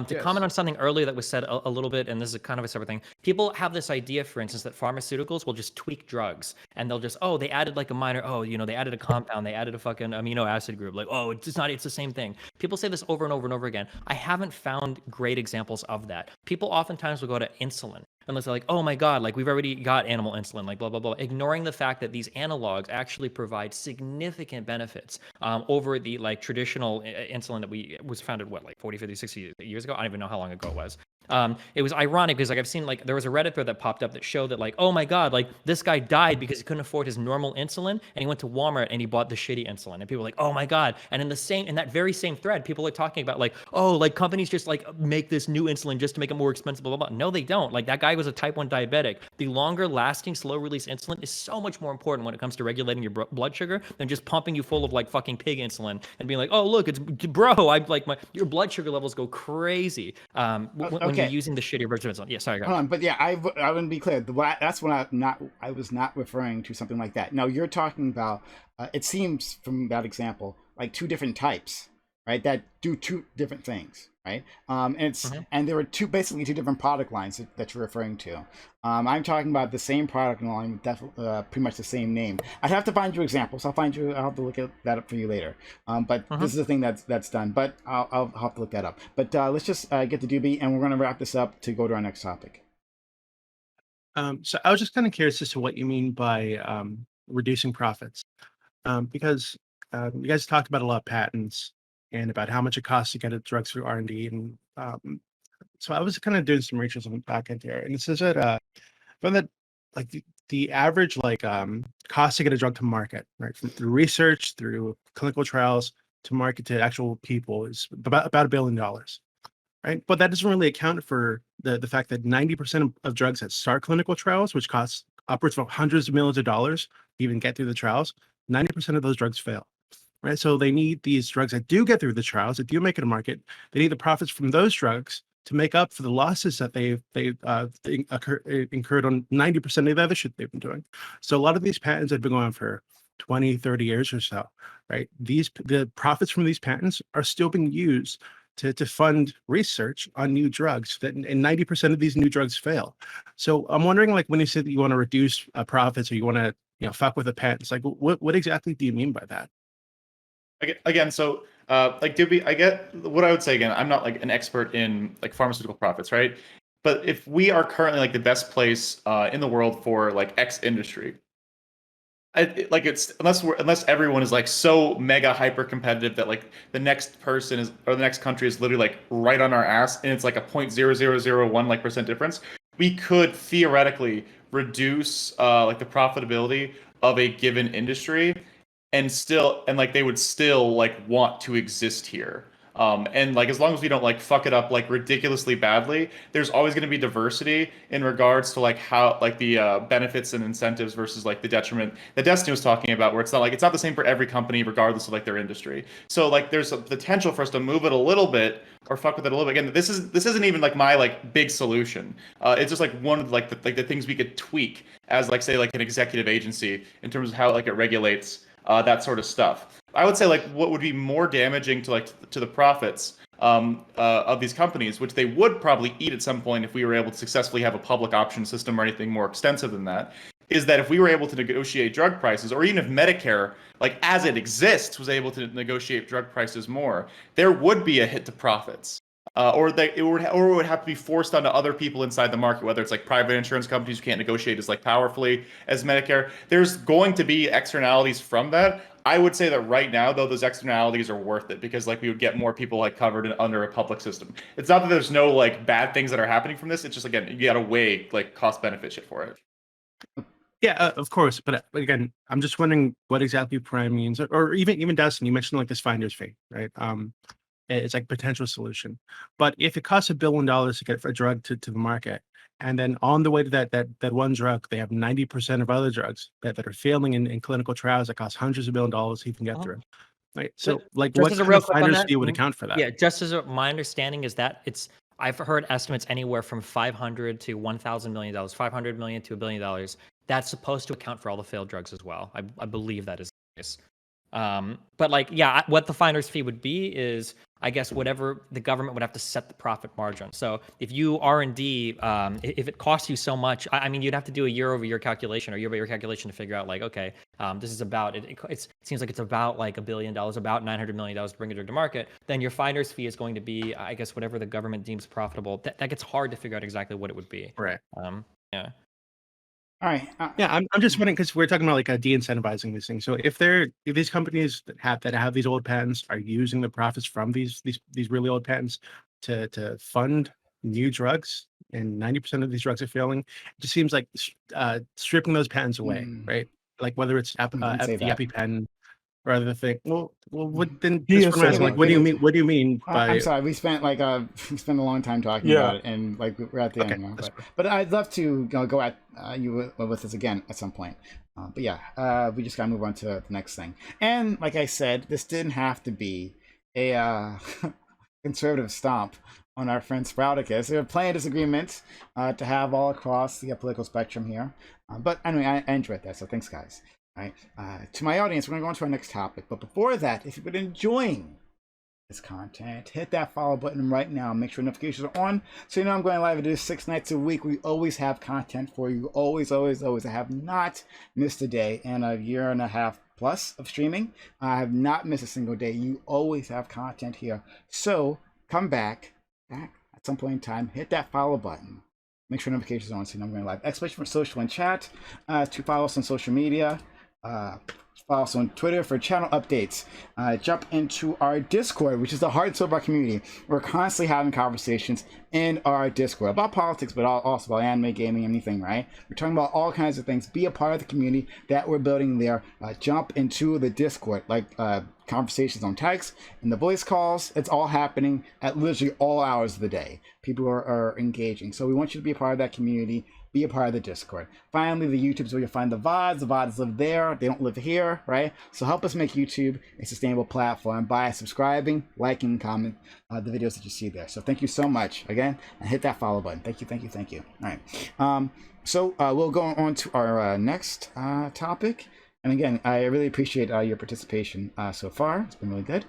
To comment on something earlier that was said a little bit, and this is a kind of a separate thing. People have this idea, for instance, that pharmaceuticals will just tweak drugs, and they'll just, they added like a minor, they added a compound, they added a fucking amino acid group, like, it's the same thing. People say this over and over and over again. I haven't found great examples of that. People oftentimes will go to insulin, unless they're like, oh my God, like we've already got animal insulin, like blah, blah, blah, ignoring the fact that these analogs actually provide significant benefits over the like traditional insulin that was founded, 40, 50, 60 years ago? I don't even know how long ago it was. It was ironic because like I've seen like there was a Reddit thread that popped up that showed that like, oh my god, like this guy died because he couldn't afford his normal insulin, and he went to Walmart and he bought the shitty insulin, and people were like, oh my god. And in that very same thread, people are talking about like, oh, like companies just like make this new insulin just to make it more expensive, blah blah blah. No, they don't. Like that guy was a type 1 diabetic. The longer lasting, slow release insulin is so much more important when it comes to regulating your blood sugar than just pumping you full of like fucking pig insulin and being like, oh look, it's bro, I like your blood sugar levels go crazy when you're using the shittier version of insulin. Yeah, sorry. Hold on, but yeah, I want to be clear. That's when I was not referring to something like that. No, you're talking about. It seems from that example like two different types, right? That do two different things, right? And there were basically two different product lines that you're referring to. I'm talking about the same product line, definitely pretty much the same name. I'd have to find you examples. I'll have to look that up for you later. But this is the thing that's done. But I'll have to look that up. But let's just get to Doobie, and we're going to wrap this up to go to our next topic. So I was just kind of curious as to what you mean by reducing profits, because you guys talked about a lot of patents and about how much it costs to get drugs through R&D, and so I was kind of doing some research on the back end here, and it says that found that like the average like cost to get a drug to market, right, through research, through clinical trials to market to actual people is about $1 billion. Right, but that doesn't really account for the fact that 90% of drugs that start clinical trials, which costs upwards of hundreds of millions of dollars to even get through the trials, 90% of those drugs fail. Right, so they need these drugs that do get through the trials, that do make it a market. They need the profits from those drugs to make up for the losses that they incurred on 90% of the other shit they've been doing. So a lot of these patents have been going on for 20, 30 years or so. Right, the profits from these patents are still being used to fund research on new drugs, and 90% of these new drugs fail. So I'm wondering, like, when you say that you want to reduce profits or you want to, fuck with the patents, like, what exactly do you mean by that? Again, so like Doobie, I get what I would say. Again, I'm not like an expert in like pharmaceutical profits, right? But if we are currently like the best place in the world for like X industry, it's unless everyone is like so mega hyper competitive that like the next person is or the next country is literally like right on our ass and it's like a 0.0001 like percent difference, we could theoretically reduce like the profitability of a given industry and like they would still like want to exist here. And like as long as we don't like fuck it up like ridiculously badly, there's always going to be diversity in regards to like how like the benefits and incentives versus like the detriment that Destiny was talking about, where it's not the same for every company regardless of like their industry. So like there's a potential for us to move it a little bit or fuck with it a little bit. Again, this isn't even like my like big solution. It's just like one of like the things we could tweak as like say like an executive agency in terms of how like it regulates that sort of stuff. I would say like what would be more damaging to the profits of these companies, which they would probably eat at some point if we were able to successfully have a public option system or anything more extensive than that, is that if we were able to negotiate drug prices, or even if Medicare, like as it exists, was able to negotiate drug prices more, there would be a hit to profits. Or it would have to be forced onto other people inside the market, whether it's like private insurance companies who can't negotiate as like powerfully as Medicare. There's going to be externalities from that. I would say that right now, though, those externalities are worth it because like we would get more people like covered under a public system. It's not that there's no like bad things that are happening from this. It's just again, you got to weigh like cost benefit shit for it. Yeah, of course. But again, I'm just wondering what exactly Prime means, or even Dustin. You mentioned like this finder's fee, right? It's like potential solution. But if it costs $1 billion to get a drug to the market, and then on the way to that one drug, they have 90% of other drugs that are failing in clinical trials that cost hundreds of $1 billions to even get through. Right. So like what kind of finder's fee would account for that? Yeah, just as my understanding is that I've heard estimates anywhere from $500 to $1,000 million, $500 million to $1 billion. That's supposed to account for all the failed drugs as well. I believe that is the case. But like, yeah, what the finder's fee would be is, I guess, whatever the government would have to set the profit margin. So if you R&D, if it costs you so much, I mean, you'd have to do a year-over-year calculation or year-by-year calculation to figure out like, okay, this is about, it seems like it's about like $1 billion, about $900 million to bring it to market. Then your finder's fee is going to be, I guess, whatever the government deems profitable. That gets hard to figure out exactly what it would be. Right. Yeah. All right. Yeah, I'm just wondering because we're talking about like de-incentivizing these things. So if these companies that have these old patents are using the profits from these really old patents to fund new drugs, and 90% of these drugs are failing. It just seems like stripping those patents away, right? Like whether it's Didn't say the that. EpiPen or other thing. Well, what then? He That's is what I'm asking. saying Like, what do you that. mean? What do you mean I'm by? sorry. We spent we spent a long time talking Yeah. about it, and like we're at the Okay, end now. that's But I'd love to go at you with this again at some point. But yeah, we just gotta move on to the next thing. And like I said, this didn't have to be a conservative stomp on our friend Sprouticus. There are plenty of disagreements to have all across the political spectrum here. But anyway, I enjoyed that, so thanks, guys. All right, to my audience, we're going to go on to our next topic. But before that, if you've been enjoying this content, hit that follow button right now. Make sure notifications are on so you know I'm going live. I do 6 nights a week. We always have content for you. Always, always, always. I have not missed a day in a year and a half plus of streaming. I have not missed a single day. You always have content here. So come back at some point in time. Hit that follow button. Make sure notifications are on so you know I'm going live. Especially for social and chat. To follow us on social media. Follow us on Twitter for channel updates. Jump into our Discord, which is the heart and soul of our community. We're constantly having conversations in our Discord about politics, but also about anime, gaming, anything, right? We're talking about all kinds of things. Be a part of the community that we're building there. Jump into the Discord, like conversations on text and the voice calls. It's all happening at literally all hours of the day. People are engaging. So we want you to be a part of that community. Be a part of the Discord. Finally, the YouTube's where you'll find the VODs. The VODs live there. They don't live here, right? So help us make YouTube a sustainable platform by subscribing, liking, and comment the videos that you see there. So thank you so much again, and hit that follow button. Thank you, thank you, thank you. All right. So we'll go on to our next topic. And again, I really appreciate your participation so far. It's been really good.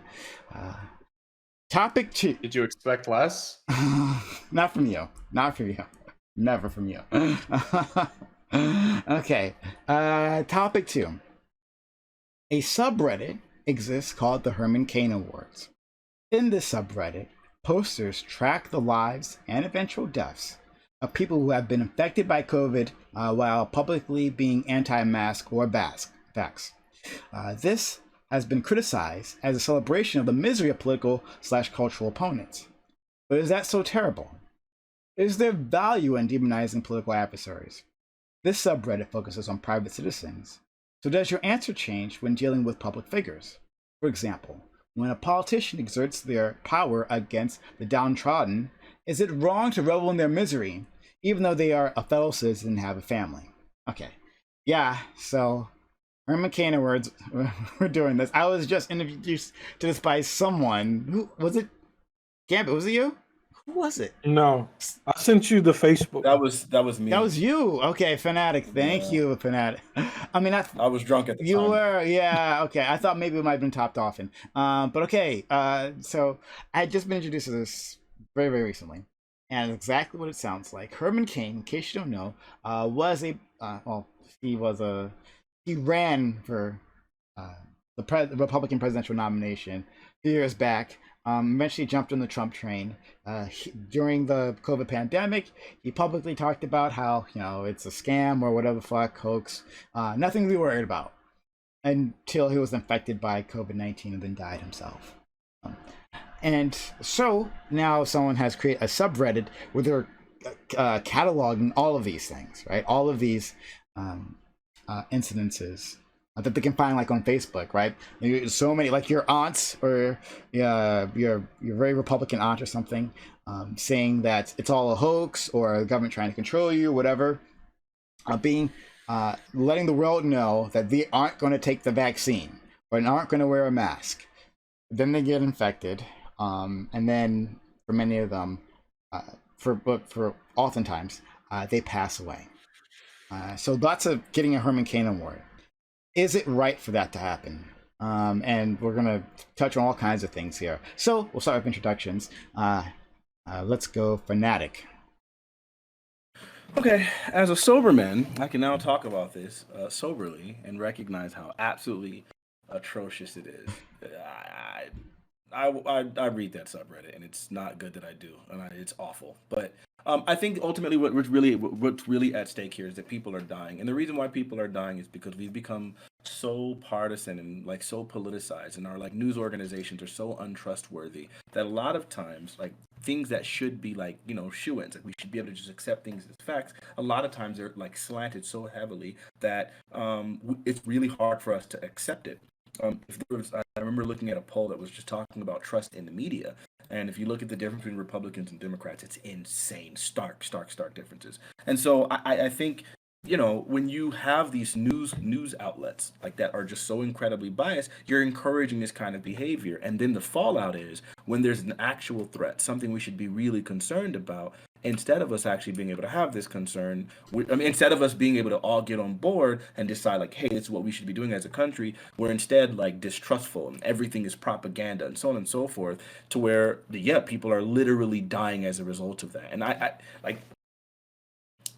Topic 2. Did you expect less? Not from you. Not from you. Never from you. Okay. Topic 2. A subreddit exists called the Herman Cain Awards. In this subreddit, posters track the lives and eventual deaths of people who have been infected by COVID while publicly being anti-mask or vax. This has been criticized as a celebration of the misery of political/cultural opponents. But is that so terrible? Is there value in demonizing political adversaries? This subreddit focuses on private citizens. So does your answer change when dealing with public figures? For example, when a politician exerts their power against the downtrodden, is it wrong to revel in their misery, even though they are a fellow citizen and have a family? Okay, yeah, so Herman Cain Awards, we're doing this. I was just introduced to this by someone. Who was it? Gambit, was it you? Who was it? No, I sent you the Facebook. That was me. That was you. Okay, Fanatiq. Thank you, Fanatiq. I mean, I was drunk at the you time. were, yeah. Okay, I thought maybe it might have been topped off in. But okay. So I had just been introduced to this very, very recently, and exactly what it sounds like. Herman Cain, in case you don't know, was a he ran for the Republican presidential nomination a few years back. Eventually jumped on the Trump train. During the COVID pandemic, he publicly talked about how, it's a scam or whatever the fuck, hoax, nothing to be worried about, until he was infected by COVID-19 and then died himself. And so now someone has created a subreddit where they're cataloging all of these things, right? All of these incidences that they can find like on Facebook, right? So many, like your aunts or your very Republican aunt or something, saying that it's all a hoax or the government trying to control you, whatever. Letting the world know that they aren't going to take the vaccine or aren't going to wear a mask. Then they get infected, and then for many of them, for oftentimes, they pass away. So lots of getting a Herman Cain Award. Is it right for that to happen? And we're going to touch on all kinds of things here. So we'll start with introductions. Let's go Fanatiq. Okay, as a sober man, I can now talk about this soberly and recognize how absolutely atrocious it is. I read that subreddit, and it's not good that I do, and it's awful. But I think ultimately what's really at stake here is that people are dying, and the reason why people are dying is because we've become so partisan and like so politicized, and our like news organizations are so untrustworthy that a lot of times like things that should be like, you know, shoo-ins, like we should be able to just accept things as facts, a lot of times they're like slanted so heavily that it's really hard for us to accept it. If there was, I remember looking at a poll that was just talking about trust in the media, and if you look at the difference between Republicans and Democrats, it's insane, stark differences. And so I think, you know, when you have these news outlets like that are just so incredibly biased, you're encouraging this kind of behavior. And then the fallout is when there's an actual threat, something we should be really concerned about. Instead of us actually being able to have this concern, instead of us being able to all get on board and decide like, hey, this is what we should be doing as a country, we're instead like distrustful and everything is propaganda and so on and so forth, to where people are literally dying as a result of that. And I like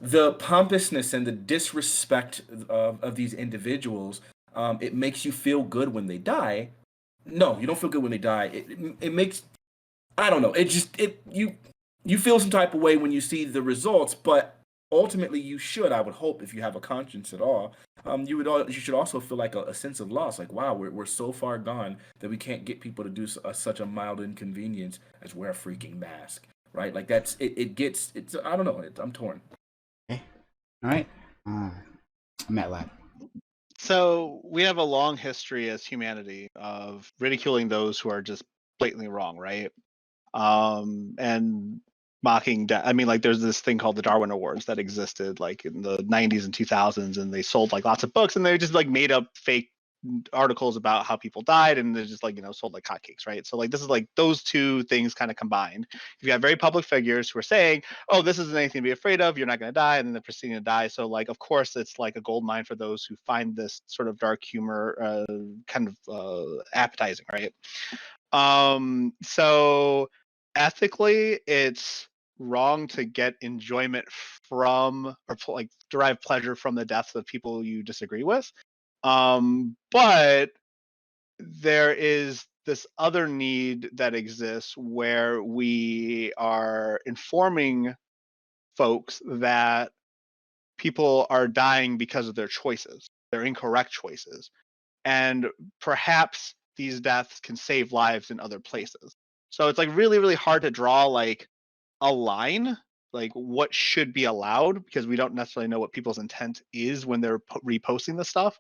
the pompousness and the disrespect of these individuals. It makes you feel good when they die. No, you don't feel good when they die. It makes, I don't know. You feel some type of way when you see the results, but ultimately you should, I would hope, if you have a conscience at all, you should also feel like a sense of loss. Like, wow, we're so far gone that we can't get people to do such a mild inconvenience as wear a freaking mask, right? Like that's it's I don't know. I'm torn. Okay. All right. Madladn. So we have a long history as humanity of ridiculing those who are just blatantly wrong, right? And mocking I mean, like there's this thing called the Darwin Awards that existed like in the 90s and 2000s, and they sold like lots of books, and they just like made up fake articles about how people died, and they're just like, you know, sold like hotcakes, right? So like this is like those two things kind of combined. You've got very public figures who are saying, oh, this isn't anything to be afraid of, you're not going to die, and then they're proceeding to die. So like, of course, it's like a gold mine for those who find this sort of dark humor kind of appetizing, right? So ethically, it's wrong to get enjoyment from or like derive pleasure from the deaths of people you disagree with. But there is this other need that exists where we are informing folks that people are dying because of their choices, their incorrect choices. And perhaps these deaths can save lives in other places. So it's like really, really hard to draw like a line, like what should be allowed, because we don't necessarily know what people's intent is when they're reposting this stuff.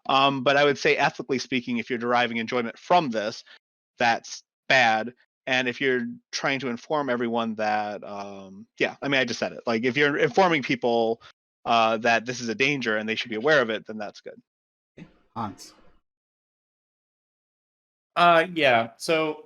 But I would say, ethically speaking, if you're deriving enjoyment from this, that's bad. And if you're trying to inform everyone that, I mean, I just said it. Like if you're informing people that this is a danger and they should be aware of it, then that's good. Hans. Yeah. So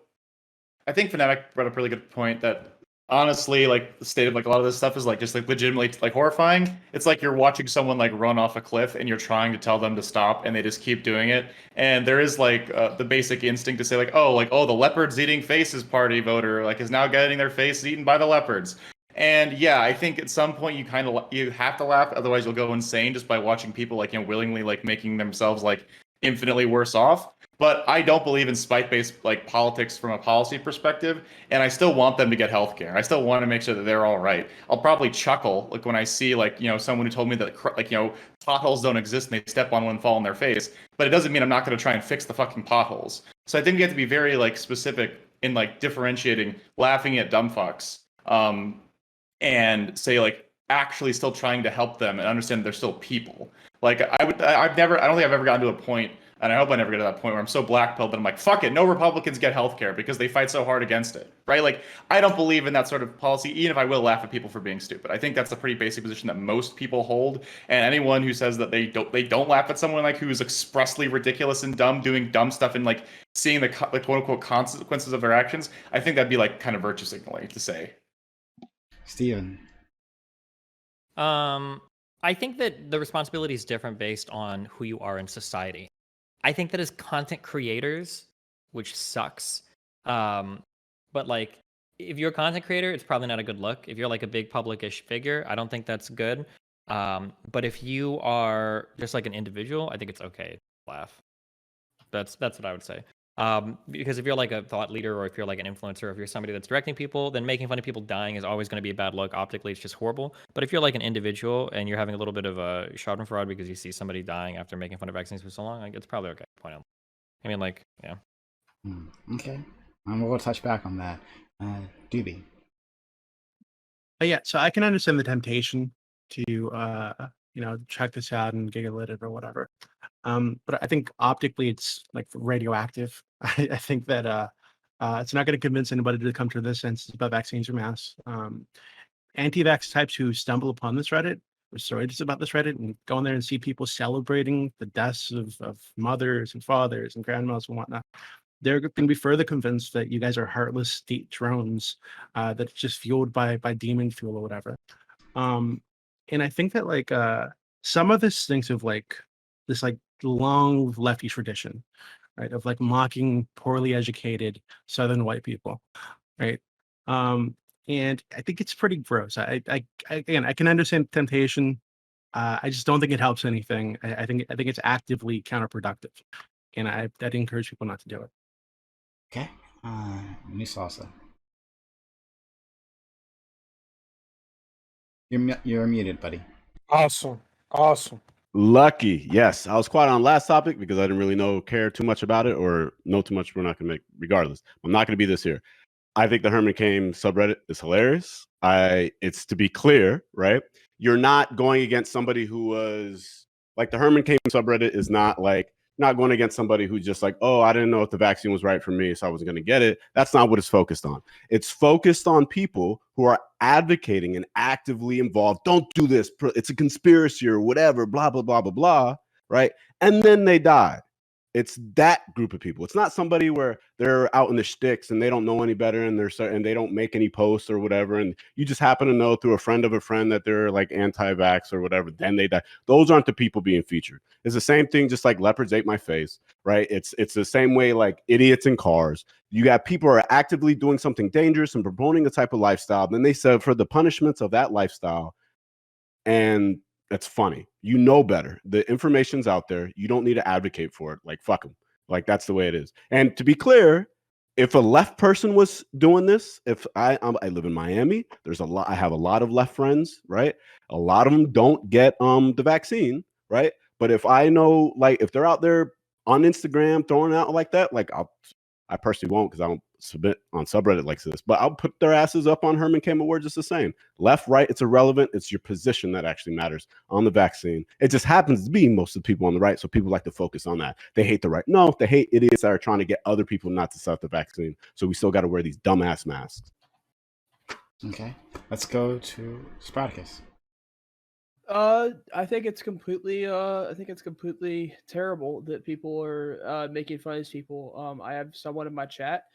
I think Fanatiq brought up a really good point that honestly, like the state of like a lot of this stuff is like just like legitimately like horrifying. It's like you're watching someone like run off a cliff and you're trying to tell them to stop and they just keep doing it. And there is like the basic instinct to say like, oh, the leopards eating faces party voter like is now getting their face eaten by the leopards. And yeah, I think at some point you have to laugh, otherwise you'll go insane just by watching people like, you know, willingly like making themselves like infinitely worse off. But I don't believe in spike-based like politics from a policy perspective, and I still want them to get healthcare. I still want to make sure that they're all right. I'll probably chuckle like when I see like, you know, someone who told me that like, you know, potholes don't exist and they step on one and fall on their face. But it doesn't mean I'm not going to try and fix the fucking potholes. So I think you have to be very like specific in like differentiating laughing at dumb fucks, and say like actually still trying to help them and understand they're still people. Like I don't think I've ever gotten to a point, and I hope I never get to that point where I'm so blackpilled that I'm like, fuck it, no Republicans get healthcare because they fight so hard against it, right? Like, I don't believe in that sort of policy, even if I will laugh at people for being stupid. I think that's a pretty basic position that most people hold, and anyone who says that they don't laugh at someone like who is expressly ridiculous and dumb, doing dumb stuff and like seeing the quote unquote consequences of their actions, I think that'd be like kind of virtue signaling to say. Steven. I think that the responsibility is different based on who you are in society. I think that as content creators, which sucks, but like if you're a content creator, it's probably not a good look. If you're like a big public-ish figure, I don't think that's good. But if you are just like an individual, I think it's okay to laugh. That's what I would say. Because if you're like a thought leader or if you're like an influencer, or if you're somebody that's directing people, then making fun of people dying is always going to be a bad look. Optically, it's just horrible. But if you're like an individual and you're having a little bit of a schadenfreude because you see somebody dying after making fun of vaccines for so long, like, it's probably okay to point out. I mean, like, yeah. Okay. We'll touch back on that. Doobie. Yeah, so I can understand the temptation to check this out and giggle at it or whatever. But I think optically it's like radioactive. I think that it's not going to convince anybody to come to this sense about vaccines or masks. Anti-vax types who stumble upon this Reddit or stories about this Reddit and go in there and see people celebrating the deaths of mothers and fathers and grandmas and whatnot, they're going to be further convinced that you guys are heartless state drones that's just fueled by demon fuel or whatever. And I think that like some of this thinks of like this like long lefty tradition, right, of like mocking poorly educated Southern white people, right? And I think it's pretty gross. Again, I can understand temptation. I just don't think it helps anything. I think it's actively counterproductive, and I'd encourage people not to do it. Okay. New salsa. You're muted, buddy. Awesome. Lucky. Yes. I was quiet on last topic because I didn't really care too much about it or know too much. We're not going to make regardless. I'm not going to be this here. I think the Herman Cain subreddit is hilarious. It's to be clear, right? You're not going against somebody who was like the Herman Cain subreddit is not going against somebody who's just like, oh, I didn't know if the vaccine was right for me, so I wasn't going to get it. That's not what it's focused on. It's focused on people who are advocating and actively involved. Don't do this. It's a conspiracy or whatever, blah, blah, blah, blah, blah, right? And then they die. It's that group of people. It's not somebody where they're out in the sticks and they don't know any better and they don't make any posts or whatever. And you just happen to know through a friend of a friend that they're like anti-vax or whatever. Then they die. Those aren't the people being featured. It's the same thing, just like leopards ate my face, right? It's the same way like idiots in cars. You got people who are actively doing something dangerous and promoting a type of lifestyle. Then they said for the punishments of that lifestyle, and that's funny. You know better. The information's out there. You don't need to advocate for it. Like, fuck them. Like, that's the way it is. And to be clear, if a left person was doing this, if I live in Miami, I have a lot of left friends, right? A lot of them don't get the vaccine, right? But if I know, like, if they're out there on Instagram throwing out like that, like I personally won't because I don't submit on subreddit like this, but I'll put their asses up on Herman Cain Award just the same. Left, right, it's irrelevant. It's your position that actually matters on the vaccine. It just happens to be most of the people on the right, so people like to focus on that. They hate the right. No, they hate idiots that are trying to get other people not to self the vaccine. So we still got to wear these dumbass masks. Okay, let's go to Spartacus. I think it's completely terrible that people are making fun of these people. I have someone in my chat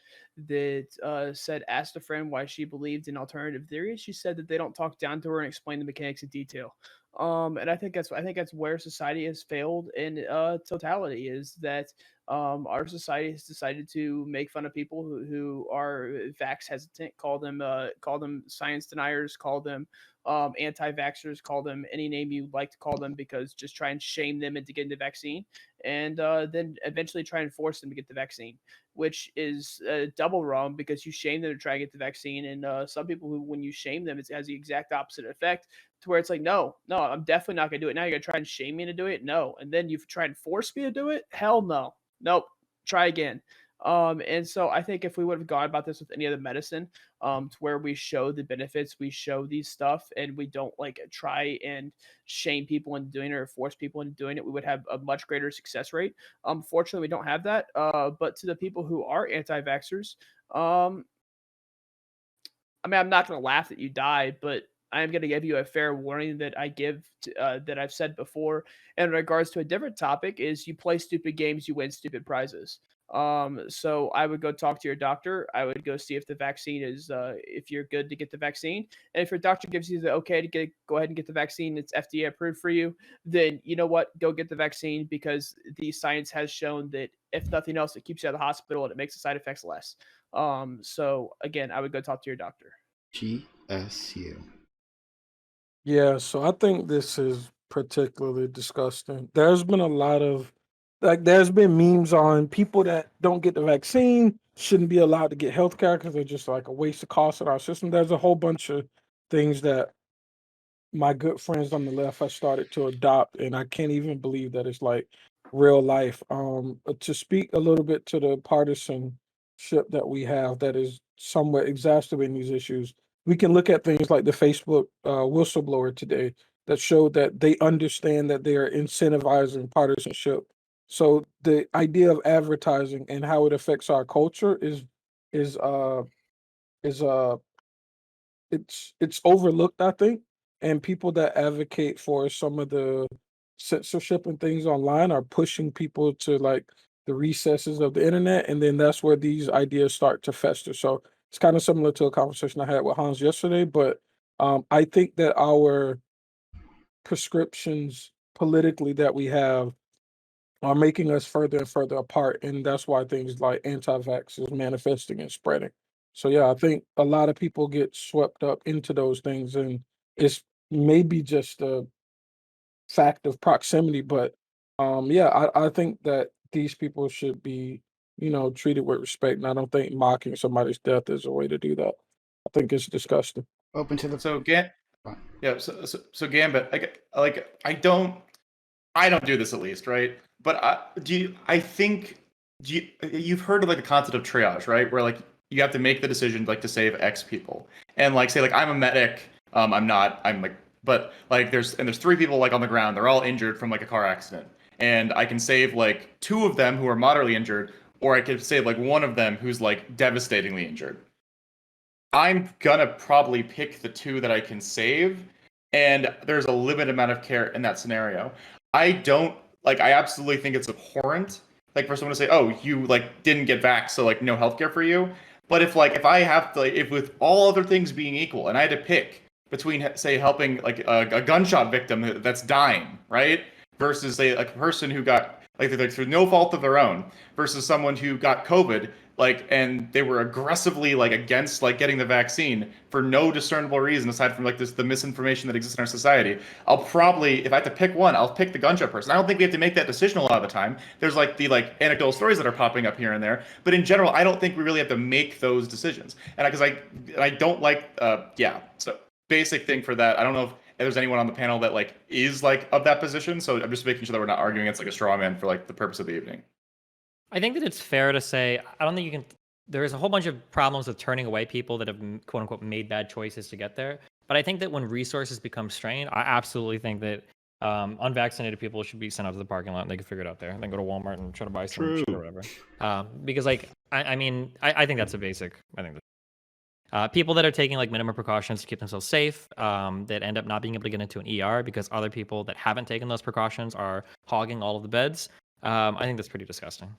that said asked a friend why she believed in alternative theories. She said that they don't talk down to her and explain the mechanics in detail. And I think that's where society has failed in totality, is that our society has decided to make fun of people who are vax hesitant, call them science deniers, call them anti-vaxxers, call them any name you like to call them, because just try and shame them into getting the vaccine, and then eventually try and force them to get the vaccine, which is double wrong, because you shame them to try and get the vaccine, and some people who, when you shame them, it has the exact opposite effect, to where it's like, no, I'm definitely not gonna do it. Now you're gonna try and shame me to do it? No. And then you try and force me to do it? Hell no. Nope. Try again. And so I think if we would have gone about this with any other medicine, to where we show the benefits, we show these stuff, and we don't like try and shame people into doing it or force people into doing it, we would have a much greater success rate. Fortunately, we don't have that. But to the people who are anti-vaxxers, I mean, I'm not going to laugh that you died, but I am going to give you a fair warning that that I've said before in regards to a different topic: is you play stupid games, you win stupid prizes. So I would go talk to your doctor. I would go see if the vaccine is, if you're good to get the vaccine, and if your doctor gives you the okay to go ahead and get the vaccine, it's FDA approved for you, then you know what, go get the vaccine, because the science has shown that if nothing else, it keeps you out of the hospital and it makes the side effects less. So again, I would go talk to your doctor. GSU. Yeah, so I think this is particularly disgusting. There's been a lot of like there's been memes on people that don't get the vaccine shouldn't be allowed to get healthcare because they're just like a waste of cost in our system. There's a whole bunch of things that my good friends on the left have started to adopt, and I can't even believe that it's like real life. To speak a little bit to the partisanship that we have that is somewhat exacerbating these issues, we can look at things like the Facebook whistleblower today that showed that they understand that they are incentivizing partisanship. So the idea of advertising and how it affects our culture is uh is it's overlooked, I think, and people that advocate for some of the censorship and things online are pushing people to like the recesses of the internet, and then that's where these ideas start to fester. So it's kind of similar to a conversation I had with Hans yesterday, but I think that our prescriptions politically that we have are making us further and further apart, and that's why things like anti-vax is manifesting and spreading. So yeah, I think a lot of people get swept up into those things, and it's maybe just a fact of proximity, but yeah, I think that these people should be, treated with respect, and I don't think mocking somebody's death is a way to do that. I think it's disgusting. Open to the. So so Gambit, I don't do this at least, right? But you've heard of like the concept of triage, right? Where like you have to make the decision like to save X people, and like say like I'm a medic, but like there's 3 people like on the ground, they're all injured from like a car accident, and I can save like 2 of them who are moderately injured, or I could save like 1 of them who's like devastatingly injured. I'm gonna probably pick the 2 that I can save, and there's a limited amount of care in that scenario. I absolutely think it's abhorrent, like for someone to say, "Oh, you like didn't get vaxxed, so like no healthcare for you." But if I have to, if with all other things being equal, and I had to pick between say helping like a gunshot victim that's dying, right, versus say like a person who got like through no fault of their own, versus someone who got COVID, like, and they were aggressively like against like getting the vaccine for no discernible reason aside from like the misinformation that exists in our society, I'll probably, if I have to pick one, I'll pick the gunshot person. I don't think we have to make that decision a lot of the time. There's like the like anecdotal stories that are popping up here and there, but in general, I don't think we really have to make those decisions. And because I don't like so basic thing for that. I don't know if there's anyone on the panel that like is like of that position, so I'm just making sure that we're not arguing against like a straw man for like the purpose of the evening. I think that it's fair to say, I don't think you can, there's a whole bunch of problems with turning away people that have quote unquote made bad choices to get there. But I think that when resources become strained, I absolutely think that unvaccinated people should be sent out to the parking lot and they can figure it out there. And then go to Walmart and try to buy some shit or whatever. Because like, I think that's a basic, I think that people that are taking like minimum precautions to keep themselves safe, that end up not being able to get into an ER because other people that haven't taken those precautions are hogging all of the beds. I think that's pretty disgusting.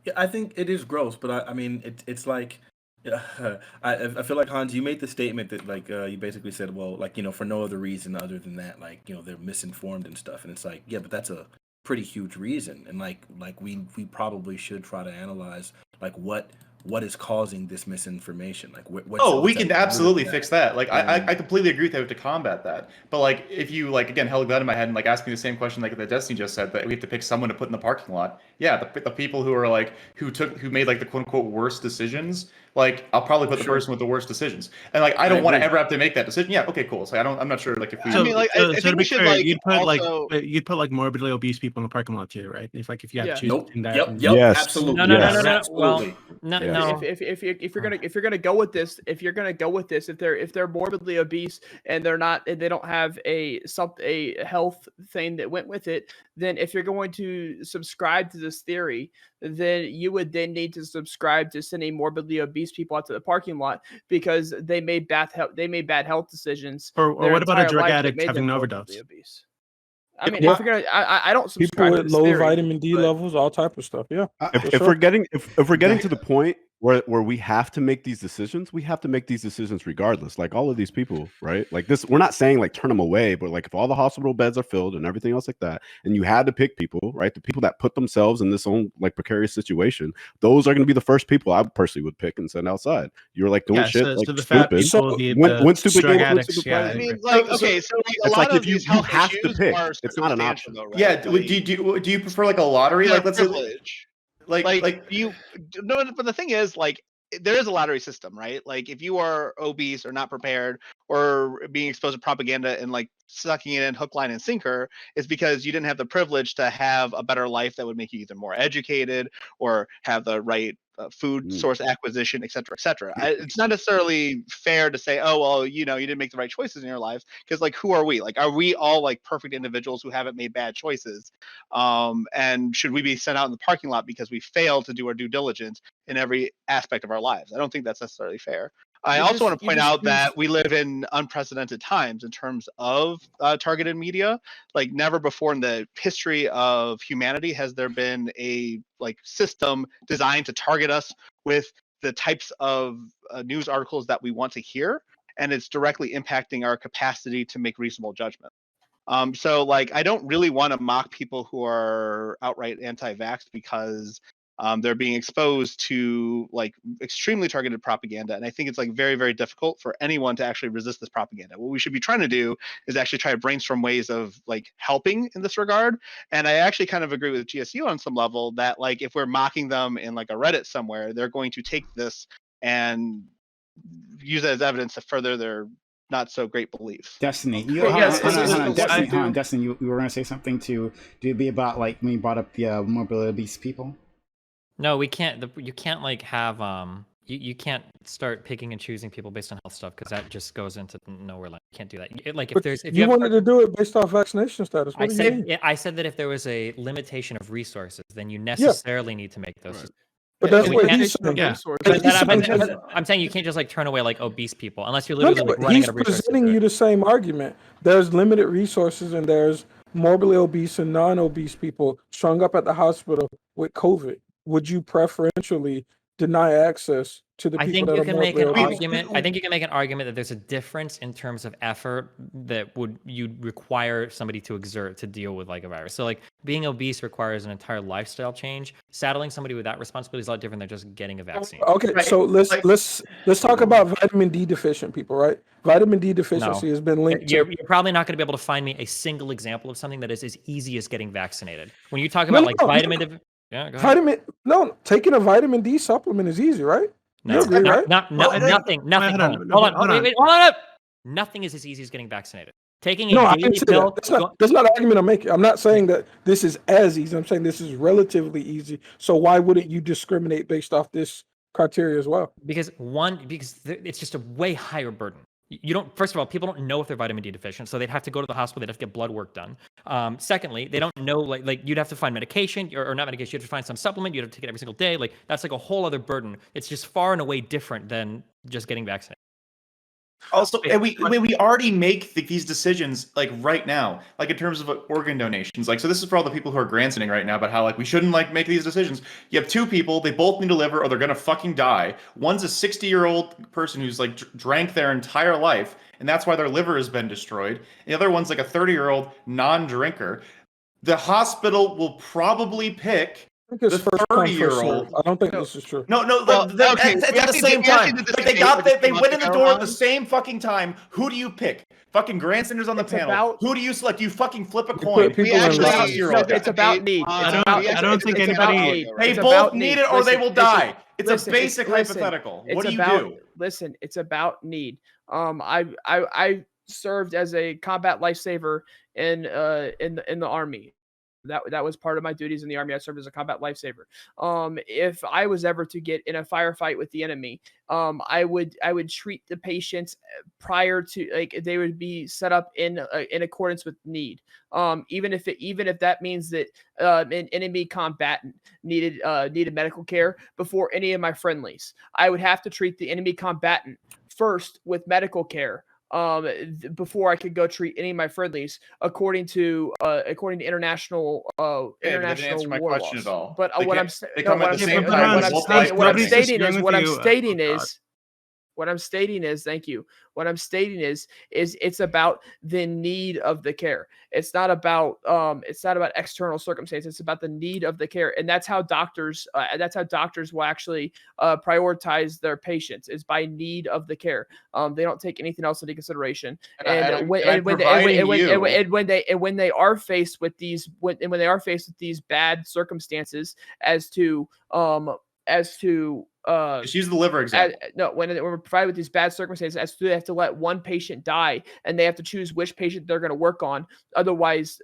Yeah, I think it is gross, but I mean, it's like, I feel like Hans, you made the statement that like you basically said, well, like for no other reason other than that, like they're misinformed and stuff, and it's like, yeah, but that's a pretty huge reason, and like we probably should try to analyze like what is causing this misinformation, like we can absolutely fix that. Like I completely agree with that. We have to combat that, but like if you like again held that in my head and like asked me the same question like that Destiny just said, that we have to pick someone to put in the parking lot. Yeah, the people who are like who made like the quote unquote worst decisions, like I'll probably put the person with the worst decisions, and like I don't want to ever have to make that decision. Yeah, okay, cool. So I'm not sure like if we. So, I mean, like, I think we should fair, like you'd put like morbidly obese people in the parking lot too, right? If you had to choose between that. Yep. Yes. Absolutely. No. Absolutely. Well, Yes. no. If you're gonna go with this, if they're morbidly obese and they don't have a health thing that went with it, then if you're going to subscribe to this theory, then you would then need to subscribe to sending morbidly obese people out to the parking lot because they made bad health decisions. Or what about a drug addict having an overdose? Obese. I mean, if you're gonna, I don't subscribe People to with this low theory, vitamin D but- levels, all type of stuff. Yeah. If we're getting to the point where we have to make these decisions, we have to make these decisions regardless. Like all of these people, right? Like this, we're not saying like turn them away, but like if all the hospital beds are filled and everything else like that, and you had to pick people, right? The people that put themselves in this own like precarious situation, those are going to be the first people I personally would pick and send outside. You're like doing shit like so the fat stupid. people, the When stupid drug games, addicts, yeah. I mean, like, okay, so like a it's lot like of if you these health have to issues pick, are it's not an circumstantial, option. though, right? Yeah. Like, Do you prefer like a lottery? yeah, Like let's say privilege. like You no, but the thing is, like, there is a lottery system, right? Like, if you are obese or not prepared or being exposed to propaganda and like sucking it in hook, line, and sinker, is because you didn't have the privilege to have a better life that would make you either more educated or have the right food source acquisition, et cetera, et cetera. It's not necessarily fair to say, oh, well, you didn't make the right choices in your lives, because like, who are we? Like, are we all like perfect individuals who haven't made bad choices? And should we be sent out in the parking lot because we failed to do our due diligence in every aspect of our lives? I don't think that's necessarily fair. I also want to point out that we live in unprecedented times in terms of targeted media. Like, never before in the history of humanity has there been a like system designed to target us with the types of news articles that we want to hear, and it's directly impacting our capacity to make reasonable judgment. So like, I don't really want to mock people who are outright anti-vax because they're being exposed to like extremely targeted propaganda, and I think it's like very, very difficult for anyone to actually resist this propaganda. What we should be trying to do is actually try to brainstorm ways of like helping in this regard. And I actually kind of agree with GSU on some level that like, if we're mocking them in like a Reddit somewhere, they're going to take this and use it as evidence to further their not so great beliefs. Destiny, Destiny, you were going to say something to be about like when you brought up the morbidly obese people. No, we can't. You can't like have you can't start picking and choosing people based on health stuff, because that just goes into nowhere. Like, you can't do that. Like, if you wanted to do it based off vaccination status. What do you mean? I said that if there was a limitation of resources, then you necessarily need to make those. Right. But that's what he's saying. Yeah. I'm saying you can't just like turn away like obese people unless you're literally like running he's out of resources. presenting you the same argument. There's limited resources and there's morbidly obese and non-obese people strung up at the hospital with COVID. Would you preferentially deny access to the people that are morbidly obese? I think you can make an argument that there's a difference in terms of effort that you'd require somebody to exert to deal with like a virus. So like, being obese requires an entire lifestyle change. Saddling somebody with that responsibility is a lot different than just getting a vaccine. Okay, right. So let's talk about vitamin D deficient people, right? Vitamin D deficiency has been linked. You're probably not going to be able to find me a single example of something that is as easy as getting vaccinated. When you talk about vitamin. Yeah, go ahead. Taking a vitamin D supplement is easy, right? No, you agree, right? Nothing. Hold on. Nothing is as easy as getting vaccinated. Taking a daily pill. That's not an argument I'm making. I'm not saying that this is as easy. I'm saying this is relatively easy. So why wouldn't you discriminate based off this criteria as well? Because it's just a way higher burden. You don't. First of all, people don't know if they're vitamin D deficient, so they'd have to go to the hospital. They'd have to get blood work done. Secondly, they don't know like you'd have to find medication or not medication. You'd have to find some supplement. You'd have to take it every single day. Like, that's like a whole other burden. It's just far and away different than just getting vaccinated. Also, and we already make these decisions like right now, like in terms of organ donations. Like, so this is for all the people who are granting right now about how like we shouldn't like make these decisions. You have two people, they both need to live or they're gonna fucking die. One's a 60-year-old person who's like drank their entire life, and that's why their liver has been destroyed. The other one's like a 30-year-old non-drinker. The hospital will probably pick the 30-year-old. I don't think this is true. No. It's at the same time. They went in the door at the same fucking time. Who do you pick? Fucking grandstanders on the panel. Who do you select? You fucking flip a coin. It's about need. I don't think anybody. They both need it or they will die. It's a basic hypothetical. What do you do? Listen, it's about need. I served as a combat lifesaver in the Army. That was part of my duties in the Army. I served as a combat lifesaver. If I was ever to get in a firefight with the enemy, I would treat the patients prior to, like, they would be set up in accordance with need. Even if that means that an enemy combatant needed medical care before any of my friendlies, I would have to treat the enemy combatant first with medical care. before I could go treat any of my friendlies, according to international They didn't answer my war question laws. at all. But They what ca- I'm sa- they no, come what at I'm the saying, same no, time. what I'm We'll stating, fight what I'm Nobody's stating is, disagreeing what I'm with you, stating God. is, what I'm stating is, thank you. What I'm stating is it's about the need of the care. It's not about external circumstances. It's about the need of the care, and that's how doctors will actually prioritize their patients, is by need of the care. They don't take anything else into consideration. And when they are faced with these bad circumstances as to Just use the liver example. when we're provided with these bad circumstances, as to they have to let one patient die, and they have to choose which patient they're going to work on. Otherwise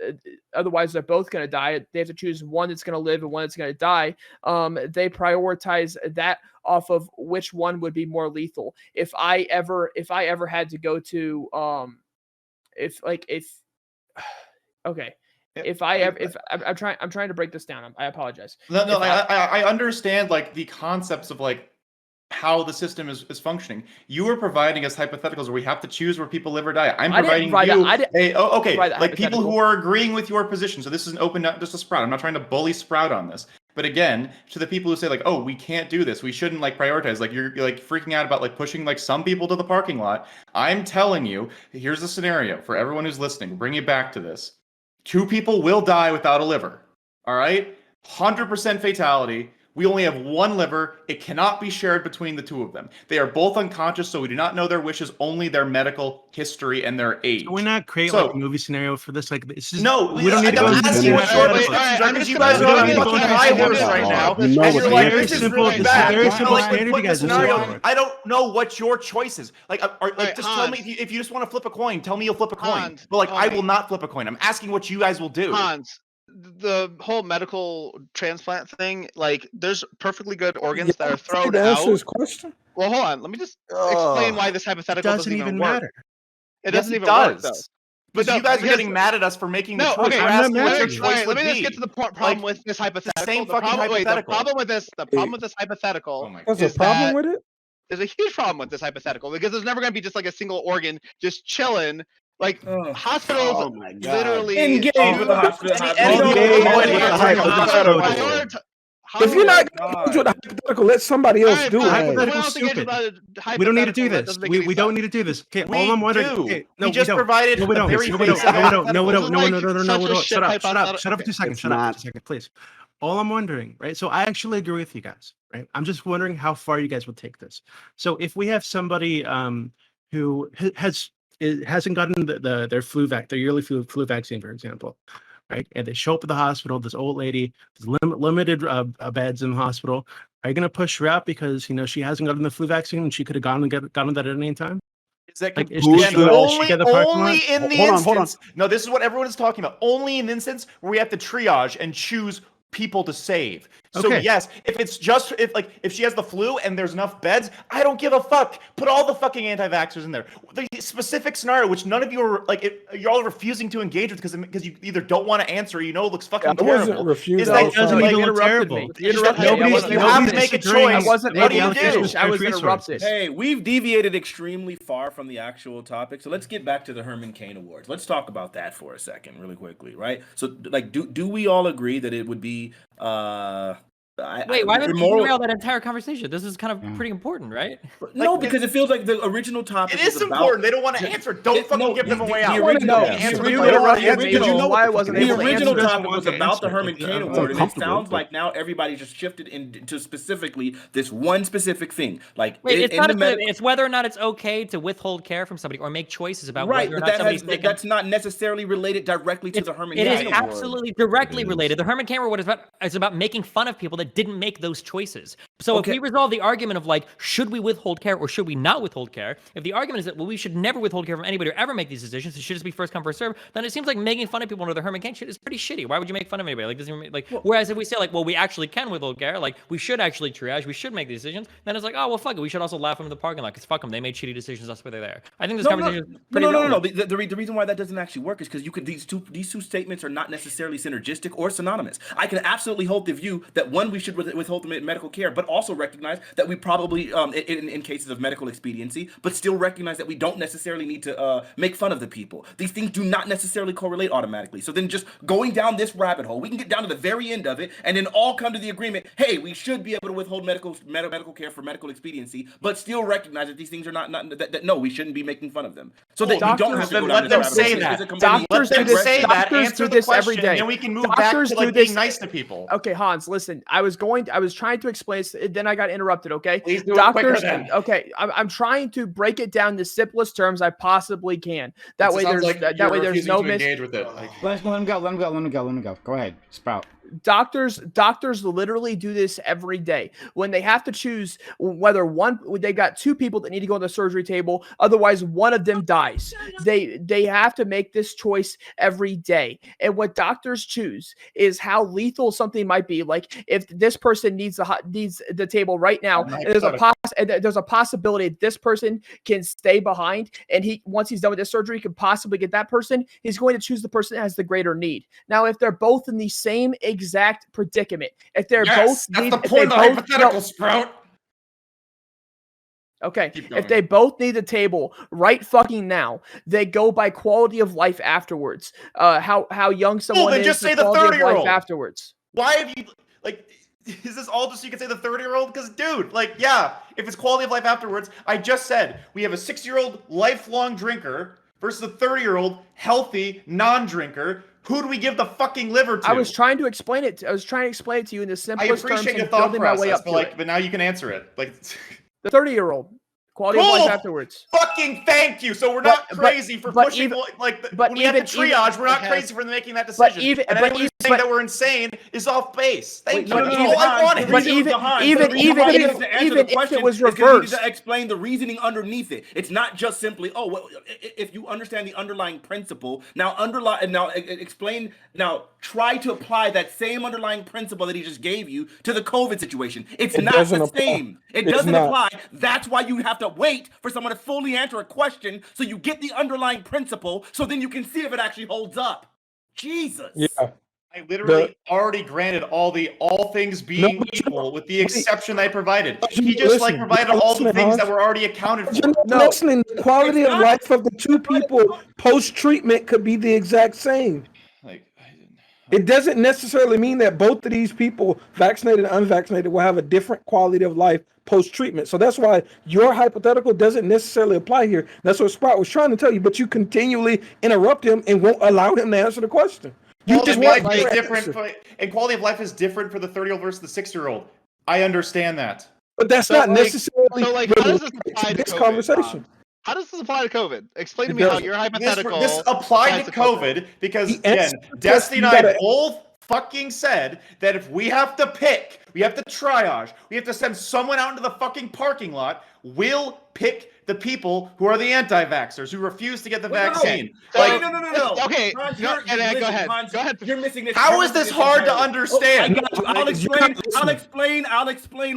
they're both going to die. They have to choose one that's going to live and one that's going to die. They prioritize that off of which one would be more lethal. If I ever had to go to okay. I'm trying to break this down. I apologize. No, I understand like the concepts of like how the system is functioning. You are providing us hypotheticals where we have to choose where people live or die. I'm providing like people who are agreeing with your position. So this is an open, not just a Sprout. I'm not trying to bully Sprout on this. But again, to the people who say like, oh, we can't do this, we shouldn't like prioritize, like you're like freaking out about like pushing like some people to the parking lot. I'm telling you, here's the scenario for everyone who's listening. Bring it back to this. 2 people will die without a liver. All right? 100% fatality. We only have 1 liver. It cannot be shared between the 2 of them. They are both unconscious, so we do not know their wishes, only their medical history and their age. Can we not create like a movie scenario for this? Like, it's just, no, we don't need to go into asking what your perspective is. You guys are on fucking high horse right now. And you're like, this is really bad. Very simple standard, you guys. I don't know what your choice is. Like, just tell me if you just want to flip a coin. Tell me you'll flip a coin. But like, I will not flip a coin. I'm asking what you guys will do. Hans, the whole medical transplant thing, like there's perfectly good organs that are thrown out. His question? Well, hold on. Let me just explain why this hypothetical doesn't even work. matter. It doesn't even work though. But you guys are getting mad at us for making the choice. Okay, I'm not mad at you. let me just get to the problem with this hypothetical. Same fucking hypothetical. The problem with this hypothetical. There's a problem with it? There's a huge problem with this hypothetical because there's never going to be just like a single organ just chilling. Like hospitals literally engage with the hospital. If you're not going to engage with the hypothetical, let somebody else do it. Hypothetical's stupid. We don't need to do this. We don't need to do this. Okay, all I'm wondering. Okay, no, we just provided. No, we don't. No. Shut up for 2 seconds. Shut up for 2 seconds, please. All I'm wondering, right? So I actually agree with you guys, right? I'm just wondering how far you guys would take this. So if we have somebody who hasn't gotten their their yearly flu vaccine, for example, right? And they show up at the hospital, this old lady, there's limited beds in the hospital. Are you going to push her out because she hasn't gotten the flu vaccine and she could have gotten that at any time? Is that like, only in the instance? No, this is what everyone is talking about. Only in the instance where we have to triage and choose people to save. So yes, if she has the flu and there's enough beds, I don't give a fuck. Put all the fucking anti-vaxxers in there. The specific scenario, which none of you are you're all refusing to engage with because you either don't want to answer or it looks fucking terrible. Is that doesn't even look terrible? You have to make a choice. What do you do? I was interrupted. Hey, we've deviated extremely far from the actual topic, so let's get back to the Herman Cain Awards. Let's talk about that for a second, really quickly, right? So, like, do we all agree that it would be Wait, why would you derail that entire conversation? This is kind of pretty important, right? No, because it feels like the original topic. It is important. They don't want to answer. Don't fucking give them away out. The original topic was about the Herman Cain Award, and it sounds like now everybody just shifted into specifically this one specific thing. Like, wait, it's whether or not it's okay to withhold care from somebody or make choices about whether or not somebody's sick. That's not necessarily related directly to the Herman Cain Award. It is absolutely directly related. The Herman Cain Award is about making fun of people that didn't make those choices. So if we resolve the argument of like, should we withhold care or should we not withhold care? If the argument is that, well, we should never withhold care from anybody or ever make these decisions, it should just be first come, first serve, then it seems like making fun of people under the Herman Cain shit is pretty shitty. Why would you make fun of anybody? Like, doesn't even, like, whereas if we say like, well, we actually can withhold care, like we should actually triage, we should make these decisions, then it's like, oh, well, fuck it. We should also laugh them in the parking lot because fuck them. They made shitty decisions. That's why they're there. I think this conversation is pretty No. The reason why that doesn't actually work is because these two statements are not necessarily synergistic or synonymous. I can absolutely hold the view that when we we should withhold the medical care, but also recognize that we probably, in cases of medical expediency, but still recognize that we don't necessarily need to make fun of the people. These things do not necessarily correlate automatically. So then just going down this rabbit hole, we can get down to the very end of it and then all come to the agreement, hey, we should be able to withhold medical care for medical expediency, but still recognize that these things are not that no, we shouldn't be making fun of them. So that you don't have to go down let them this say rabbit that. hole. Doctors do this. Say that. Doctors Answer do the this question, every day. and we can move Doctors back to do this. being nice to people. Okay, Hans, listen. I was trying to explain. Then I got interrupted. Okay, Please do it quicker then. Okay, I'm trying to break it down in the simplest terms I possibly can. That way, there's no engage with it. Let him go. Go ahead, Sprout. Doctors literally do this every day when they have to choose whether they got two people that need to go on the surgery table, otherwise one of them dies. They have to make this choice every day, and what doctors choose is how lethal something might be. Like if this person needs the table right now, there's a possibility this person can stay behind, and once he's done with this surgery can possibly get that person. He's going to choose the person that has the greater need. Now, if they're both in the same exact predicament, if they're both that's the point of the hypothetical, Sprout. Okay, if they both need the table right fucking now, they go by quality of life afterwards. How young someone is. Just say the 30-year-old afterwards. Why have you is this all just so you can say the 30-year-old? Because, dude, if it's quality of life afterwards, I just said we have a 6-year-old lifelong drinker versus a 30-year-old healthy non-drinker. Who do we give the fucking liver to? I was trying to explain it. I was trying to explain it to you in the simplest terms. I appreciate your and thought building my way process, up but now you can answer it. The 30-year-old. Quality of life afterwards. Fucking thank you. So we're not crazy for pushing when we have to triage. We're not crazy for making that decision. And anyone who's saying that we're insane is off base. Thank you. That's all I wanted. But even if it was reversed, to explain the reasoning underneath it. It's not just simply if you understand the underlying principle. Explain. Now try to apply that same underlying principle that he just gave you to the COVID situation. It's not the same. It doesn't apply. That's why you have to wait for someone to fully answer a question so you get the underlying principle so then you can see if it actually holds up. Jesus. Yeah. I literally already granted all things being equal with the exception they provided. He just provided all the things that were already accounted for. Listening, the quality of life of the two people post-treatment could be the exact same. It doesn't necessarily mean that both of these people, vaccinated and unvaccinated, will have a different quality of life post-treatment. So that's why your hypothetical doesn't necessarily apply here. That's what Sprout was trying to tell you, but you continually interrupt him and won't allow him to answer the question. You just want different, and quality of life is different for the 30-year-old versus the 60-year-old. I understand that. But that's not necessarily how does this apply to this conversation. How does this apply to COVID? Explain to me how your hypothetical. This applied to COVID because, again, Destiny and I both fucking said that if we have to pick, we have to triage, we have to send someone out into the fucking parking lot, we'll pick the people who are the anti-vaxxers, who refuse to get the vaccine. No. Okay, go ahead. Go ahead. You're missing this. How is this hard to understand? I'll explain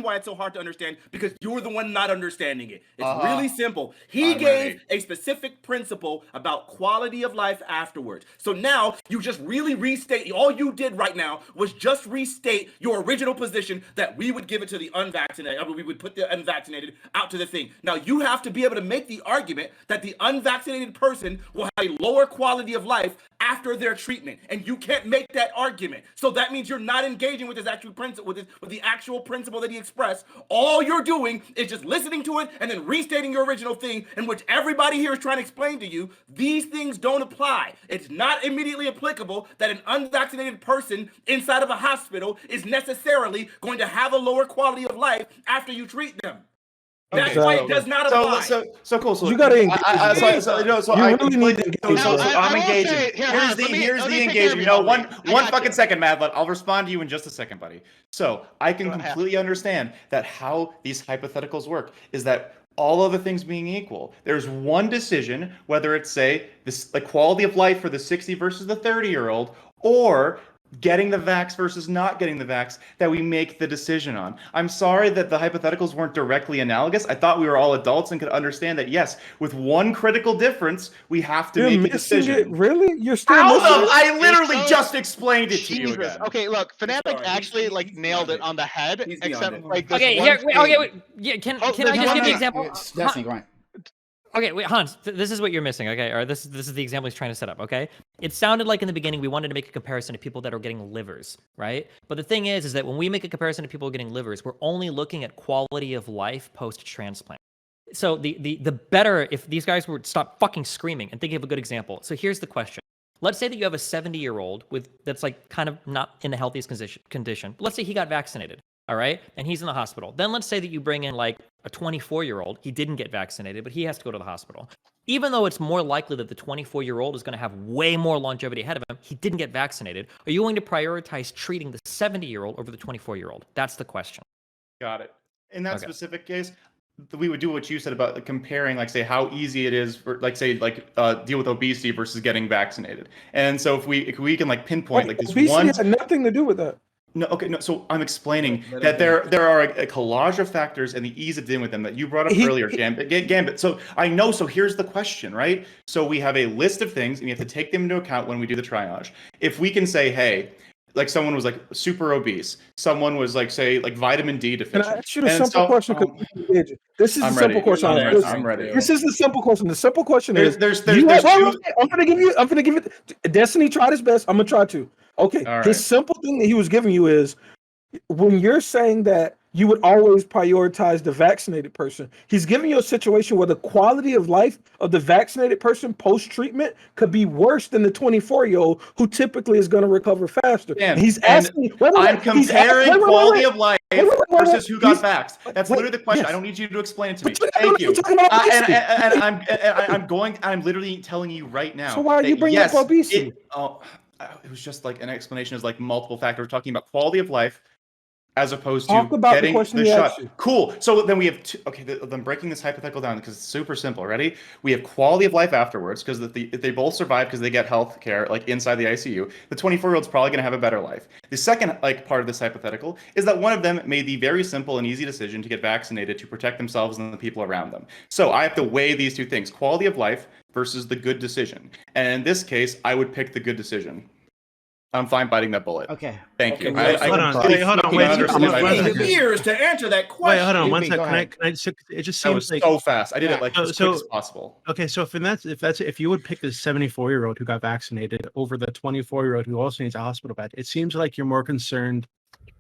why it's so hard to understand, because you're the one not understanding it. It's really simple. He gave a specific principle about quality of life afterwards. So now you just really restate. All you did right now was just restate your original position that we would give it to the unvaccinated. I mean, we would put the unvaccinated out to the thing. Now you have to be able to make the argument that the unvaccinated person will have a lower quality of life after their treatment, and you can't make that argument. So that means you're not engaging with his actual principle, with the actual principle that he expressed. All you're doing is just listening to it and then restating your original thing, in which everybody here is trying to explain to you these things don't apply. It's not immediately applicable that an unvaccinated person inside of a hospital is necessarily going to have a lower quality of life after you treat them. That's why it does not apply. So cool. So you got to engage. I'm engaging. Here's the engagement. No, one fucking second, Madladn. I'll respond to you in just a second, buddy. So I can completely understand that how these hypotheticals work is that all other things being equal, there's one decision, whether it's the quality of life for the 60 versus the 30-year-old, or getting the vax versus not getting the vax that we make the decision on. I'm sorry that the hypotheticals weren't directly analogous. I thought we were all adults and could understand that, yes, with one critical difference, we have to You're make a missing decision. it? Really? You're still How missing the? it? I literally so- just explained it to you Jesus. again. Okay, look, Fanatiq Sorry, actually he's like nailed beyond it on the head, He's beyond except it. like this Okay, one here, thing. okay, wait. Yeah, can Oh, I just no, give the no, example? It's Destiny, go on. Okay, wait, Hans, this is what you're missing, okay? Or this is the example he's trying to set up, okay? It sounded like in the beginning we wanted to make a comparison to people that are getting livers, right? But the thing is that when we make a comparison to people getting livers, we're only looking at quality of life post-transplant. So the better, if these guys would stop fucking screaming and think of a good example. So here's the question. Let's say that you have a 70-year-old that's like kind of not in the healthiest condition. Let's say he got vaccinated. All right. And he's in the hospital. Then let's say that you bring in like a 24-year-old. He didn't get vaccinated, but he has to go to the hospital. Even though it's more likely that the 24-year-old is going to have way more longevity ahead of him, he didn't get vaccinated. Are you going to prioritize treating the 70-year-old over the 24-year-old? That's the question. Got it. In that Okay. specific case, we would do what you said about comparing, like, say, how easy it is for, like, say, like, deal with obesity versus getting vaccinated. And so if we can like pinpoint like this Obesity one. had nothing to do with that. No, okay, no. So I'm explaining Let that him there are a collage of factors and the ease of dealing with them that you brought up earlier, Gambit. So I know. So here's the question, right? So we have a list of things, and you have to take them into account when we do the triage. If we can say, hey, like someone was like super obese, someone was like, say, like vitamin D Can deficient. I ask you the simple question? 'Cause this is I'm the simple ready. question. I'm ready. This is the simple question. The simple question is: There's you have- two. I'm gonna give it. Destiny tried his best. I'm gonna try to. Okay. All right. His simple thing that he was giving you is when you're saying that you would always prioritize the vaccinated person, he's giving you a situation where the quality of life of the vaccinated person post-treatment could be worse than the 24-year-old who typically is going to recover faster. Dan, He's and asking, I'm comparing quality of life versus who got vaxxed. That's literally the question. yes. I don't need you to explain it to me. But you're Thank you. talking about obesity. I'm literally telling you right now. So why are you that bringing up obesity? It was just like an explanation is like multiple factors. We're talking about quality of life as opposed to Talk about the getting question the he shot. asked you. Cool. So then we have two. Okay, then breaking this hypothetical down because it's super simple. Ready? We have quality of life afterwards because if they both survive because they get health care like inside the ICU, the 24-year-old's probably going to have a better life. The second like part of this hypothetical is that one of them made the very simple and easy decision to get vaccinated to protect themselves and the people around them. So I have to weigh these two things: quality of life versus the good decision. And in this case, I would pick the good decision. I'm fine biting that bullet. Okay. Thank you. Okay, hold on, completely hold on, fucking wait, understand I'm that. gonna- It took years to answer that question. Wait, hold on one Go second. ahead. Can I just, it just That was seems like so fast. I did it like as So- quick as possible. okay. So if you would pick the 74-year-old who got vaccinated over the 24-year-old who also needs a hospital bed, it seems like you're more concerned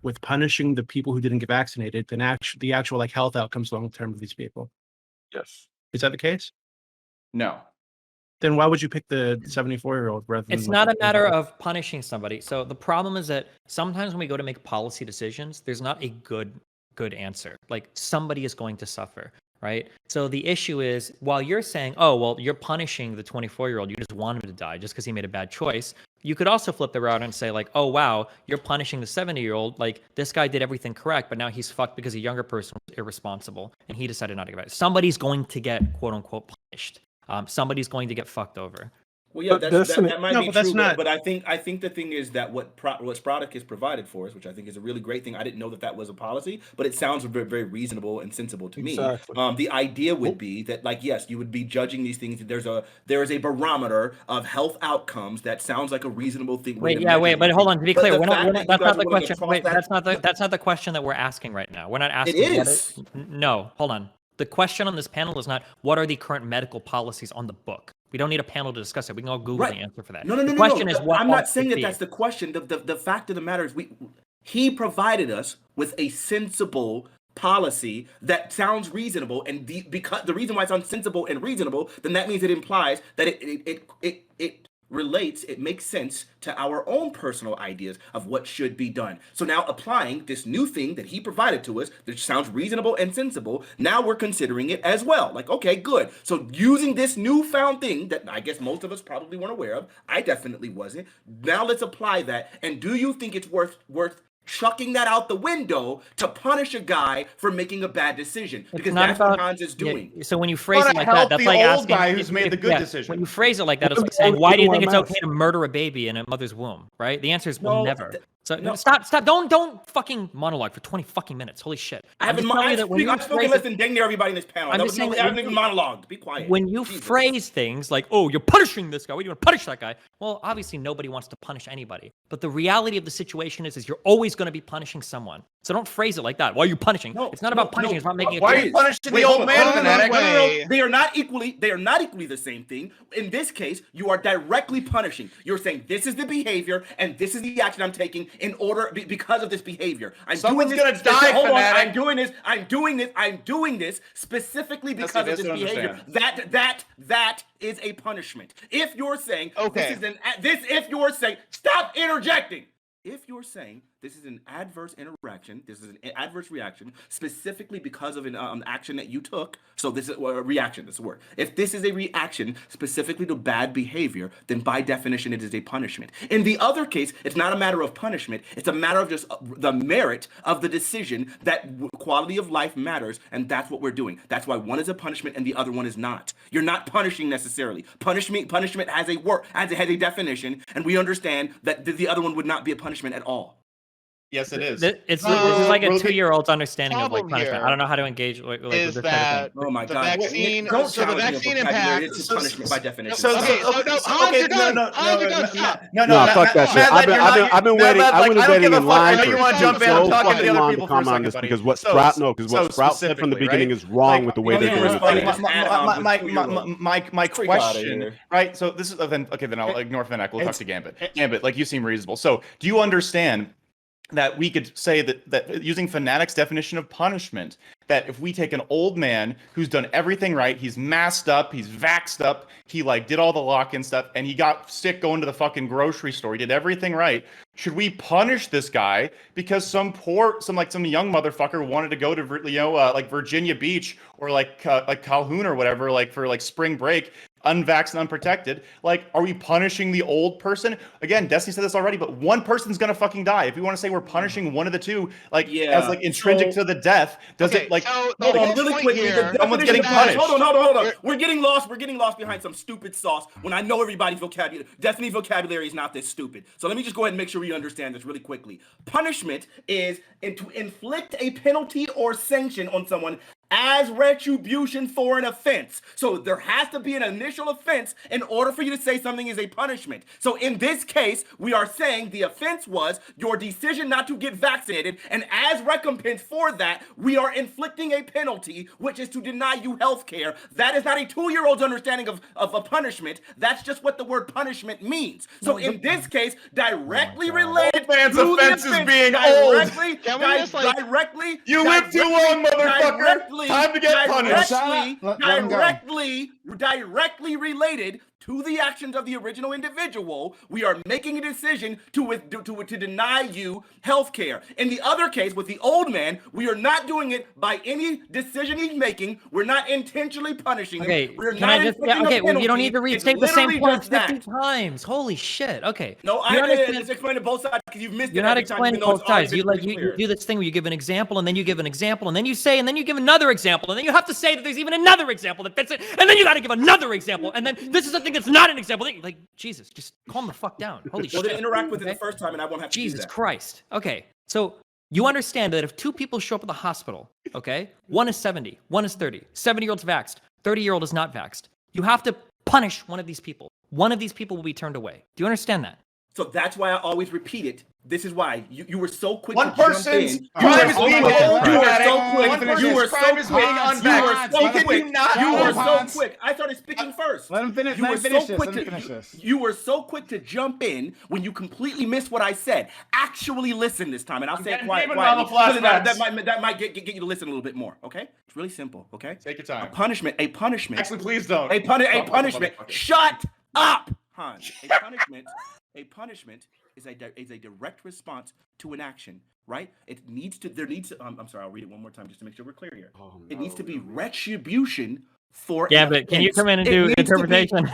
with punishing the people who didn't get vaccinated than the actual like health outcomes long term of these people. Yes. Is that the case? No. Then why would you pick the 74-year-old rather than? It's like, not a the- matter of punishing somebody. So the problem is that sometimes when we go to make policy decisions, there's not a good answer. Like somebody is going to suffer, right? So the issue is while you're saying, oh, well, you're punishing the 24-year-old, you just want him to die just because he made a bad choice. You could also flip the route and say like, oh, wow, you're punishing the 70-year-old. Like this guy did everything correct, but now he's fucked because a younger person was irresponsible and he decided not to get it. Somebody's going to get quote unquote punished. Somebody's going to get fucked over. Well, yeah, But that might no, be but that's true, not- but I think the thing is that what Product is provided for us, which I think is a really great thing. I didn't know that was a policy, but it sounds very, very reasonable and sensible to me. Exactly. The idea would be that, like, yes, you would be judging these things. There is a barometer of health outcomes that sounds like a reasonable thing. Wait, but hold on. To be clear, that's not the question. Wait, That, that's not the question that we're asking right now. We're not asking. It is. No, hold on. The question on this panel is not what are the current medical policies on the book. We don't need a panel to discuss it. We can all Google the answer for that. No. The question is what. I'm not saying ought that to that's the question. The fact of the matter is, he provided us with a sensible policy that sounds reasonable, and because the reason why it's unsensible and reasonable, then that means it implies that it relates, it makes sense to our own personal ideas of what should be done. So now applying this new thing that he provided to us that sounds reasonable and sensible, now we're considering it as well. Like, okay, good. So using this newfound thing that I guess most of us probably weren't aware of, I definitely wasn't. Now let's apply that. And do you think it's worth chucking that out the window to punish a guy for making a bad decision, because not that's what about- Hans is doing. So when you phrase it like help that, that's the like old asking guy who's made the good decision. When you phrase it like that, it's like saying, why do you think it's okay to murder a baby in a mother's womb, right? The answer is, well, No, never. So no. stop, don't fucking monologue for 20 fucking minutes. Holy shit. I've spoken less than dang near everybody in this panel. I'm That just was saying no, that I haven't even monologued. Be quiet. when you Jesus. phrase things like, oh, you're punishing this guy, what do you want to punish that guy? Well, obviously nobody wants to punish anybody. But the reality of the situation is you're always going to be punishing someone. So don't phrase it like that. Why are you punishing? No, it's not about punishing, it's about making it Why are clear. you punishing Wait, the hold old on, man, hold on, Fanatic? wait. They are not equally the same thing. In this case, you are directly punishing. You're saying this is the behavior and this is the action I'm taking in order because of this behavior. Someone's doing this, gonna die, hold on, Fanatic. I'm doing this specifically because of Jesse this doesn't behavior. That is a punishment. If you're saying Okay. if you're saying stop interjecting. If you're saying this is an adverse interaction, this is an adverse reaction, specifically because of an action that you took, so this is a reaction, this is a word. If this is a reaction specifically to bad behavior, then by definition it is a punishment. In the other case, it's not a matter of punishment, it's a matter of just the merit of the decision that quality of life matters, and that's what we're doing. That's why one is a punishment and the other one is not. You're not punishing necessarily. Punishment has a definition, and we understand that the other one would not be a punishment at all. Yes, it is. This is like a Well, 2-year-old's understanding of like problem punishment. here I don't know how to engage with is this that kind of thing. Oh my the God! vaccine- Don't so the challenge vaccine the vocabulary. impact- It's a punishment by definition. Okay, Hans, you're done. Hans, you're done. Stop. No, fuck that shit. I've been waiting. I've been waiting in line I know you want to jump in. I'm talking to the other people for a comment on second, this buddy. because what So- Sprout said from the specifically, beginning right? is wrong with the way Like, they're doing responding it. to add-ons with 2-year-olds. My Freak outta question, here. right? So this is then I'll ignore Fanatic. We'll talk to Gambit. Gambit, like you seem reasonable. So do you understand that we could say that using Fanatic's definition of punishment, that if we take an old man who's done everything right, he's masked up, he's vaxxed up, he like did all the lock-in stuff, and he got sick going to the fucking grocery store, he did everything right, should we punish this guy because some young motherfucker wanted to go to like Virginia Beach or like Calhoun or whatever, like for like spring break, unvaxxed and unprotected? Like, are we punishing the old person? Again, Destiny said this already, but one person's gonna fucking die. If we want to say we're punishing one of the two, like as like intrinsic to the death, does it like so Hold on, really quick. someone's getting punished? Hold on. We're getting lost behind some stupid sauce when I know everybody's vocabulary. Destiny's vocabulary is not this stupid. So let me just go ahead and make sure we understand this really quickly. Punishment is to inflict a penalty or sanction on someone as retribution for an offense. So there has to be an initial offense in order for you to say something is a punishment. So in this case, we are saying the offense was your decision not to get vaccinated, and as recompense for that, we are inflicting a penalty, which is to deny you health care. That is not a 2-year-old's understanding of a punishment. That's just what the word punishment means. So in this case, directly related man's to the offense is being directly, Can we just, like- directly, You lived too long, motherfucker. Time to get punished. Directly related to the actions of the original individual, we are making a decision to deny you health care. In the other case, with the old man, we are not doing it by any decision he's making. We're not intentionally punishing him. We're Can not I just inflicting a well, you penalty. don't need to It's restate the same literally point just 50 that. times. Holy shit. Okay. No, You I understand- just explained to both sides because you've missed You're it not every time, explaining even though both it's already sides. You been like pretty you clear. do this thing where you give an example and then you give an example and then you say and then you give another example and then you have to say that there's even another example that fits it and then you got to give another example and then this is the thing that's not an example. Like Jesus, just calm the fuck down. Holy Well, shit. then interact with it the first time, and I won't have to do Jesus that. Christ. Okay, so you understand that if two people show up at the hospital, okay, one is 70, one is 30, 70-year-old's vaxxed, 30-year-old is not vaxxed. You have to punish one of these people. One of these people will be turned away. Do you understand that? So that's why I always repeat it. This is why you were so quick One to jump person's in. crime is being old. You were Fanatic. so One quick. person's You were crime so is being quick. unvaxxed. You were so Can quick. you not You were so Hans? quick. I started speaking first. Let him finish. You Let were him finish so this. quick Let him to finish this. you were so quick to jump in when you completely missed what I said. Actually listen this time, and I'll say it getting quietly. David on the flashbacks. That might get you to listen a little bit more. Okay, it's really simple. Okay, Take your time. A punishment. Actually, please don't. A punishment. Motherfucker. Shut up, Hans. A punishment is a direct response to an action, right? It needs to. There needs to. I'm sorry. I'll read it one more time just to make sure we're clear here. It needs to be retribution for. Yeah, an but can you offense. come in and It do needs to be- interpretation?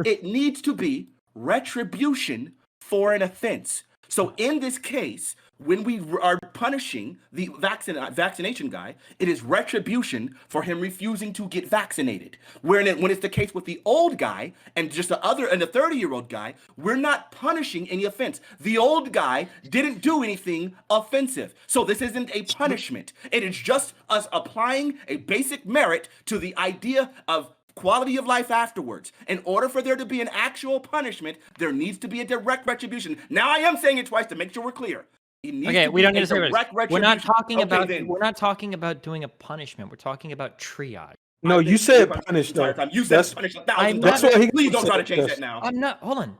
It needs to be retribution for an offense. So in this case, When we are punishing the vaccination guy, it is retribution for him refusing to get vaccinated. When it's the case with the old guy and just the 30-year-old guy, we're not punishing any offense. The old guy didn't do anything offensive. So this isn't a punishment. It is just us applying a basic merit to the idea of quality of life afterwards. In order for there to be an actual punishment, there needs to be a direct retribution. Now I am saying it twice to make sure we're clear. Okay, we don't need to say this. We're not talking about. then. We're not talking about doing a punishment. We're talking about triage. No, you said punish. You said punish 1,000 That's times. why he Please don't try to upset, change yes. that now. I'm not. Hold on.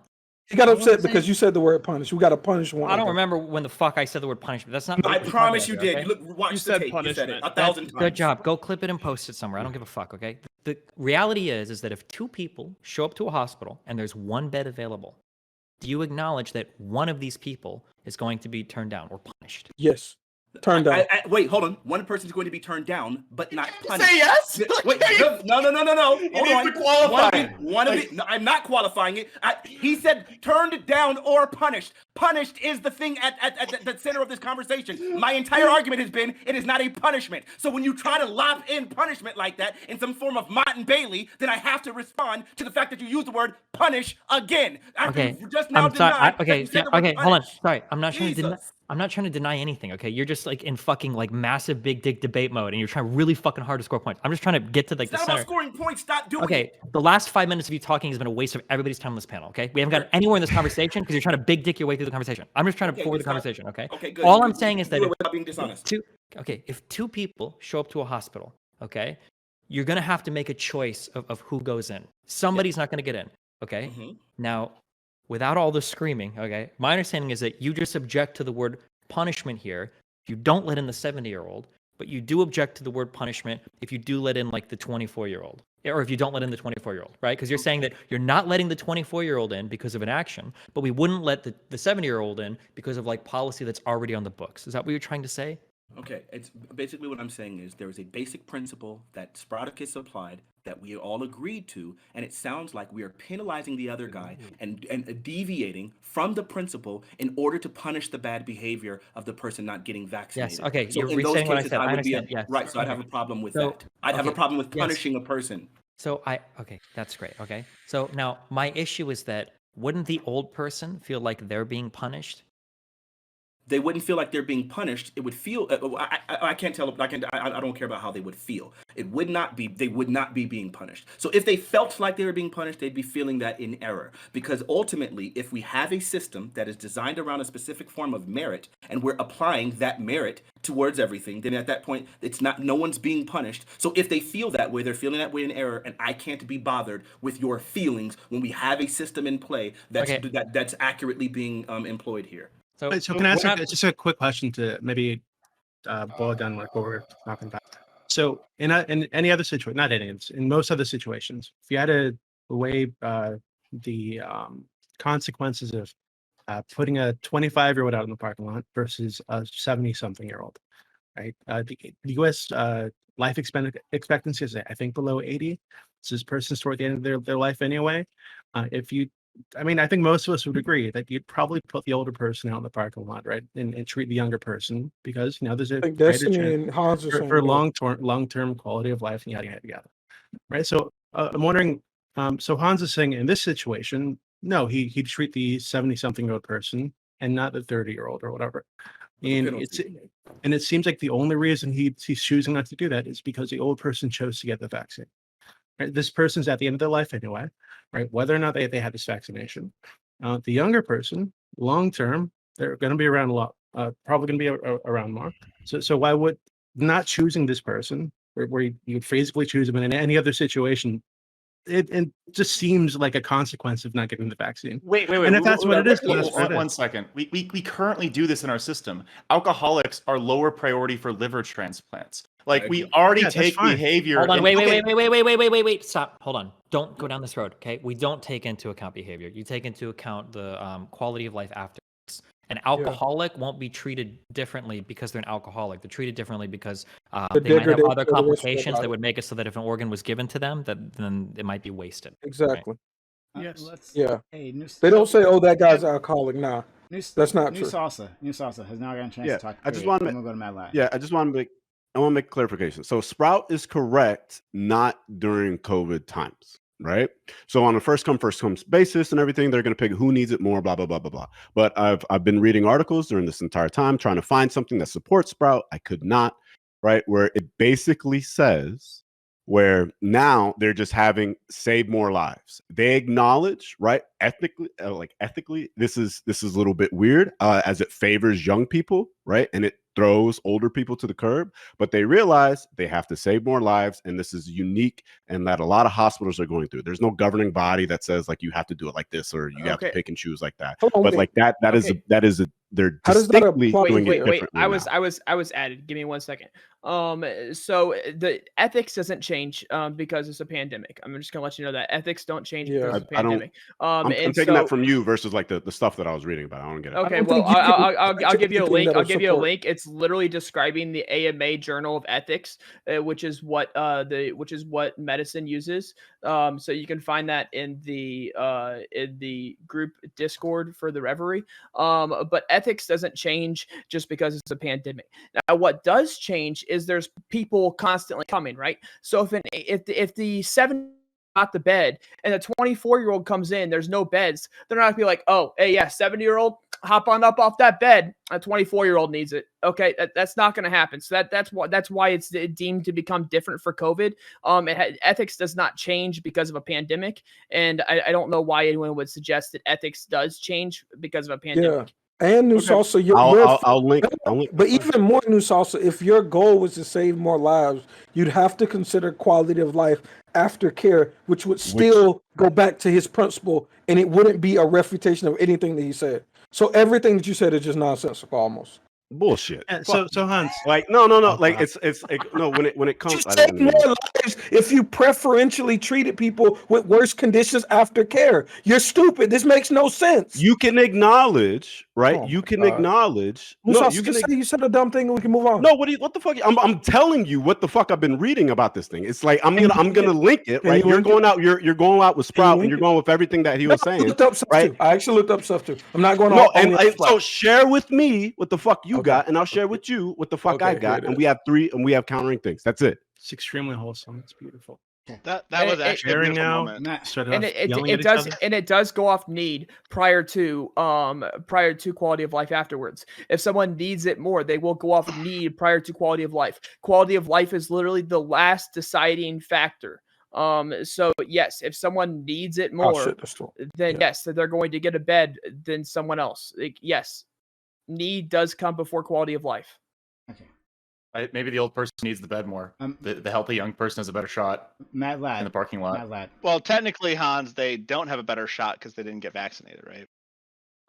He got What upset was because it? you said the word punish. We got to punish one. I don't of them. remember when the fuck I said the word punishment. That's not. I what we're promise talking you about, did. okay? Look, watch You the said tape. You said it punishment. 1,000 times. Good job. Go clip it and post it somewhere. I don't give a fuck. Okay. The reality is that if two people show up to a hospital and there's one bed available, do you acknowledge that one of these people is going to be turned down or punished? Yes. Turn down. Wait, hold on. One person is going to be turned down, but not punished. Say yes. Wait, no. Hold needs on. to qualify. I'm not qualifying it. He said turned down or punished. Punished is the thing at the center of this conversation. My entire argument has been it is not a punishment. So when you try to lob in punishment like that in some form of Mott and Bailey, then I have to respond to the fact that you use the word punish again. Okay. You just now I'm sorry. denied that Okay. you said the word Okay. Hold on. punish. Sorry. I'm not trying to deny. Jesus. I'm not trying to deny anything. Okay. You're just like in fucking like massive big dick debate mode, and you're trying really fucking hard to score points. I'm just trying to get to like It's the not about center. scoring points. Stop doing Okay, it. the last 5 minutes of you talking has been a waste of everybody's time on this panel, okay? We haven't gotten anywhere in this conversation because you're trying to big dick your way through the conversation. I'm just trying to Okay, forward the it's not- conversation, okay? Okay, good. All You I'm do- saying you is that do it if without being dishonest. if two people show up to a hospital, okay, you're gonna have to make a choice of who goes in. Somebody's not gonna get in, okay? Mhm. Now, without all the screaming, okay, my understanding is that you just object to the word punishment here. You don't let in the 70-year-old, but you do object to the word punishment if you do let in like the 24-year-old, or if you don't let in the 24-year-old, right? Because you're saying that you're not letting the 24-year-old in because of an action, but we wouldn't let the 70-year-old in because of like policy that's already on the books. Is that what you're trying to say? Okay, it's basically what I'm saying is there is a basic principle that Spartacus applied that we all agreed to, and it sounds like we are penalizing the other guy and deviating from the principle in order to punish the bad behavior of the person not getting vaccinated. Yes. Okay. So You're in those restating what I cases, said. I would be understand. Yes. right. So I'd have a Okay. problem with So- that. I'd have a okay, problem with yes. punishing a person. So okay, that's great. Okay. So now my issue is that wouldn't the old person feel like they're being punished? They wouldn't feel like they're being punished. It would feel. I can't tell. I don't care about how they would feel. It would not be. They would not be being punished. So if they felt like they were being punished, they'd be feeling that in error. Because ultimately, if we have a system that is designed around a specific form of merit, and we're applying that merit towards everything, then at that point, it's not. No one's being punished. So if they feel that way, they're feeling that way in error, and I can't be bothered with your feelings when we have a system in play that's Okay. that's accurately being employed here. So, So can I ask we're not- just a quick question to maybe boil down like what we're talking about? So in any other situation, not any, in most other situations, if you had to weigh the consequences of putting a 25-year-old out in the parking lot versus a 70-something-year-old, right? The U.S. Life expectancy is, I think, below 80. So this person's toward the end of their life anyway. I think most of us would agree that you'd probably put the older person out in the parking lot, right, and treat the younger person because there's a I think greater Destiny chance and Hans are saying for that. long-term quality of life and yada yada, right? So I'm wondering, so Hans is saying in this situation, no, he'd treat the 70-something-year-old person and not the 30-year-old or whatever. And it seems like the only reason he's choosing not to do that is because the old person chose to get the vaccine. Right? This person's at the end of their life anyway, right? Whether or not they had this vaccination. The younger person, long term, they're going to be around a lot, probably going to be around more. So why would not choosing this person, where you would physically choose them in any other situation, it just seems like a consequence of not getting the vaccine. Wait. And if that's what it is, then that's what it One is. second. We currently do this in our system. Alcoholics are lower priority for liver transplants. Like we already Yeah, that's take fine. behavior. Hold on, and- wait, okay, wait, stop. Hold on. Don't go down this road, okay? We don't take into account behavior. You take into account the quality of life afterwards. An alcoholic won't be treated differently because they're an alcoholic. They're treated differently because they might have degradation other of the rest of their complications that body. would make it so that if an organ was given to them, then it might be wasted. Exactly. Yes. Let's, Yeah. Hey, Nus- They don't say, "Oh, that guy's alcoholic." Nah. That's not New true. Salsa has now gotten a chance Yeah, to talk. I just period. want to I'm gonna go to Madladn. Yeah, I want to make clarification. So Sprout is correct, not during COVID times, right? So on a first come basis and everything, they're going to pick who needs it more, blah blah blah blah blah. But I've been reading articles during this entire time trying to find something that supports Sprout. I could not, right? Where it basically says where now they're just having save more lives. They acknowledge, right? Ethically, this is a little bit weird as it favors young people, right? And it throws older people to the curb, but they realize they have to save more lives, and this is unique and that a lot of hospitals are going through. There's no governing body that says like you have to do it like this or you have to pick and choose like that. Hold on, But wait. like that is they're How does that distinctly apply- doing Wait, it wait. differently I was added. Give me 1 second. So the ethics doesn't change because it's a pandemic. I'm just gonna let you know that ethics don't change Yeah. because it's a I don't- pandemic. I'm And taking that so- from you versus like the stuff that I was reading about. I don't get it. Okay, don't well, think you can I'll give you a anything link. that'll I'll give you a support- link. It's literally describing the AMA Journal of Ethics, which is what medicine uses. So you can find that in the group Discord for the Reverie. But ethics doesn't change just because it's a pandemic. Now, what does change is there's people constantly coming, right? So if the 7 got the bed and the 24-year-old comes in, there's no beds, they're not gonna be like, oh, hey, yeah, 70-year-old, hop on up off that bed. A 24-year-old needs it. Okay, that's not going to happen. So that's why it's deemed to become different for COVID. Ethics does not change because of a pandemic, and I don't know why anyone would suggest that ethics does change because of a pandemic. And New Okay. Salsa, I'll link. But even more, New Salsa, if your goal was to save more lives, you'd have to consider quality of life after care, which would still go back to his principle, and it wouldn't be a refutation of anything that he said. So everything that you said is just nonsensical, almost. Bullshit. So Hans, Like no. Oh, Like God. it's no when it comes. You I save didn't mean- more lives if you preferentially treated people with worse conditions after care. You're stupid. This makes no sense. You can acknowledge, right? Oh you my can God. acknowledge. New No, Salsa, you can. just say you said a dumb thing and we can move on. No, what the fuck? I'm telling you what the fuck I've been reading about this thing. It's like I'm gonna link it, Can right? you You're link going out. You're going out with Sprout, and link you're it? going with everything that he was I saying. looked up stuff right? too. I actually looked up stuff too. I'm not going No, all and over the so share with me what the fuck you Okay. got, and I'll share with you what the fuck Okay, I here got, it and is. we have countering things. That's it. it's extremely wholesome. It's beautiful. That was actually a Sharing beautiful now. moment. Matt, Started And off it yelling at each does other. and it does go off need prior to quality of life afterwards. If someone needs it more, they will go off of need prior to quality of life. Quality of life is literally the last deciding factor. So yes, if someone needs it Oh, more, shit, that's true. then Yeah. yes, they're going to get a bed than someone else. Like, yes, need does come before quality of life. okay. Maybe the old person needs the bed more. The healthy young person has a better shot Matt in Ladd. the parking lot. Matt Ladd. Well, technically, Hans, they don't have a better shot because they didn't get vaccinated, right?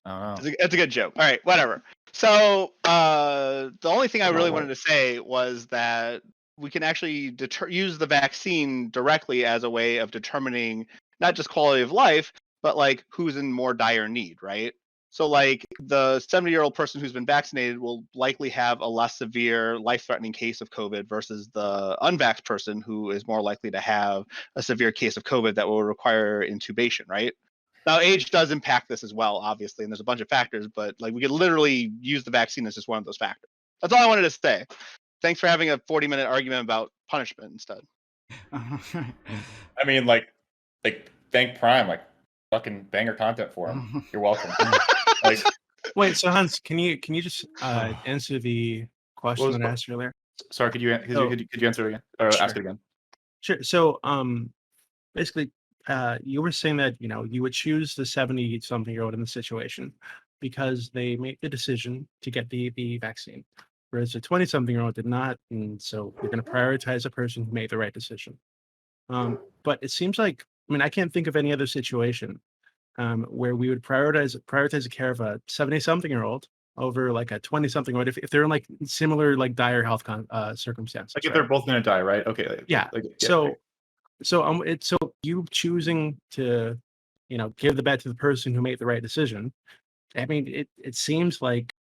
Oh. It's a good joke. All right, whatever. So the only thing I Come really on, wanted to say was that we can actually use the vaccine directly as a way of determining not just quality of life, but like who's in more dire need, right? So like the 70-year-old person who's been vaccinated will likely have a less severe life-threatening case of COVID versus the unvaxxed person who is more likely to have a severe case of COVID that will require intubation, right? Now, age does impact this as well, obviously, and there's a bunch of factors, but like we could literally use the vaccine as just one of those factors. That's all I wanted to say. Thanks for having a 40-minute argument about punishment instead. I mean, like thank Prime, like fucking banger content for him. You're welcome. Like, Wait, so Hans, can you just answer the question was that I the- asked earlier? sorry, could you answer it again or ask it again? Sure. So, basically, you were saying that you would choose the 70-something-year-old in the situation because they made the decision to get the vaccine, whereas the 20-something-year-old did not, and so you're going to prioritize a person who made the right decision. But it seems like, I mean, I can't think of any other situation where we would prioritize the care of a 70-something-year-old over like a 20-something-year-old if they're in like similar like dire health circumstances. Like if right? they're both gonna die, right? Okay. Yeah. So you choosing to, give the bet to the person who made the right decision. I mean, it seems like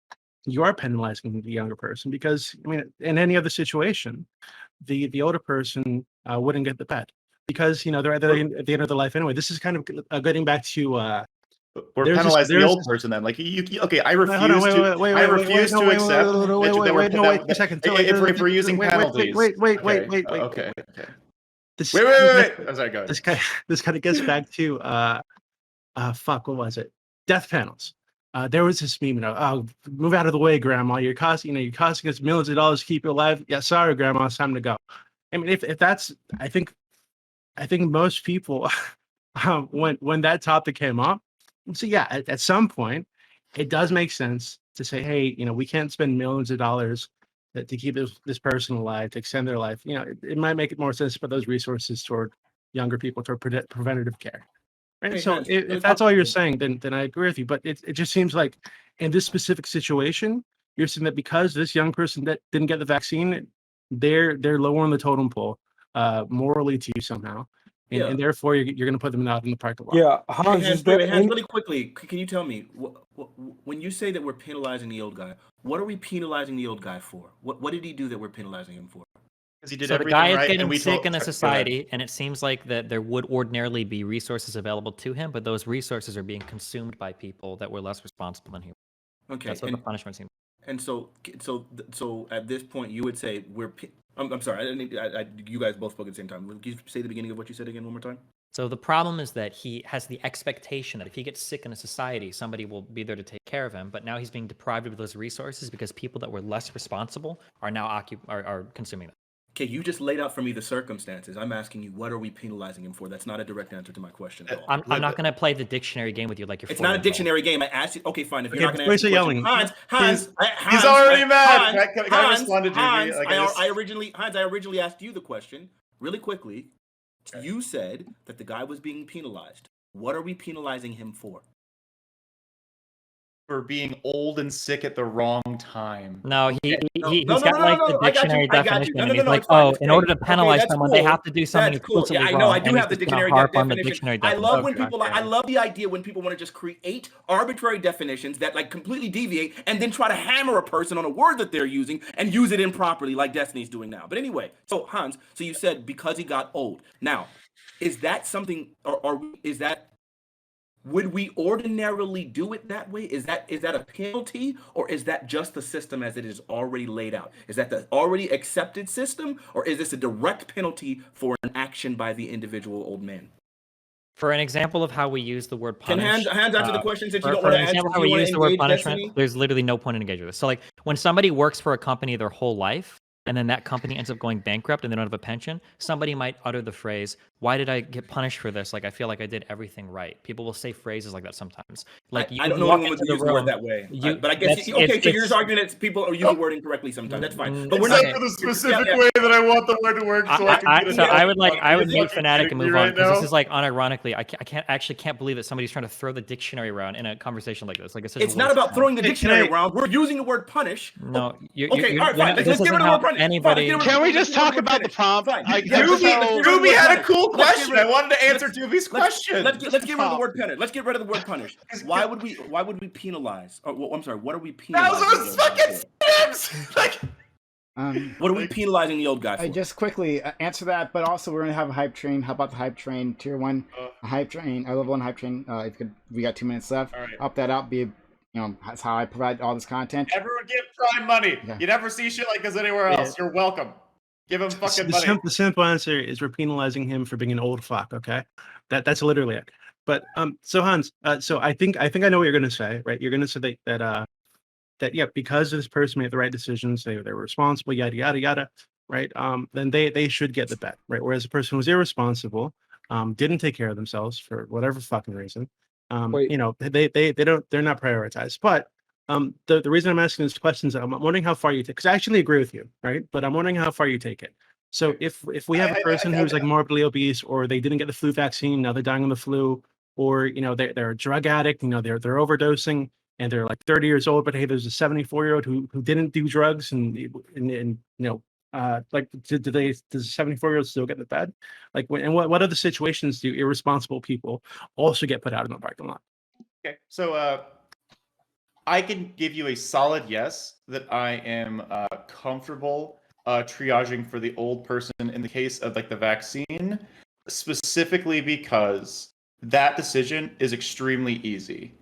you are penalizing the younger person because, I mean, in any other situation, the older person wouldn't get the bet because they're at the end of their life anyway. This is kind of getting back to We're There's this- penalizing the there's old this- person then. Like okay, I Hold refuse on, wait, to. wait, wait, I wait, wait, refuse no, to wait, accept wait, that wait, we're wait, no, wait a second. if we're using penalties. Wait. Okay, Okay. This wait. I'm sorry, go ahead. This kind of gets back to fuck, what was it? Death panels. There was this meme, oh, move out of the way, grandma. You're costing us millions of dollars to keep you alive. Yeah, sorry, grandma, it's time to go. I mean, if that's, I think most people, when that topic came up, so yeah, at some point, it does make sense to say, hey, we can't spend millions of dollars to keep this person alive, to extend their life. It might make it more sense to put those resources toward younger people, toward preventative care. Right. Hey, So Hans, if that's all you're saying, then I agree with you. But it just seems like in this specific situation, you're saying that because this young person that didn't get the vaccine, they're lower on the totem pole, morally to you somehow, and therefore you're going to put them out in the parking lot. Yeah, Hey, Hans, Hans, is there Hans, any, really quickly, can you tell me when you say that we're penalizing the old guy, what are we penalizing the old guy for? What did he do that we're penalizing him for? Because he did So the everything guy is right, and getting we sick told- in a Go ahead. society, and it seems like that there would ordinarily be resources available to him, but those resources are being consumed by people that were less responsible than he was. Okay, That's what the punishment seems. and so at this point, you would say I'm sorry, you guys both spoke at the same time. Can you say the beginning of what you said again one more time? So the problem is that he has the expectation that if he gets sick in a society, somebody will be there to take care of him. But now he's being deprived of those resources because people that were less responsible are now are consuming them. Okay, you just laid out for me the circumstances. I'm asking you, what are we penalizing him for? That's not a direct answer to my question at all. I'm not going to play the dictionary game with you like you're. It's not a 4 years old. dictionary game. I asked you. Okay, fine. If you're Okay, not going to answer the yelling. question, Hans, He's already mad. Can I respond to Jimmy? Hans, Like, I just- I originally asked you the question really quickly. You said that the guy was being penalized. What are we penalizing him for? for being old and sick at the wrong time. No, he's No, got like the I got you, dictionary I got you. definition, No, and no, he's no, like, it's fine, oh, it's in great. order to penalize that's someone, they cool. have to do something That's cool. explicitly Yeah, I know. I wrong, do and have the he's just gonna dictionary harp on the definition. dictionary I love when definition. people. I love the idea when people want to just create arbitrary definitions that like completely deviate and then try to hammer a person on a word that they're using and use it improperly, like Destiny's doing now. But anyway, so Hans, so you said because he got old. Now, is that something, or is that? Would we ordinarily do it that way? Is that a penalty, or is that just the system as it is already laid out? Is that the already accepted system, or is this a direct penalty for an action by the individual old man? For an example of how we use the word Can punish, Hans answer the question since you don't for want an to answer? example Do how you we want use to the word engage punishment, Destiny? there's literally no point in engaging with this. So like when somebody works for a company their whole life, and then that company ends up going bankrupt and they don't have a pension, somebody might utter the phrase, why did I get punished for this? Like, I feel like I did everything right. People will say phrases like that sometimes. Like I don't know anyone would use the word that way. But I guess, okay, so you're just arguing that people are using the word incorrectly sometimes. That's fine. But we're not. Except for the specific way that I want the word to work. So I would mute Fanatiq and move on, because right this is like unironically, I can't believe that somebody's trying to throw the dictionary around in a conversation like this. Like it's not about throwing the dictionary around. We're using the word punish. No, okay, all right, fine. Let's get rid of the word punish. Anybody. Can we just talk about the prompt? Doobie had a cool question. I wanted to answer Doobie's question. Let's get rid of the word punish. Let's get rid of the word punish. Why would we penalize? I'm sorry. What are we penalizing? Those are fucking stems. Like, what are we penalizing the old guy for? I just quickly answer that, but also we're gonna have a hype train. How about the hype train tier 1? A hype train, a level 1 hype train. We got 2 minutes left. All right. Up that out. That's how I provide all this content. everyone give Prime money. Yeah. You never see shit like this anywhere else. You're welcome. Give him fucking money. The simple answer is we're penalizing him for being an old fuck. Okay, that's literally it. But so Hans, so I think I know what you're gonna say, right? You're gonna say that yeah, because this person made the right decisions, they were responsible, yada yada yada, right? Then they should get the bet, right? Whereas a person who was irresponsible, didn't take care of themselves for whatever fucking reason, they're not prioritized. But the reason I'm asking these questions, I'm wondering how far you take, because I actually agree with you, right? But I'm wondering how far you take it. So if we have a person who's like morbidly obese, or they didn't get the flu vaccine, now they're dying of the flu, or they're a drug addict, they're overdosing, and they're like 30 years old, but hey, there's a 74-year-old who didn't do drugs, and like does a 74-year-old still get the bed? Like what other situations do irresponsible people also get put out in the parking lot? Okay, so I can give you a solid yes that I am comfortable triaging for the old person in the case of like the vaccine, specifically because that decision is extremely easy.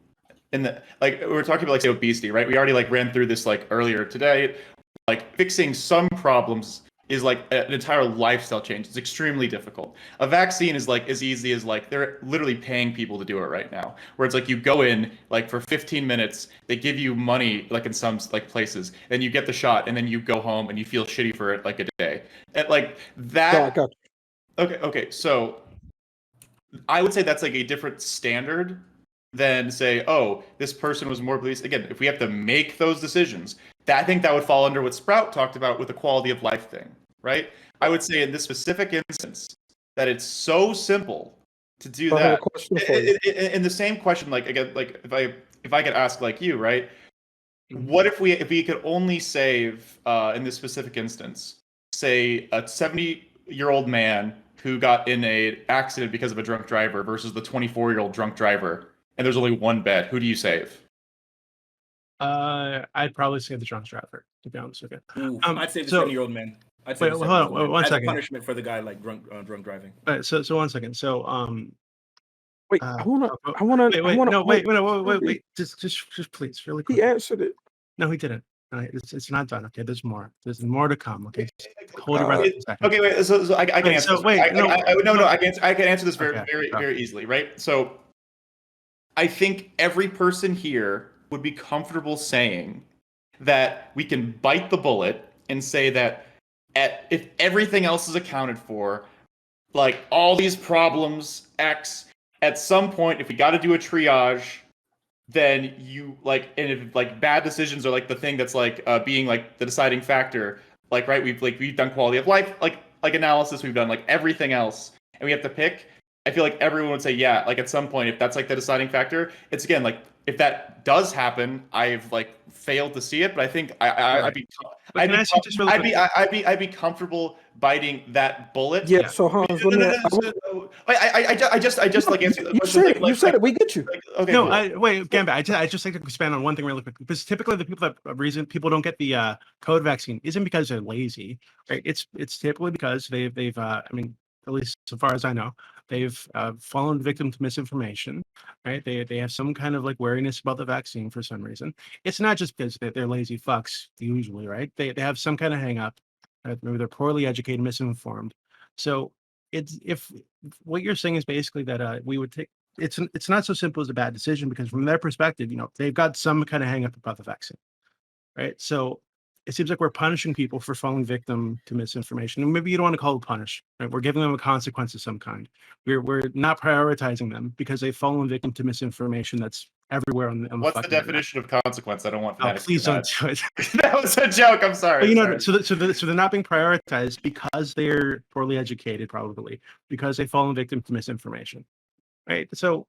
And like we were talking about, like, say, obesity, right? We already like ran through this like earlier today. Like fixing some problems is like an entire lifestyle change. It's extremely difficult. A vaccine is like as easy as like they're literally paying people to do it right now. Where it's like you go in like for 15 minutes, they give you money like in some like places, then you get the shot, and then you go home and you feel shitty for it like a day. And like that. Okay. So I would say that's like a different standard than say, oh, this person was more obese. Again, if we have to make those decisions, I think that would fall under what Sprout talked about with the quality of life thing, right? I would say in this specific instance that it's so simple to do that. I have a question for you. In the same question, like again, like if I could ask like you, right? What if we could only save in this specific instance, say a 70-year-old man who got in an accident because of a drunk driver versus the 24-year-old drunk driver, and there's only one bed? Who do you save? I'd probably say the drunk driver, to be honest with you. I'd say the 70-year-old man. I'd say hold on, one second. As a punishment for the guy like drunk driving. So 1 second. So wait, I wanna wait. Just please, really quick. He answered it. No, he didn't. It's not done. Okay, there's more. There's more to come. Okay, hold your breath for a second. Okay, wait. So I can answer. So wait, I can answer this very Okay, very easily, right? So I think every person here would be comfortable saying that we can bite the bullet and say that if everything else is accounted for, like all these problems X, at some point, if we got to do a triage, then you like, and if like bad decisions are like the thing that's like being like the deciding factor, like right, we've done quality of life like analysis, we've done like everything else, and we have to pick. I feel like everyone would say, yeah, like at some point, if that's like the deciding factor, it's again like if that does happen, I've like failed to see it, but I think I'd be comfortable biting that bullet. Yeah. So Hans, I just like answer the question. You said it. We get you. Okay. No, wait, Gambit. I just like to expand on one thing really quick, because typically the reason people don't get the COVID vaccine isn't because they're lazy, right? It's typically because they've I mean, at least so far as I know, they've fallen victim to misinformation, right? They have some kind of like wariness about the vaccine for some reason. It's not just because they're lazy fucks usually, right? They have some kind of hang up. Maybe they're poorly educated, misinformed. So if what you're saying is basically that we would take, it's not so simple as a bad decision, because from their perspective, they've got some kind of hang up about the vaccine, right? So it seems like we're punishing people for falling victim to misinformation. And maybe you don't want to call it punish, right? We're giving them a consequence of some kind. We're not prioritizing them because they've fallen victim to misinformation that's everywhere on the What's the definition of consequence? I don't want Fanatiq. Please don't do it. That was a joke. I'm sorry. But, so they're not being prioritized because they're poorly educated, probably because they've fallen victim to misinformation, right? So,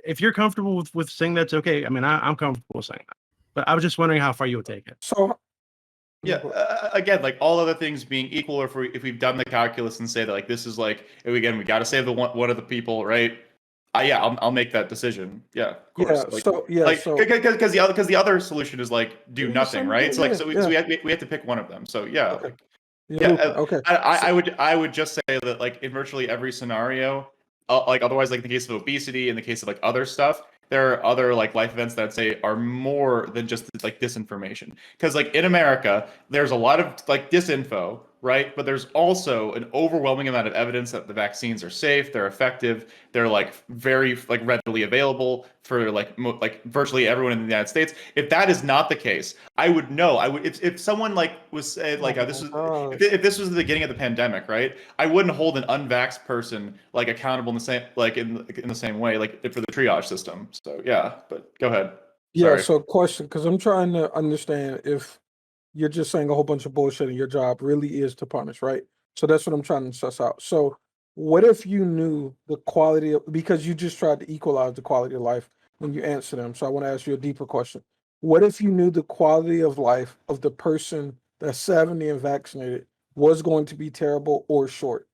if you're comfortable with saying that's okay, I mean, I'm comfortable saying that. But I was just wondering how far you would take it. So, yeah, again, like all other things being equal, or if we've done the calculus and say that like this is like, again, we got to save the one of the people, right? Yeah, I'll make that decision. Yeah, of course. Because the other solution is like do nothing, right? So we have to pick one of them. So yeah, okay. I would just say that like in virtually every scenario, like otherwise, like in the case of obesity, in the case of like other stuff, there are other like life events that I'd say are more than just like disinformation. Because like in America, there's a lot of like disinfo, right? But there's also an overwhelming amount of evidence that the vaccines are safe, they're effective, they're like very like readily available for like virtually everyone in the United States. If that is not the case, I would know. I would if someone like was said like if this was the beginning of the pandemic, right? I wouldn't hold an unvaxxed person like accountable in the same in the same way like for the triage system. So yeah, but go ahead. Yeah. Sorry. So question, because I'm trying to understand if you're just saying a whole bunch of bullshit and your job really is to punish, right? So that's what I'm trying to suss out. So what if you knew the quality of, because you just tried to equalize the quality of life when you answer them. So I want to ask you a deeper question. What if you knew the quality of life of the person that's 70 and vaccinated was going to be terrible or short?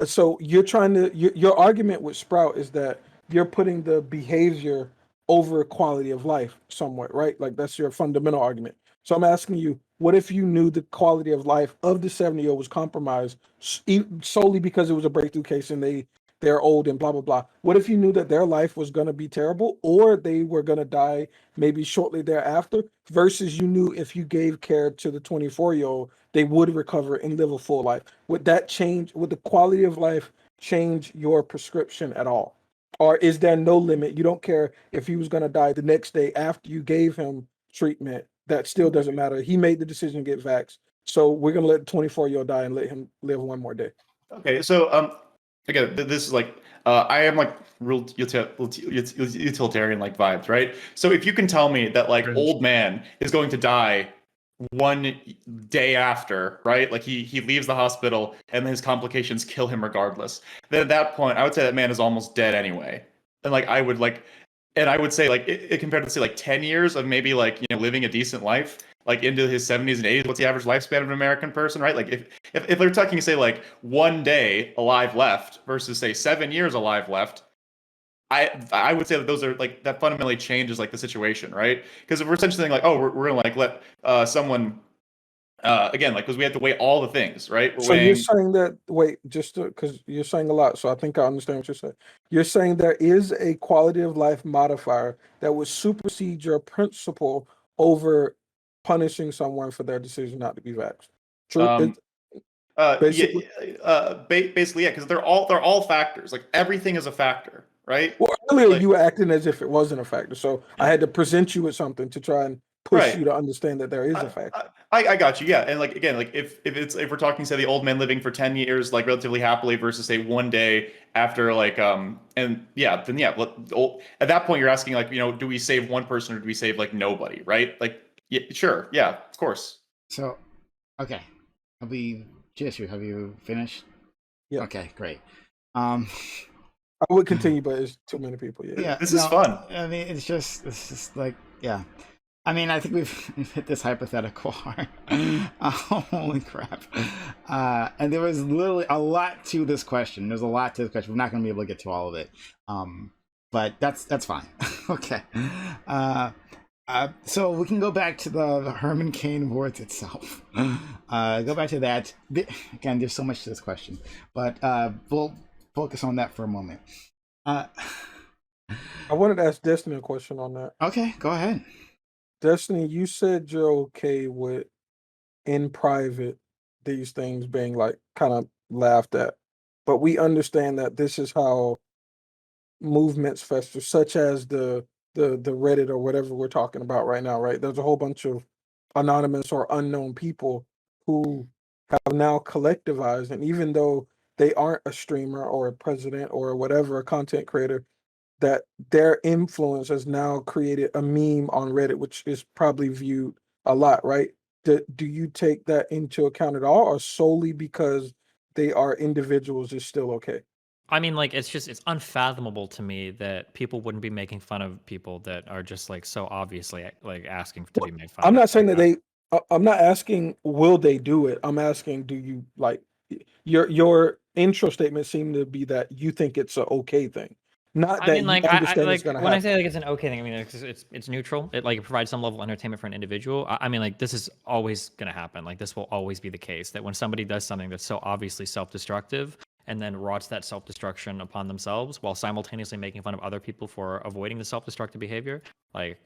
So you're trying to, your argument with Sprout is that you're putting the behavior over quality of life somewhat, right? Like that's your fundamental argument. So I'm asking you, what if you knew the quality of life of the 70-year-old was compromised solely because it was a breakthrough case and they they're old and blah blah blah. What if you knew that their life was going to be terrible, or they were going to die maybe shortly thereafter, versus you knew if you gave care to the 24-year-old, they would recover and live a full life? Would that change? Would the quality of life change your prescription at all? Or is there no limit? You don't care if he was going to die the next day after you gave him treatment. That still doesn't matter. He made the decision to get vaxxed. So we're going to let the 24-year-old die and let him live one more day. Okay, so again, this is like I am like real utilitarian like vibes, right? So if you can tell me that like old man is going to die one day after, right? Like he leaves the hospital and his complications kill him regardless. Then at that point, I would say that man is almost dead anyway. And like I would like, and I would say like it compared to say like 10 years of maybe like living a decent life, like into his 70s and 80s. What's the average lifespan of an American person, right? Like if they're talking say like one day alive left versus say 7 years alive left, I would say that those are like that fundamentally changes like the situation, right? Because if we're essentially saying like, oh, we're gonna like let someone again like because we have to weigh all the things, right? We're So you're weighing saying that, wait, just because you're saying a lot, so I think I understand what you're saying. You're saying there is a quality of life modifier that would supersede your principle over punishing someone for their decision not to be vaxxed. True. Basically. basically yeah, because they're all factors. Like everything is a factor, right? Well, earlier Like, you were acting as if it wasn't a factor, so I had to present you with something to try and push you to understand that there is a factor. I got you, yeah. And like again, like if we're talking say the old man living for 10 years like relatively happily versus say one day after like and yeah, then yeah, at that point you're asking like do we save one person or do we save like nobody, right? Like yeah, sure, yeah, of course. So, okay, have you finished? Yeah. Okay, great. I would continue, but it's too many people. Yeah. This is fun. I mean, it's just like, yeah. I mean, I think we've hit this hypothetical hard. Holy crap. And there was literally a lot to this question. There's a lot to the question. We're not going to be able to get to all of it. But that's fine. Okay. So we can go back to the Herman Cain Awards itself. Go back to that. Again, there's so much to this question. But we'll focus on that for a moment. I wanted to ask Destiny a question on that. Okay, go ahead. Destiny, you said you're okay with in private these things being like kind of laughed at, but we understand that this is how movements fester, such as the Reddit or whatever we're talking about right now, right? There's a whole bunch of anonymous or unknown people who have now collectivized, and even though they aren't a streamer or a president or whatever, a content creator, that their influence has now created a meme on Reddit, which is probably viewed a lot, right? Do you take that into account at all, or solely because they are individuals is still okay? I mean, like, it's unfathomable to me that people wouldn't be making fun of people that are just like so obviously like asking to be made fun I'm of. not saying that I'm not asking will they do it. I'm asking, do you like your intro statement seemed to be that you think it's an okay thing. Not that I mean, like, you I understand like it's gonna when I happen. say like it's an okay thing. I mean, it's neutral. It like provides some level of entertainment for an individual. I mean, like this is always gonna happen. Like this will always be the case. That when somebody does something that's so obviously self-destructive and then rots that self-destruction upon themselves while simultaneously making fun of other people for avoiding the self-destructive behavior, like,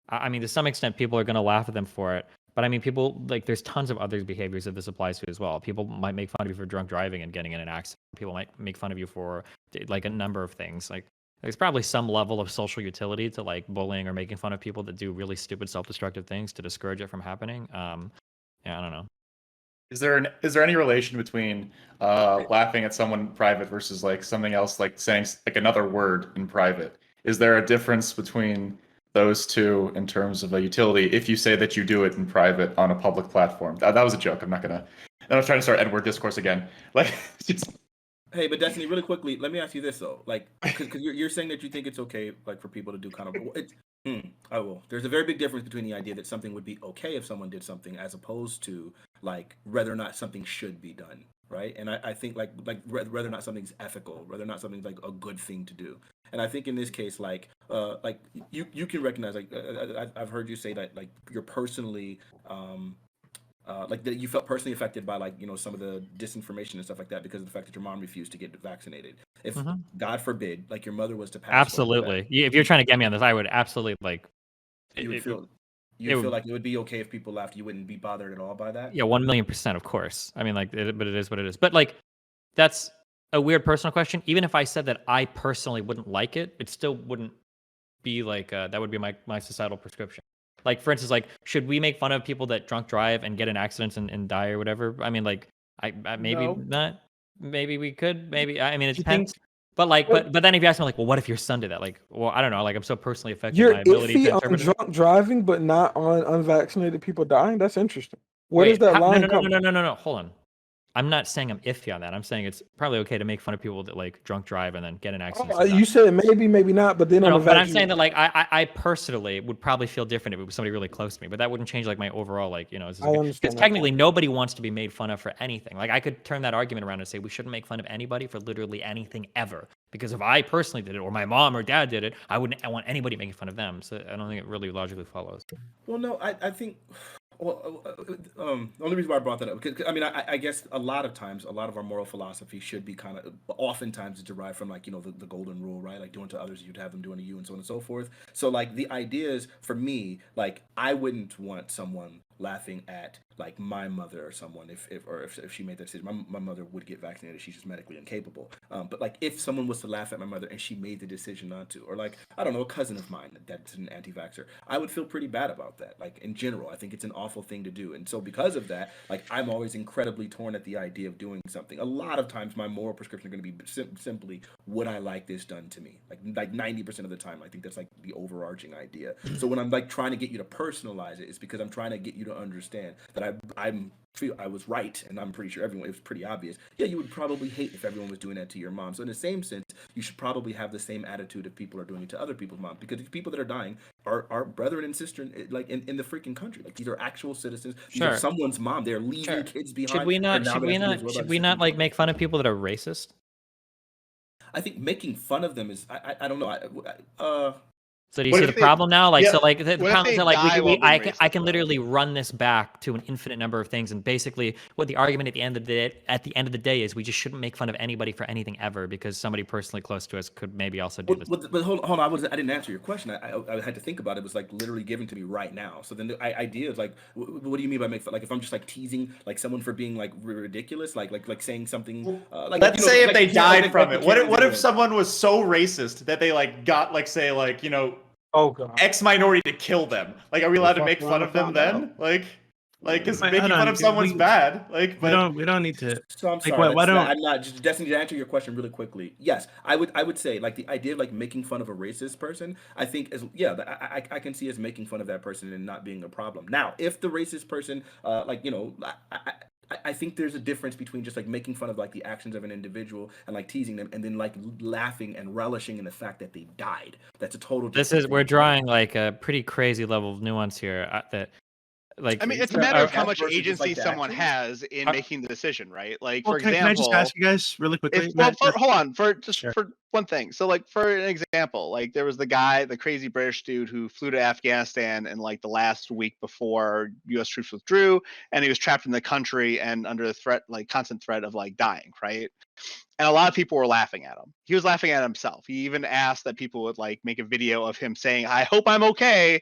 I mean, to some extent, people are gonna laugh at them for it. But I mean, people like there's tons of other behaviors that this applies to as well. People might make fun of you for drunk driving and getting in an accident. People might make fun of you for like a number of things. Like there's probably some level of social utility to like bullying or making fun of people that do really stupid self-destructive things to discourage it from happening. Yeah, I don't know. Is there any relation between laughing at someone private versus like something else, like saying like another word in private? Is there a difference between those two in terms of a utility if you say that you do it in private on a public platform? That was a joke. I'm not trying to start Edward discourse again. Like, Hey, but Destiny, really quickly, let me ask you this though, like, because you're saying that you think it's okay, like, for people to do kind of I will. There's a very big difference between the idea that something would be okay if someone did something, as opposed to like whether or not something should be done, right? And I think like whether or not something's ethical, whether or not something's like a good thing to do. And I think in this case, like you can recognize, like I've heard you say that like you're personally like that you felt personally affected by like some of the disinformation and stuff like that because of the fact that your mom refused to get vaccinated. If Mhm. God forbid, like your mother was to pass away, Absolutely. If you're trying to get me on this, I would absolutely like. you would It, feel it you'd feel would, like it would be okay if people laughed. You wouldn't be bothered at all by that. yeah, 1,000,000%, of course. I mean, like, but it is what it is. But like, that's a weird personal question. Even if I said that I personally wouldn't like it, it still wouldn't be like that would be my societal prescription. Like, for instance, like, should we make fun of people that drunk drive and get in accidents and die or whatever? I mean, like, I maybe No. not. Maybe we could. Maybe I mean, it Do you think depends. But like, But but then if you ask me like, well, what if your son did that? Like, well, I don't know. Like, I'm so personally affected. you're My ability iffy to on interpret it. drunk driving, but not on unvaccinated people dying. That's interesting. Where does Wait, that no, line no, no, come? no, no, no, no. Hold on. I'm not saying I'm iffy on that. I'm saying it's probably okay to make fun of people that like drunk drive and then get in accidents. Oh, And die. you said maybe, maybe not, but then on No, the but I'm vaccine. saying that like I personally would probably feel different if it was somebody really close to me, but that wouldn't change like my overall like I because understand that technically nobody wants to be made fun of for anything. Like I could turn that argument around and say we shouldn't make fun of anybody for literally anything ever because if I personally did it or my mom or dad did it, I want anybody making fun of them. So I don't think it really logically follows. Well, no, I think. Well, the only reason why I brought that up, because I mean, I guess a lot of times, a lot of our moral philosophy should be kind of, oftentimes derived from like the golden rule, right? Like doing to others, you'd have them doing to you, and so on and so forth. So like the idea is for me, like I wouldn't want someone laughing at like my mother or someone if she made that decision. My mother would get vaccinated; she's just medically incapable. But like if someone was to laugh at my mother and she made the decision not to, or like I don't know, a cousin of mine that's an anti-vaxxer, I would feel pretty bad about that. Like in general, I think it's an awful thing to do, and so because of that, like I'm always incredibly torn at the idea of doing something. A lot of times, my moral prescription are going to be simply, would I like this done to me? Like 90% of the time, I think that's like the overarching idea. So when I'm like trying to get you to personalize it, it's because I'm trying to get you to understand that I was right, and I'm pretty sure it was pretty obvious. Yeah, you would probably hate if everyone was doing that to your mom. So in the same sense, you should probably have the same attitude if people are doing it to other people's moms, because these people that are dying are brethren and sisters, like in the freaking country. Like these are actual citizens. These are Sure. someone's mom. They're leaving Sure. kids behind. Should we and not? now Should they we have to be not? as Should well we as not like people. make fun of people that are racist? I think making fun of them is I don't know. So do you What see if the they- problem now? Like, yeah, so like the what if problem they is that like die while being I racist, can though? literally run this back to an infinite number of things, and basically what the argument at the end of the day is we just shouldn't make fun of anybody for anything ever because somebody personally close to us could maybe also do this. But hold on, I didn't answer your question. I had to think about it. It was like literally given to me right now. So then the idea is like, what do you mean by make fun? Like if I'm just like teasing like someone for being like ridiculous, like saying something. Like Let's say if they died from it. What if if someone was so racist that they like got like say like Oh god. X minority to kill them? Like, are we allowed to Fuck make fun around of and them find then? Like because Wait, making hold fun on. of someone's We- bad. Like, but We don't need to. So I'm Like, sorry. why don't- I'm not just Destiny, to answer your question really quickly. Yes, I would say like the idea of like making fun of a racist person, I think is I can see as making fun of that person and not being a problem. Now, if the racist person I think there's a difference between just like making fun of like the actions of an individual and like teasing them, and then like laughing and relishing in the fact that they died. That's a total. We're drawing like a pretty crazy level of nuance here. That like I mean, it's a matter of how much agency someone has in making the decision, right? Like, Well, for can I example, just ask you guys really quickly? hold on, Sure. for one thing. So, like, for an example, like there was the crazy British dude who flew to Afghanistan in like the last week before U.S. troops withdrew, and he was trapped in the country and under the threat, like constant threat of like dying, right? And a lot of people were laughing at him. He was laughing at himself. He even asked that people would like make a video of him saying, "I hope I'm okay,"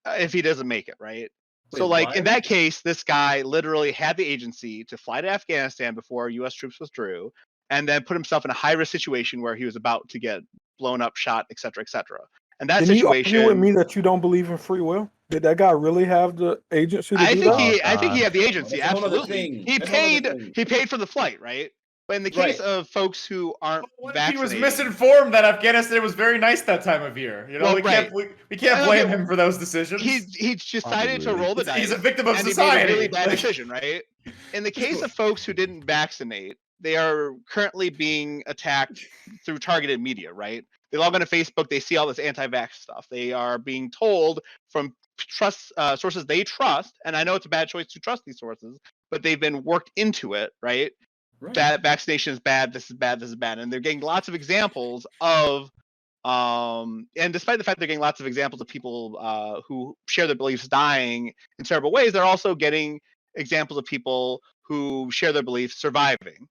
if he doesn't make it, right? So, like, in that case, this guy literally had the agency to fly to Afghanistan before U.S. troops withdrew, and then put himself in a high-risk situation where he was about to get blown up, shot, etc., etc. And that Didn't you argue with situation, me that you don't believe in free will? Did that guy really have the agency to do that? I think he had the agency. That's a whole other Absolutely, thing. That's a whole other thing. he paid for the flight, right? But in the case of folks who aren't what if he was vaccinated, misinformed that Afghanistan was very nice that time of year? You know, Well, we right. can't blame him for those decisions. he decided to roll the dice. He's a victim of and society. He made a really bad Like- decision, right? In the case of folks who didn't vaccinate, they are currently being attacked through targeted media, right? They log onto Facebook, they see all this anti-vax stuff. They are being told from sources they trust, and I know it's a bad choice to trust these sources, but they've been worked into it, right? Bad vaccination is bad. This is bad. This is bad, and they're getting lots of examples of, and despite the fact they're getting lots of examples of people who share their beliefs dying in terrible ways, they're also getting examples of people who share their beliefs surviving.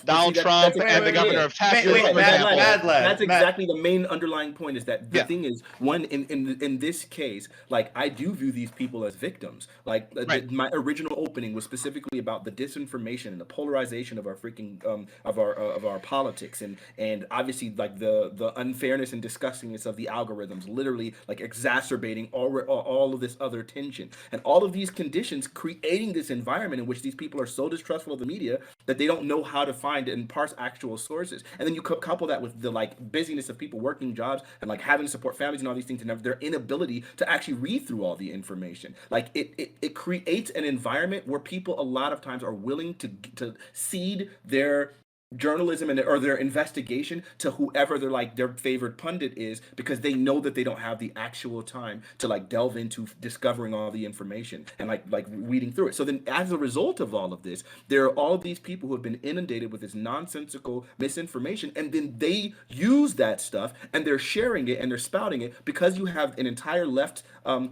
Donald Trump and the governor of Texas. That's exactly the main underlying point. Is that the thing is, one in this case, like I do view these people as victims. Like my original opening was specifically about the disinformation and the polarization of our freaking of our politics, and obviously like the unfairness and disgustingness of the algorithms, literally like exacerbating all of this other tension and all of these conditions, creating this environment in which these people are so distrustful of the media that they don't know how to find and parse actual sources. And then you couple that with the like busyness of people working jobs and like having to support families and all these things, and their inability to actually read through all the information. Like it creates an environment where people a lot of times are willing to cede their journalism or their investigation to whoever their favorite pundit is, because they know that they don't have the actual time to like delve into discovering all the information and like reading through it. So then as a result of all of this, there are all of these people who have been inundated with this nonsensical misinformation, and then they use that stuff and they're sharing it and they're spouting it, because you have an entire left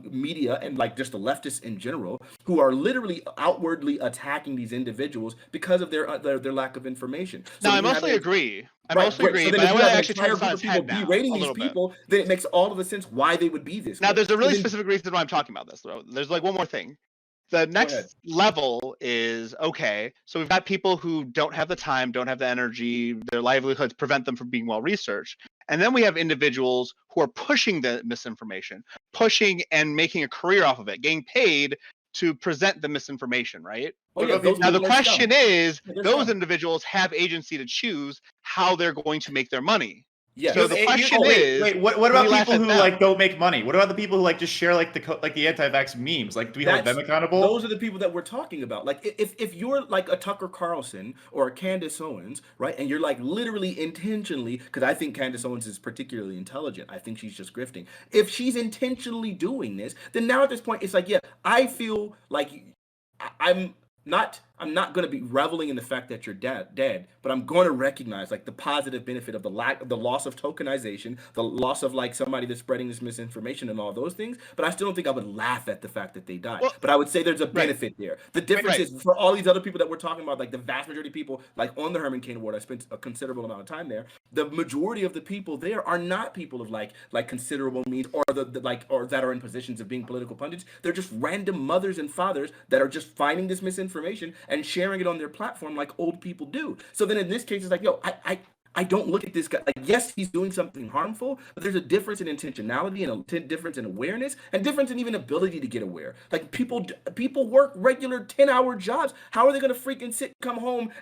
media and like just the leftists in general who are literally outwardly attacking these individuals because of their lack of information. No, I mostly agree. I mostly agree. So then but if I you want to have an actually entire turn group of people berating these people, then it makes all of the sense why they would be this Now, way. there's a really specific reason why I'm talking about this, though. There's like one more thing. The next level is, okay, so we've got people who don't have the time, don't have the energy, their livelihoods prevent them from being well researched. And then we have individuals who are pushing the misinformation, pushing and making a career off of it, getting paid to present the misinformation, right? Now the question is, those individuals have agency to choose how they're going to make their money. Yeah. So the question is, wait, what about people who like don't make money? What about the people who like just share like the anti-vax memes? Like, do we hold them accountable? Those are the people that we're talking about. Like, if you're like a Tucker Carlson or a Candace Owens, right, and you're like literally intentionally, because I think Candace Owens is particularly intelligent. I think she's just grifting. If she's intentionally doing this, then now at this point, it's like, yeah, I feel like I'm not going to be reveling in the fact that you're dead, but I'm going to recognize like the positive benefit of the loss of tokenization, the loss of like somebody that's spreading this misinformation and all those things. But I still don't think I would laugh at the fact that they died. But I would say there's a benefit there. The difference is for all these other people that we're talking about, like the vast majority of people, like on the Herman Cain Award, I spent a considerable amount of time there. The majority of the people there are not people of like considerable means or or that are in positions of being political pundits. They're just random mothers and fathers that are just finding this misinformation and sharing it on their platform like old people do. So then in this case, it's like, yo, I don't look at this guy. Like, yes, he's doing something harmful, but there's a difference in intentionality and a difference in awareness and difference in even ability to get aware. Like people work regular 10-hour jobs. How are they going to freaking come home,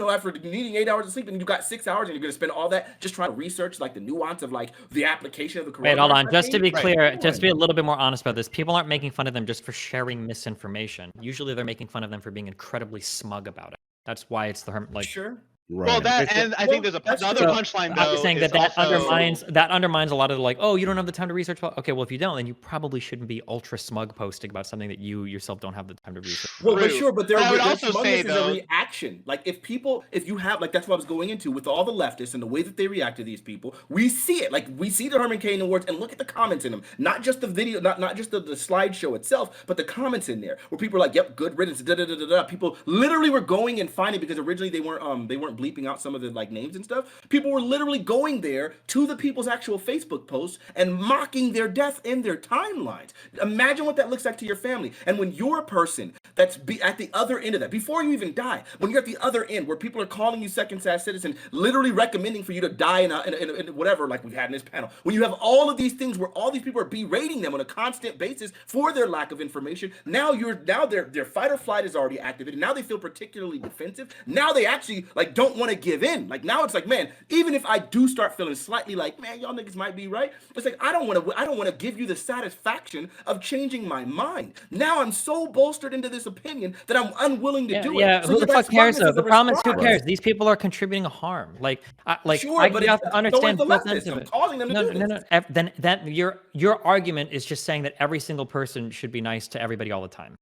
after needing 8 hours of sleep, and you got 6 hours and you're going to spend all that just trying to research like the nuance of like the application of the coronavirus? Wait, hold on. Just to be clear, just to be a little bit more honest about this, people aren't making fun of them just for sharing misinformation. Usually they're making fun of them for being incredibly smug about it. That's why it's Sure. Right. Well, I think there's another punchline though. I'm just saying that undermines a lot of the like, oh, you don't have the time to research. Well, okay, well, if you don't, then you probably shouldn't be ultra smug posting about something that you yourself don't have the time to research. Well, but sure, but I would also say though, a reaction. Like if you have like, that's what I was going into with all the leftists and the way that they react to these people. We see it. Like we see the Herman Cain Awards and look at the comments in them. Not just the video, not just the slideshow itself, but the comments in there where people are like, yep, good riddance. Da da da da da. People literally were going and finding, because originally they weren't bleeping out some of the like names and stuff. People were literally going there to the people's actual Facebook posts and mocking their death in their timelines. Imagine what that looks like to your family. And when you're a person that's at the other end of that, before you even die, when you're at the other end where people are calling you second-class citizen, literally recommending for you to die in whatever, like we've had in this panel, when you have all of these things where all these people are berating them on a constant basis for their lack of information, now their fight or flight is already activated. Now they feel particularly defensive. Now they actually like don't want to give in. Like now it's like, man, even if I do start feeling slightly like, man, y'all niggas might be right, it's like I don't want to give you the satisfaction of changing my mind. Now I'm so bolstered into this opinion that I'm unwilling to do it. Yeah, So who the fuck cares though? The problem is, who response. cares? These people are contributing a harm. Sure, but you have to understand so both is the ends of leftist. it. I'm causing them to do this. Then that your argument is just saying that every single person should be nice to everybody all the time.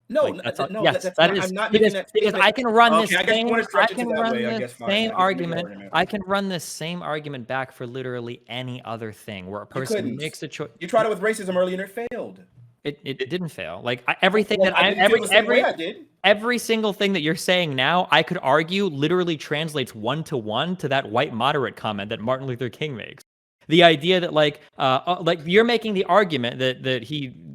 No, That's no, yes, that's that not, is I'm not because, making that because statement. I can run Okay, this I guess you same wanna stretch I it can to that run way, I this guess fine. same I can make an argument. argument. I can run this same argument back for literally any other thing where a person couldn't. makes a choice. You tried it with racism earlier and it failed. It didn't fail. Like everything that I didn't feel the same way I did. every single thing that you're saying now, I could argue literally translates 1-to-1 to that white moderate comment that Martin Luther King makes. The idea that like you're making the argument that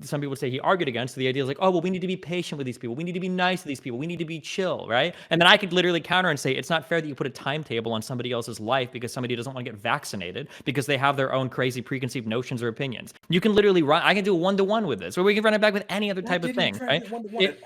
some people say he argued against. So the idea is like, oh well, we need to be patient with these people. We need to be nice to these people. We need to be chill, right? And then I could literally counter and say it's not fair that you put a timetable on somebody else's life because somebody doesn't want to get vaccinated because they have their own crazy preconceived notions or opinions. You can literally run. I can do a 1-to-1 with this, or we can run it back with any other type of thing, right? It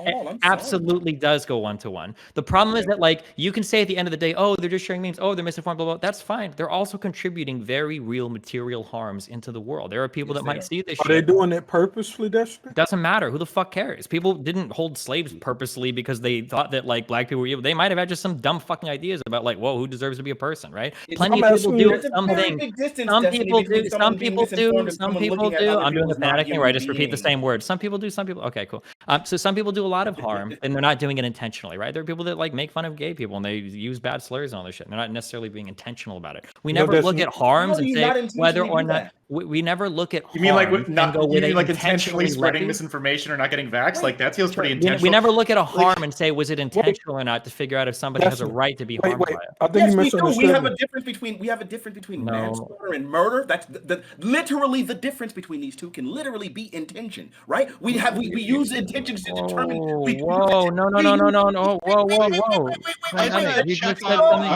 absolutely does go 1-to-1. The problem is that like you can say at the end of the day, oh, they're just sharing memes. Oh, they're misinformed. Blah blah. That's fine. They're also contributing very real material harms into the world. There are people that might see this. Are they doing it purposefully, Destiny? Doesn't matter. Who the fuck cares? People didn't hold slaves purposely because they thought that like black people were evil. They might have had just some dumb fucking ideas about like, whoa, who deserves to be a person, right? Plenty of people do something. Some people do. Some people do. Some people do. I'm doing the Fanatiq thing where I just repeat the same words. Some people do. Some people. Okay, cool. So some people do a lot of harm, and they're not doing it intentionally, right? There are people that like make fun of gay people and they use bad slurs and all this shit. They're not necessarily being intentional about it. We never look at harms and say whether or not. We never look at. You mean like like intentionally spreading misinformation or not getting vaxxed? Like that feels pretty intentional. We never look at a harm and say was it intentional or not to figure out if somebody has a right to be harmed by it. I think you misunderstood. We have a difference between manslaughter and murder. That's literally the difference between these two can literally be intention, right? We use intentions to determine. Whoa, no, whoa. You just said something.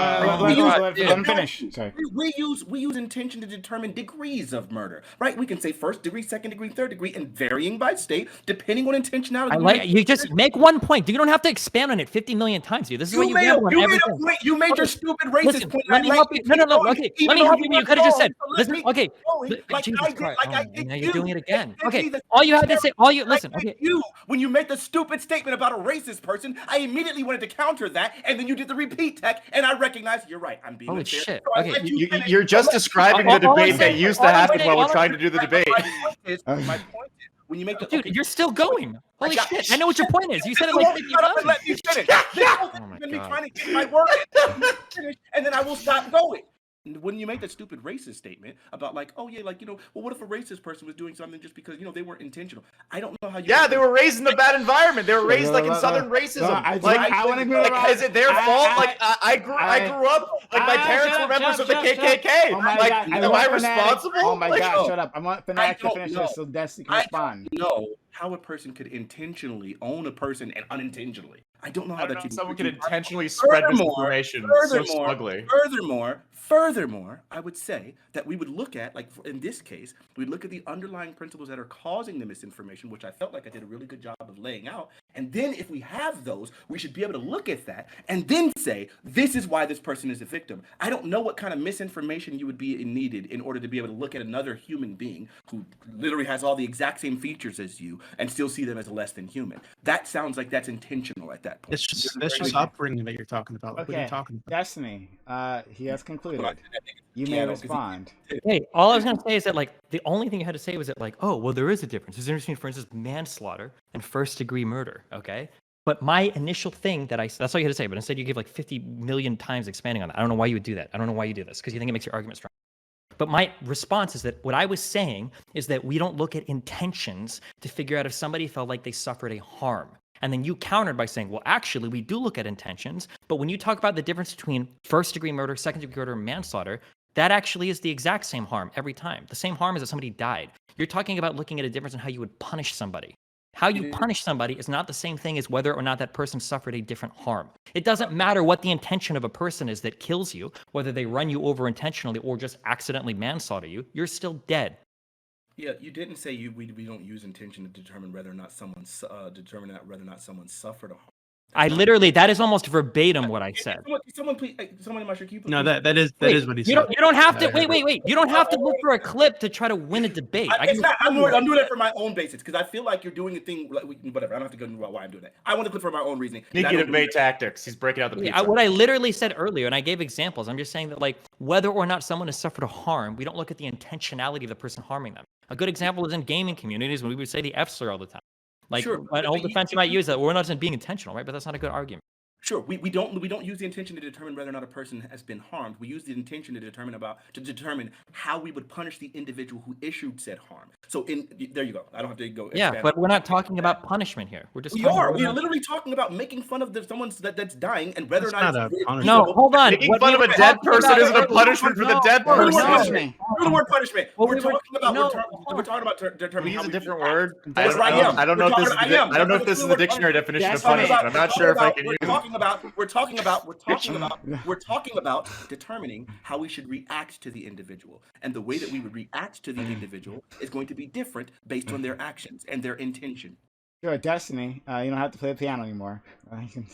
Let him finish. Sorry. We use intention to determine degrees of murder, right? We can say first degree, second degree, third degree, and varying by state, depending on intentionality. You just make one point. You don't have to expand on it 50 million times. Dude. This is what you gamble on everything. You made your stupid racist point. Let me help you. No. Okay, let me help you. You could have just said. Listen. Okay. Jesus Christ. Now you're doing it again. Okay. All you had to say. Listen. Okay. When you made the stupid statement about a racist person, I immediately wanted to counter that, and then you did the repeat tech, and I recognized you're right. I'm being holy unfair. shit. So Okay. You're just describing the debate that used to happen while we're trying to do the debate. My point is, when you make the dude, you're still going. Holy shit! I know what your point is. You said it like 50 times. Let me finish. Me trying to get my word finish, and then I will stop going. When you make that stupid racist statement about like, oh yeah, like well, what if a racist person was doing something just because they weren't intentional? I don't know how you. Yeah, they were raised in a bad environment. They were raised like in Southern racism. I want to go. Like, is it their fault? Like, I grew up. Like, my parents were members of the KKK. Like, am I responsible? Oh my god, shut up! I want Fanatiq to finish this so Destiny can respond. No, how a person could intentionally own a person and unintentionally. I don't know how that someone could intentionally spread misinformation so smugly. Furthermore, I would say that we would look at, like in this case, we'd look at the underlying principles that are causing the misinformation, which I felt like I did a really good job of laying out. And then if we have those, we should be able to look at that and then say, this is why this person is a victim. I don't know what kind of misinformation you would be needed in order to be able to look at another human being who literally has all the exact same features as you and still see them as less than human. That sounds like that's intentional at that point. It's just upbringing that you're talking about. Like, okay, what are you talking about? Destiny, he has concluded. You may respond. Hey, all I was going to say is that, like, the only thing you had to say was that, like, oh, well, there is a difference. There's a difference between, for instance, manslaughter and first-degree murder, okay? But my initial thing that's all you had to say, but instead you gave, like, 50 million times expanding on that. I don't know why you would do that. I don't know why you do this, because you think it makes your argument strong. But my response is that what I was saying is that we don't look at intentions to figure out if somebody felt like they suffered a harm. And then you countered by saying, well, actually, we do look at intentions. But when you talk about the difference between first-degree murder, second-degree murder, and manslaughter, that actually is the exact same harm every time. The same harm as if somebody died. You're talking about looking at a difference in how you would punish somebody. How you punish somebody is not the same thing as whether or not that person suffered a different harm. It doesn't matter what the intention of a person is that kills you, whether they run you over intentionally or just accidentally manslaughter you, you're still dead. Yeah, you didn't say we don't use intention to determine whether or not someone suffered a harm. That is almost verbatim what I said. Someone in my keep. No, that is what he said. You don't have to wait. You don't have to look for a clip to try to win a debate. I'm doing it for my own basis because I feel like you're doing a thing. Like, whatever. I don't have to go into why I'm doing that. I want to clip for my own reasoning. Sneaky debate tactics. He's breaking out the pizza. What I literally said earlier, and I gave examples. I'm just saying that, like, whether or not someone has suffered a harm, we don't look at the intentionality of the person harming them. A good example is in gaming communities when we would say the F slur all the time. Like, an old defense might use that. We're not being intentional, right? But that's not a good argument. Sure, we don't use the intention to determine whether or not a person has been harmed. We use the intention to determine how we would punish the individual who issued said harm. So there you go. I don't have to go. Yeah, expand but on we're not that. talking about punishment here. We're just We talking are. about We are literally talking about making fun of someone that's dying and whether That's or not not a it's punishment. No, hold on. Making What fun we of a were dead talking person about- isn't a punishment for the dead Screw the word no. person. punishment. Screw the word punishment. Well, We're we were- talking about no, we're talking about Can determining we use how a we different react. word? That's what I am. I don't know We're if this is talking- the, I am. I don't know if That's this is the the word dictionary punishment. definition of That's what I- punishment. I'm not sure if I can use We're it. talking about determining how we should react to the individual, and the way that we would react to the individual is going to be different based on their actions and their intention. Sure, Destiny. You don't have to play the piano anymore. You can-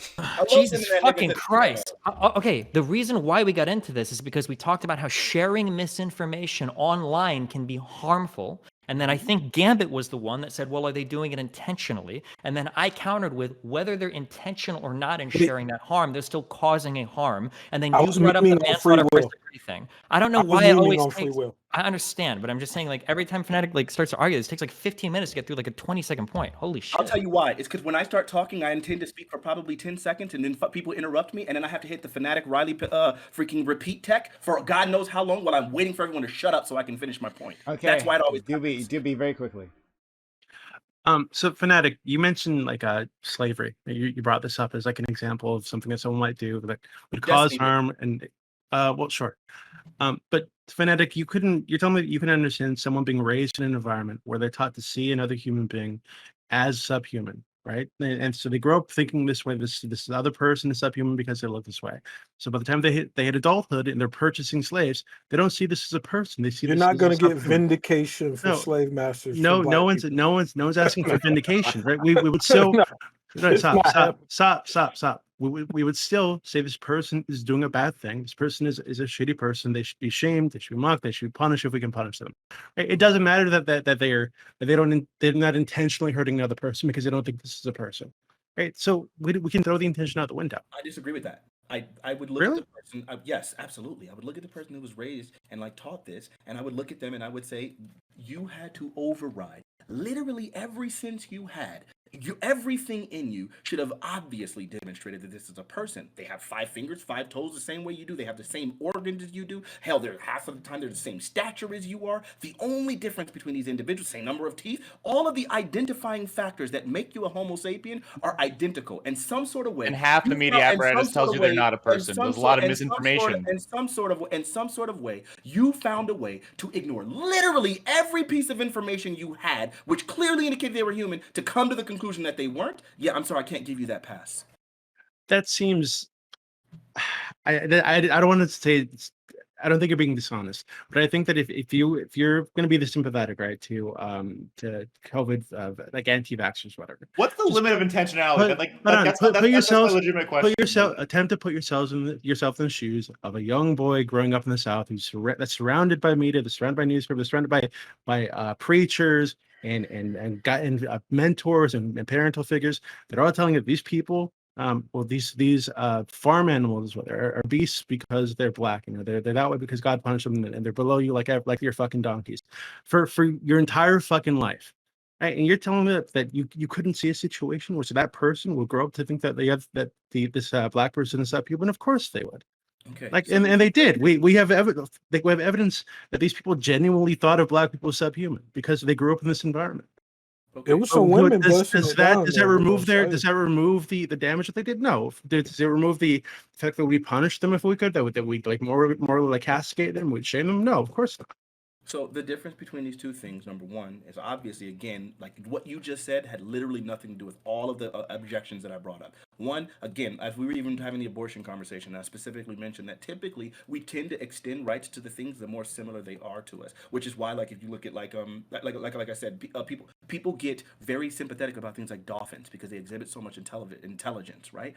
Jesus fucking Christ. Okay, the reason why we got into this is because we talked about how sharing misinformation online can be harmful. And then I think Gambit was the one that said, well, are they doing it intentionally? And then I countered with whether they're intentional or not in sharing that harm, they're still causing a harm. And then I you was brought up the meaning on free manslaughter first will. degree thing. I don't know I was why it meaning always on free takes. will. I understand, but I'm just saying, like, every time Fanatiq starts to argue, this takes like 15 minutes to get through like a 20-second point. Holy shit. I'll tell you why. It's because when I start talking, I intend to speak for probably 10 seconds, and then people interrupt me, and then I have to hit the Fanatiq Riley freaking repeat tech for God knows how long while I'm waiting for everyone to shut up so I can finish my point. Okay. That's why it always do happens. be very quickly. So Fanatiq, you mentioned like slavery. You brought this up as like an example of something that someone might do that would cause Destiny. harm. And well, sure. But Fanatiq, you're telling me that you can understand someone being raised in an environment where they're taught to see another human being as subhuman, right? And so they grow up thinking this way. This other person is subhuman because they look this way. So by the time they hit adulthood and they're purchasing slaves, they don't see this as a person. They see You're this not as going a to get subhuman. vindication for No. slave masters. No, from no black one's people. asking for vindication, right? We would still No, no, it's not happening. stop. We would still say this person is doing a bad thing. This person is a shitty person. They should be shamed. They should be mocked. They should be punished if we can punish them. It doesn't matter that they're not intentionally hurting another person because they don't think this is a person, right? So we can throw the intention out the window. I disagree with that. I would look Really? at the person. Yes, absolutely. I would look at the person who was raised and like taught this, and I would look at them and I would say, you had to override literally every sense you had. Everything in you should have obviously demonstrated that this is a person. They have 5 fingers, 5 toes, the same way you do. They have the same organs as you do. Hell, they're half of the time they're the same stature as you are. The only difference between these individuals, same number of teeth, all of the identifying factors that make you a Homo sapien are identical in some sort of way. And half the You media found- in apparatus some tells sort you of they're way- not a in person. some There's a sort- lot of in some misinformation. in some sort of way, you found a way to ignore literally every piece of information you had, which clearly indicated they were human, to come to the conclusion that they weren't. Yeah, I'm sorry, I can't give you that pass. That seems. I don't want to say. I don't think you're being dishonest, but I think that if you're going to be the sympathetic, right, to COVID, like anti-vaxxers, whatever. What's the Just limit of intentionality? put- That, like, hold on, that's put that's a yourselves- legitimate question. Attempt to put yourself in the shoes of a young boy growing up in the South that's surrounded by media, that's surrounded by newspapers, that's surrounded by preachers and mentors and parental figures that are all telling you these people, these farm animals are beasts because they're black. They're that way because God punished them, and they're below you like your fucking donkeys for your entire fucking life. Right, and you're telling me that you couldn't see a situation where that person will grow up to think that this black person is subhuman? Of course they would. Okay. Like, so and they did. We have evidence. We have evidence that these people genuinely thought of black people as subhuman because they grew up in this environment. okay. It was some women busting Does it that down, does that though, remove you know, does that remove the damage that they did? No. Does it remove the fact that we punished them if we could? That we like more like castigate them, we'd shame them? No, of course not. So the difference between these two things, number one, is obviously, again, like what you just said had literally nothing to do with all of the objections that I brought up. One, again, as we were even having the abortion conversation, I specifically mentioned that typically we tend to extend rights to the things the more similar they are to us, which is why, like, if you look at like I said, people get very sympathetic about things like dolphins because they exhibit so much intelligence, right?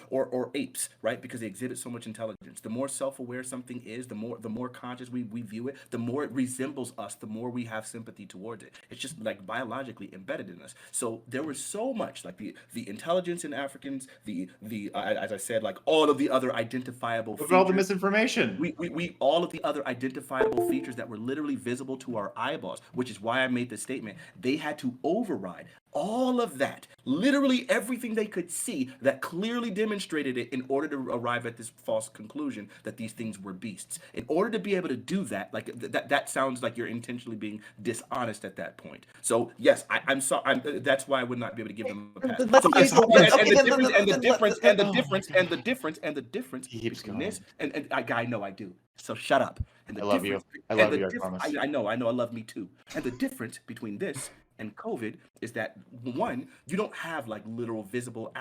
Or apes, right? Because they exhibit so much intelligence. The more self-aware something is, the more conscious we view it, the more it resembles us, the more we have sympathy towards it. It's just like biologically embedded in us. So there was so much like the intelligence in Africans, the as I said, like all of the other identifiable What about all the features. misinformation? We all of the other identifiable features that were literally visible to our eyeballs, which is why I made the statement. They had to override All of that, literally everything they could see that clearly demonstrated it in order to arrive at this false conclusion that these things were beasts. In order to be able to do that, like that sounds like you're intentionally being dishonest at that point. So yes, I'm sorry. That's why I would not be able to give them a pass. So, the difference between this and I know I do. So shut up. And the I love you. I love you. I promise. I know. I love me too. And the difference between this and COVID is that, one, you don't have like literal visible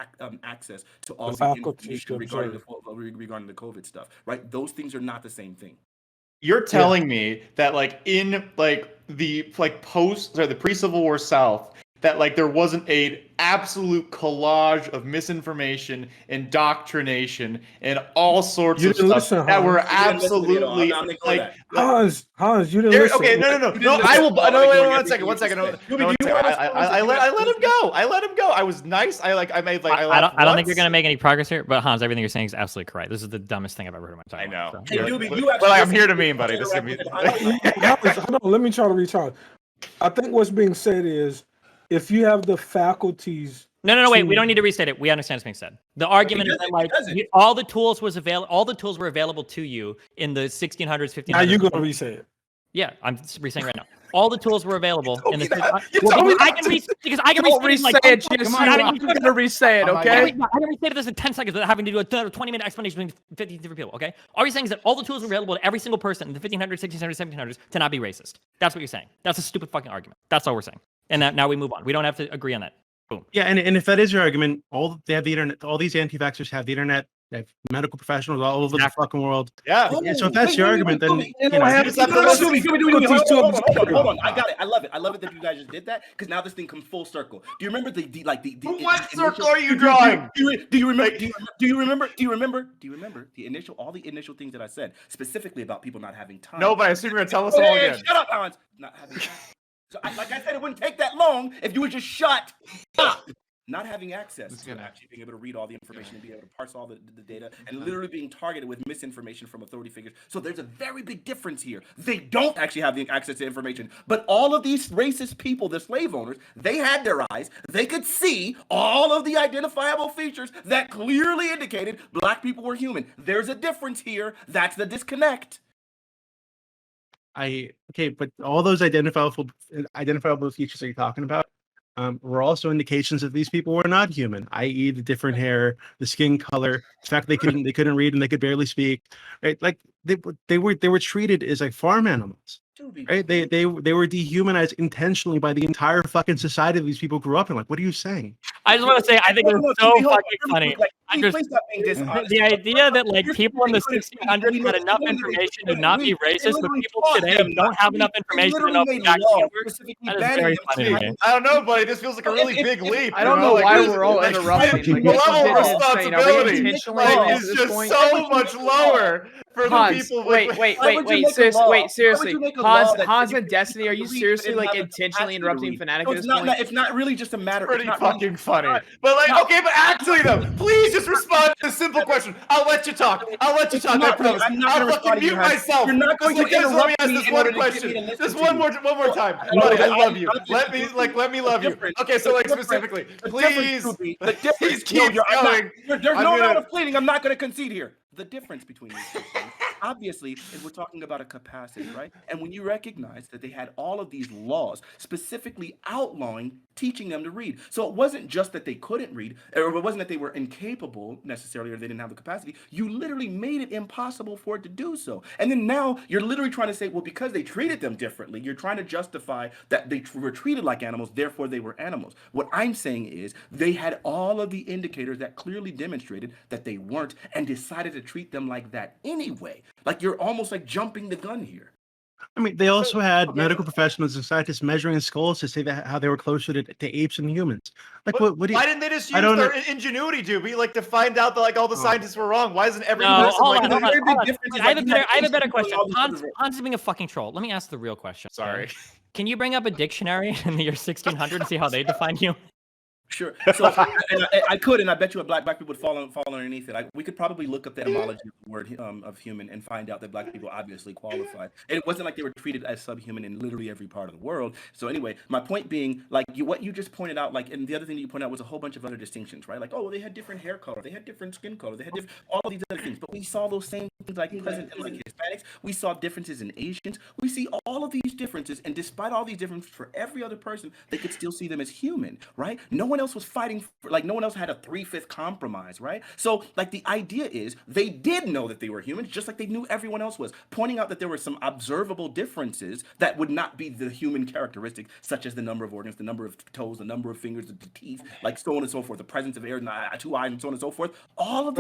access to all the information regarding the COVID stuff, right? Those things are not the same thing. You're telling me that like in like the pre-Civil War South, that like there wasn't a absolute collage of misinformation, indoctrination, and all sorts of stuff that were absolutely like Hans, you didn't listen. Okay, no. I will. No, wait, one second. I let him go. I was nice. I made like. I don't think you're gonna make any progress here. But Hans, everything you're saying is absolutely correct. This is the dumbest thing I've ever heard in my time. I know. So. Well, I'm here to mean, buddy. This is gonna be. Hold on, let me try to reach out. I think what's being said is, if you have the faculties. No, wait. We don't need to restate it. We understand what's being said. The argument is that like all the tools were available to you in the 1600s, 1500s. Now you're gonna resay it. Yeah, I'm resaying right now. All the tools were available in the. I can resay it. I'm gonna resay it. Okay. I can resay this in 10 seconds without having to do a 20-minute explanation between 50 different people. Okay. All you're saying is that all the tools were available to every single person in the 1500s, 1600s, 1700s to not be racist. That's what you're saying. That's a stupid fucking argument. That's all we're saying. And now we move on. We don't have to agree on that. Boom. Yeah, and if that is your argument, they have the internet. All these anti-vaxxers have the internet. They have medical professionals all over the fucking world. Yeah. So if that's your argument, then hold on. I got it. I love it. I love it that you guys just did that, because now this thing comes full circle. Do you remember the what circle are you drawing? Do you remember the initial things that I said specifically about people not having time? No, but I assume you're gonna tell us all again. Shut up, Hans. Not having time. So, like I said, it wouldn't take that long if you would just shut up. Not having access to actually being able to read all the information and be able to parse all the data, and literally being targeted with misinformation from authority figures. So there's a very big difference here. They don't actually have the access to information, but all of these racist people, the slave owners, they had their eyes. They could see all of the identifiable features that clearly indicated black people were human. There's a difference here. That's the disconnect. But all those identifiable features that you're talking about were also indications that these people were not human, i.e., the different hair, the skin color, the fact they couldn't read and they could barely speak. Right? Like they were treated as like farm animals. Right? They were dehumanized intentionally by the entire fucking society these people grew up in. Like, what are you saying? I just want to say, I think it's so fucking funny. The idea that like people in the 1600s had enough information to not be racist, but people today don't have enough information to know if vaccine works. That is very funny to me. I don't know, buddy. This feels like a really big leap. I don't know why we're all interrupting. The level of responsibility is just so much lower for the people. Wait, seriously. Hans and Destiny, are you seriously like intentionally interrupting Fanatiq at this point? It's not really just a matter. Pretty fucking funny. But like, okay, but actually though, please just respond to a simple question. I'll let you talk. I promise. I'll fucking mute myself. You're not going to let me ask this one question. Just one more time. Buddy, I love you. Let me love you. Okay, so like specifically, please. The difference. There's no amount of pleading. I'm not going to concede here. The difference between these two things, obviously, is we're talking about a capacity, right? And when you recognize that they had all of these laws specifically outlawing teaching them to read. So it wasn't just that they couldn't read, or it wasn't that they were incapable necessarily, or they didn't have the capacity. You literally made it impossible for it to do so. And then now you're literally trying to say, well, because they treated them differently, you're trying to justify that they were treated like animals, therefore they were animals. What I'm saying is they had all of the indicators that clearly demonstrated that they weren't, and decided to treat them like that anyway. Like, you're almost like jumping the gun here. I mean, they also had medical professionals and scientists measuring skulls to say that how they were closer to apes and humans. Like, what do you? Why didn't they just use their ingenuity, dude? To find out that like all the scientists were wrong. Why isn't every person like? I have a better question. Hans is being a fucking troll. Let me ask the real question. Sorry. Can you bring up a dictionary in the year 1600 and see how they define you? Sure. So I could, and I bet you black people would fall underneath it. We could probably look up the etymology of the word of human and find out that black people obviously qualify. And it wasn't like they were treated as subhuman in literally every part of the world. So anyway, my point being, like what you just pointed out, like, and the other thing that you pointed out was a whole bunch of other distinctions, right? Like, oh, well, they had different hair color, they had different skin color, they had all of these other things. But we saw those same things like present in like Hispanics. We saw differences in Asians. We see all of these differences, and despite all these differences, for every other person, they could still see them as human, right? No one else was fighting for, like, no one else had a 3/5 compromise, right? So like the idea is they did know that they were humans, just like they knew everyone else was, pointing out that there were some observable differences that would not be the human characteristic, such as the number of organs, the number of toes, the number of fingers, the teeth, like so on and so forth, the presence of air in the two eyes, and so on and so forth. All of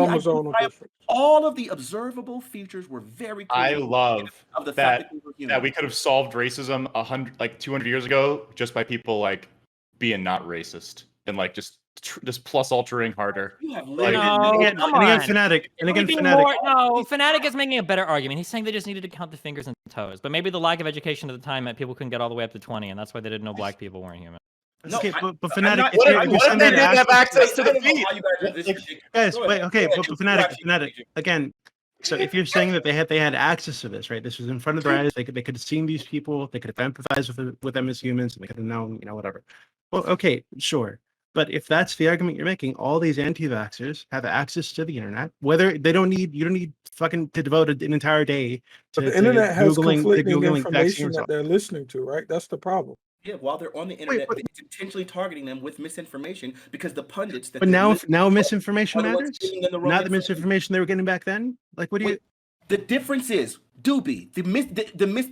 the observable features were very clear. I love of the fact that we could have solved racism 200 years ago just by people like being not racist and like just plus altering harder. Fanatiq. Fanatiq is making a better argument. He's saying they just needed to count the fingers and toes, but maybe the lack of education at the time meant people couldn't get all the way up to 20, and that's why they didn't know black people weren't human. No, okay, but Fanatiq, what if they didn't have access to the feed? Guys, wait, okay, but Fanatiq, again. So if you're saying that they had access to this, right? This was in front of their eyes. They could have seen these people. They could have empathized with them as humans, and they could have known, whatever. Well, okay, sure. But if that's the argument you're making, all these anti-vaxxers have access to the internet. Whether you don't need fucking to devote an entire day to the internet has conflicting Googling information that they're listening to, right? That's the problem. Yeah, while they're on the internet, it's intentionally targeting them with misinformation because the pundits. But now misinformation matters. Not the misinformation they were getting back then. Like, what do you? The difference is, Doobie,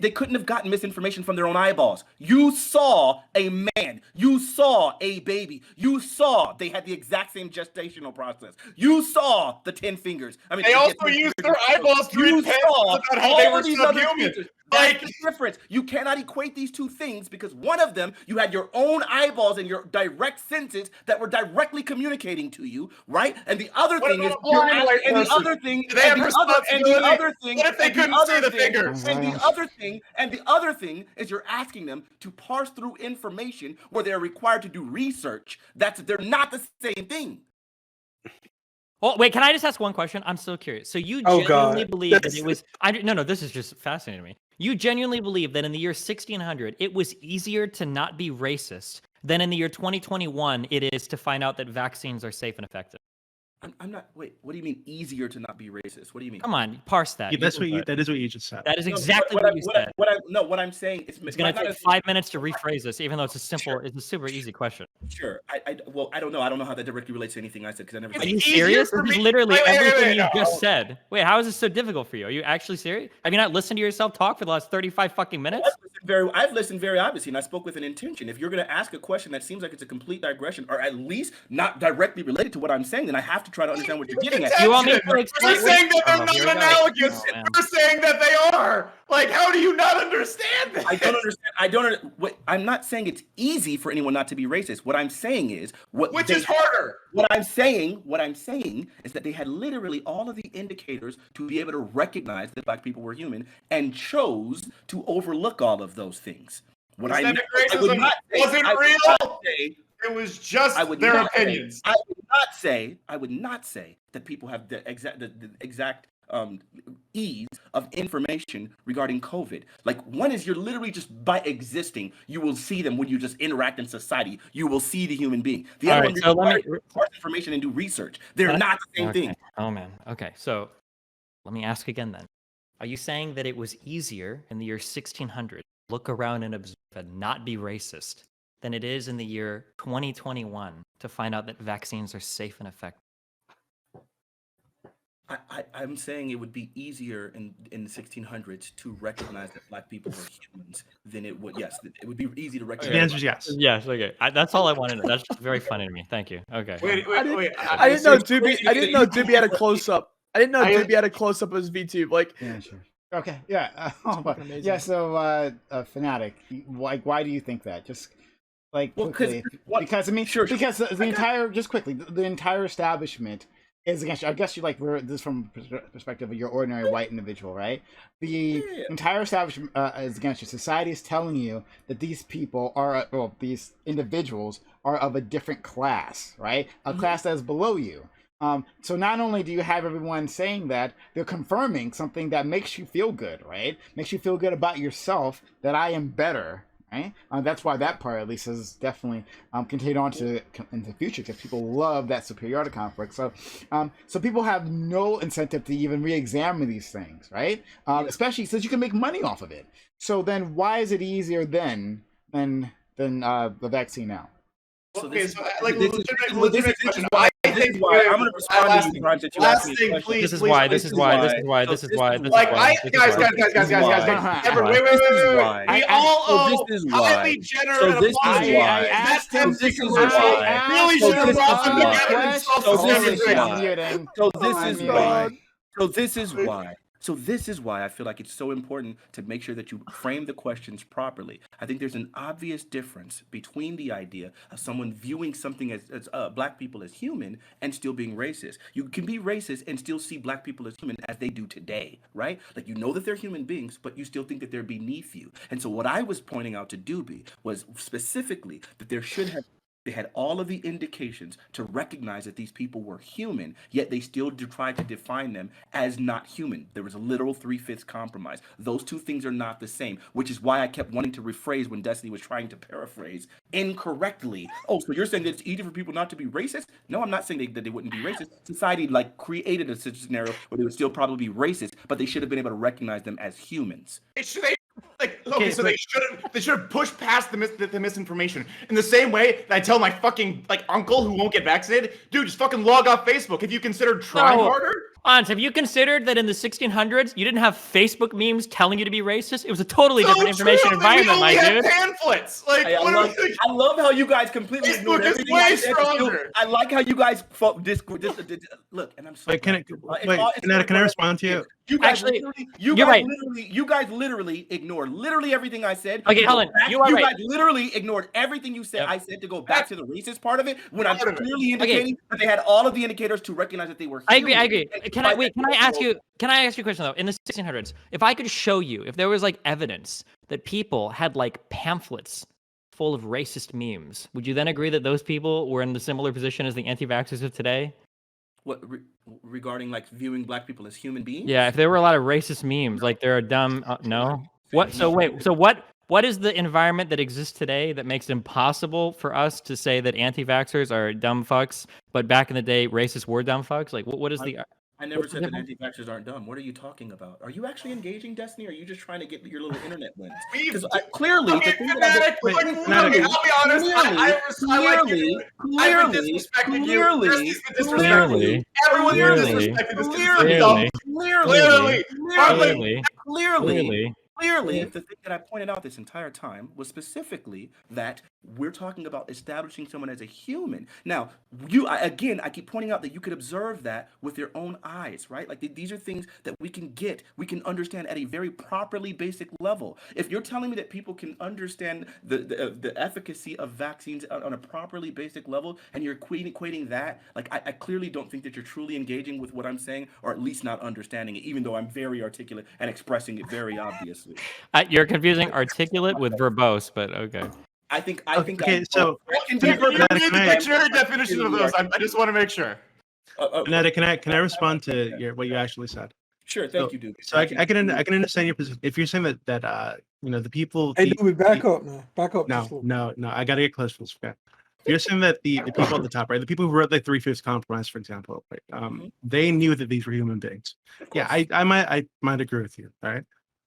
they couldn't have gotten misinformation from their own eyeballs. You saw a man. You saw a baby. You saw they had the exact same gestational process. You saw the 10 fingers. I mean, they also used their eyeballs to read about how they were subhuman. That's the difference. You cannot equate these two things because one of them, you had your own eyeballs and your direct senses that were directly communicating to you, right? And the other thing is, what if they couldn't see the fingers? And the other thing is, you're asking them to parse through information where they're required to do research. They're not the same thing. Well, wait, can I just ask one question? I'm so curious. So you genuinely believe that it was... No, this is just fascinating to me. You genuinely believe that in the year 1600, it was easier to not be racist than in the year 2021 it is to find out that vaccines are safe and effective? I'm not. Wait, what do you mean easier to not be racist? What do you mean? Come on, parse that. Yeah, that is what you just said. That is exactly what you said. What I'm saying is, it's going to take 5 minutes to rephrase this, even though it's it's a super easy question. Sure. I don't know. I don't know how that directly relates to anything I said because I never. Are you serious? This is literally everything you just said. Wait, how is this so difficult for you? Are you actually serious? Have you not listened to yourself talk for the last 35 fucking minutes? I've listened very obviously, and I spoke with an intention. If you're going to ask a question that seems like it's a complete digression, or at least not directly related to what I'm saying, then I have to try to understand what you're getting at. You want me to explain? We're saying that they're not analogous. We're saying that they are. Like, how do you not understand this? I don't understand. I'm not saying it's easy for anyone not to be racist. What I'm saying is which is harder. What I'm saying is that they had literally all of the indicators to be able to recognize that black people were human and chose to overlook all of those things. Racism wasn't real. It was just their opinions. I would not say that people have the exact ease of information regarding COVID. Like, one is you're literally just by existing, you will see them when you just interact in society. You will see the human being. The other one requires information and do research. They're not the same thing. Oh man. Okay, so let me ask again then. Are you saying that it was easier in the year 1600 to look around and observe and not be racist than it is in the year 2021 to find out that vaccines are safe and effective? I'm saying it would be easier in the 1600s to recognize that black people were humans than it would. Yes, it would be easy to recognize. The answer is yes. Yes. Okay. That's all I wanted to know. That's very funny to me. Thank you. Okay. Wait. I didn't know Doobie had a close up. I didn't know Doobie had a close up of his VTube. Like. Yeah, sure. Okay. Yeah. Yeah. So, Fanatiq, why do you think that? Just like quickly, because the entire establishment is against you. I guess you like this from perspective of your ordinary white individual, right? The entire establishment is against you. Society is telling you that these people are, well, these individuals are of a different class, right? A class that is below you. So not only do you have everyone saying that, they're confirming something that makes you feel good, right? Makes you feel good about yourself, that I am better, right? That's why that part, at least, has definitely continued on to in the future, because people love that superiority complex. So, so people have no incentive to even re-examine these things, right? Especially since you can make money off of it. So then, why is it easier then than the vaccine now? Okay, so like this legitimate is question. why- I this think is why I'm going to respond last to you, thing. Grant, that you Last asked me a thing, question. please, This is please, why. please, This is why. please. This is why. So This is this why. is This is Like why. guys, I we all this is owe why. highly generous So this is apologies. why. asked That him. So this is controversial. why. Really So should have this brought is them why. together and So solved this the is situation. why. So this is Unmuting. why. So this is why. So this is why I feel like it's so important to make sure that you frame the questions properly. I think there's an obvious difference between the idea of someone viewing something as black people as human and still being racist. You can be racist and still see black people as human as they do today, right? Like, you know that they're human beings, but you still think that they're beneath you. And so what I was pointing out to Doobie was specifically that they had all of the indications to recognize that these people were human, yet they still tried to define them as not human. There was a literal 3/5 compromise. Those two things are not the same, which is why I kept wanting to rephrase when Destiny was trying to paraphrase incorrectly. Oh, so you're saying that it's easy for people not to be racist? No, I'm not saying that they wouldn't be racist. Society created a scenario where they would still probably be racist, but they should have been able to recognize them as humans. So they should have pushed past the misinformation. In the same way that I tell my fucking uncle who won't get vaccinated, dude, just fucking log off Facebook if you considered trying harder. Hans, have you considered that in the 1600s you didn't have Facebook memes telling you to be racist? It was a totally different information environment, my dude. Pamphlets. I love how you guys completely ignored Facebook is everything way I said. stronger. I like how you guys look, and I'm sorry. Wait, can I respond to you? You guys Actually, you you're guys right. you guys literally ignored literally everything I said. Okay, Helen, you are right. guys literally ignored everything you said. Yep. I said to go back to the racist part of it when I'm Part of it. clearly indicating that they had all of the indicators to recognize that they were I human. agree. Can I ask you a question though? In the 1600s, if I could show you, if there was evidence that people had pamphlets full of racist memes, would you then agree that those people were in the similar position as the anti-vaxxers of today? What regarding viewing black people as human beings? Yeah, if there were a lot of racist memes, they're a dumb. No. What? So wait. So what is the environment that exists today that makes it impossible for us to say that anti-vaxxers are dumb fucks, but back in the day, racists were dumb fucks? What is the? I never said that anti-vaxxers aren't dumb. What are you talking about? Are you actually engaging, Destiny, or are you just trying to get your little internet wins? Because clearly, the thing that I'll be honest. Clearly. Clearly, the thing that I pointed out this entire time was specifically that we're talking about establishing someone as a human. Now, I keep pointing out that you could observe that with your own eyes, right? These are things that we can understand at a very properly basic level. If you're telling me that people can understand the efficacy of vaccines on a properly basic level, and you're equating that, I clearly don't think that you're truly engaging with what I'm saying, or at least not understanding it, even though I'm very articulate and expressing it very obviously. You're confusing articulate with verbose, but okay. I think. Okay, so dictionary definition of those. I just want to make sure. Netta, can I respond to what you actually said? Sure, thank you, Duke. So I can understand your position. If you're saying that the people. Hey, Doobie, back up now. Back up. No. I gotta get close to this. Okay. You're saying that the people at the top, right? The people who wrote the 3/5 compromise, for example, right? They knew that these were human beings. Yeah, I might agree with you. All right.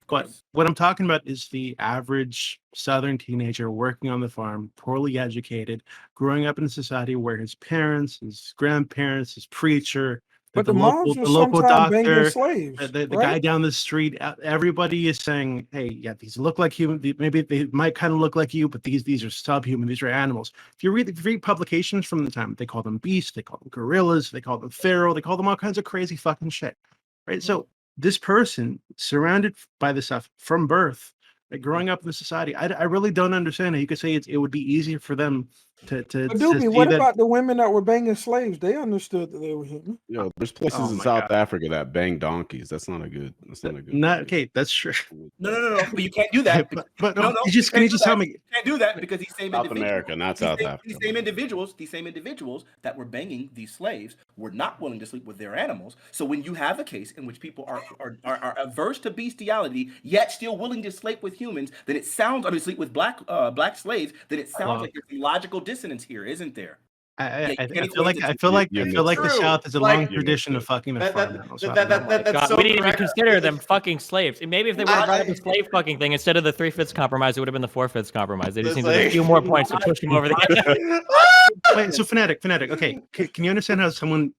But what I'm talking about is the average Southern teenager working on the farm, poorly educated, growing up in a society where his parents, his grandparents, his preacher, the moms were local sometimes doctor, slaves, the guy down the street, everybody is saying, hey, yeah, these look like human. Maybe they might kind of look like you, but these are subhuman. These are animals. If you read publications from the time, they call them beasts, they call them gorillas, they call them feral, they call them all kinds of crazy fucking shit, right? So this person surrounded by this stuff from birth, growing up in the society, I really don't understand how you could say it would be easier for them to But see Doobie, what that. about the women that were banging slaves? They understood that they were human. Yo, there's places Oh in my South God. Africa that bang donkeys. That's not a good. That's not a good. Not okay. That's true. No. But you can't do that. But No, you just can you just tell me? You can't do that because these same South individuals, America, not South Africa. these same individuals that were banging these slaves were not willing to sleep with their animals. So when you have a case in which people are averse to bestiality yet still willing to sleep with humans, then it sounds sleep with black slaves. Then it sounds like there's some logical dissonance here, isn't there? I Yeah, feel like the True. South is a Like- long tradition of fucking the farm animals. That's God, so we didn't even correct. consider them fucking slaves. Maybe if they would have brought up the slave fucking thing instead of the 3/5 compromise, it would have been the 4/5 compromise. They just It's needed a like- few more points to push them over the edge. Wait, so Fanatiq. Okay, can you understand how someone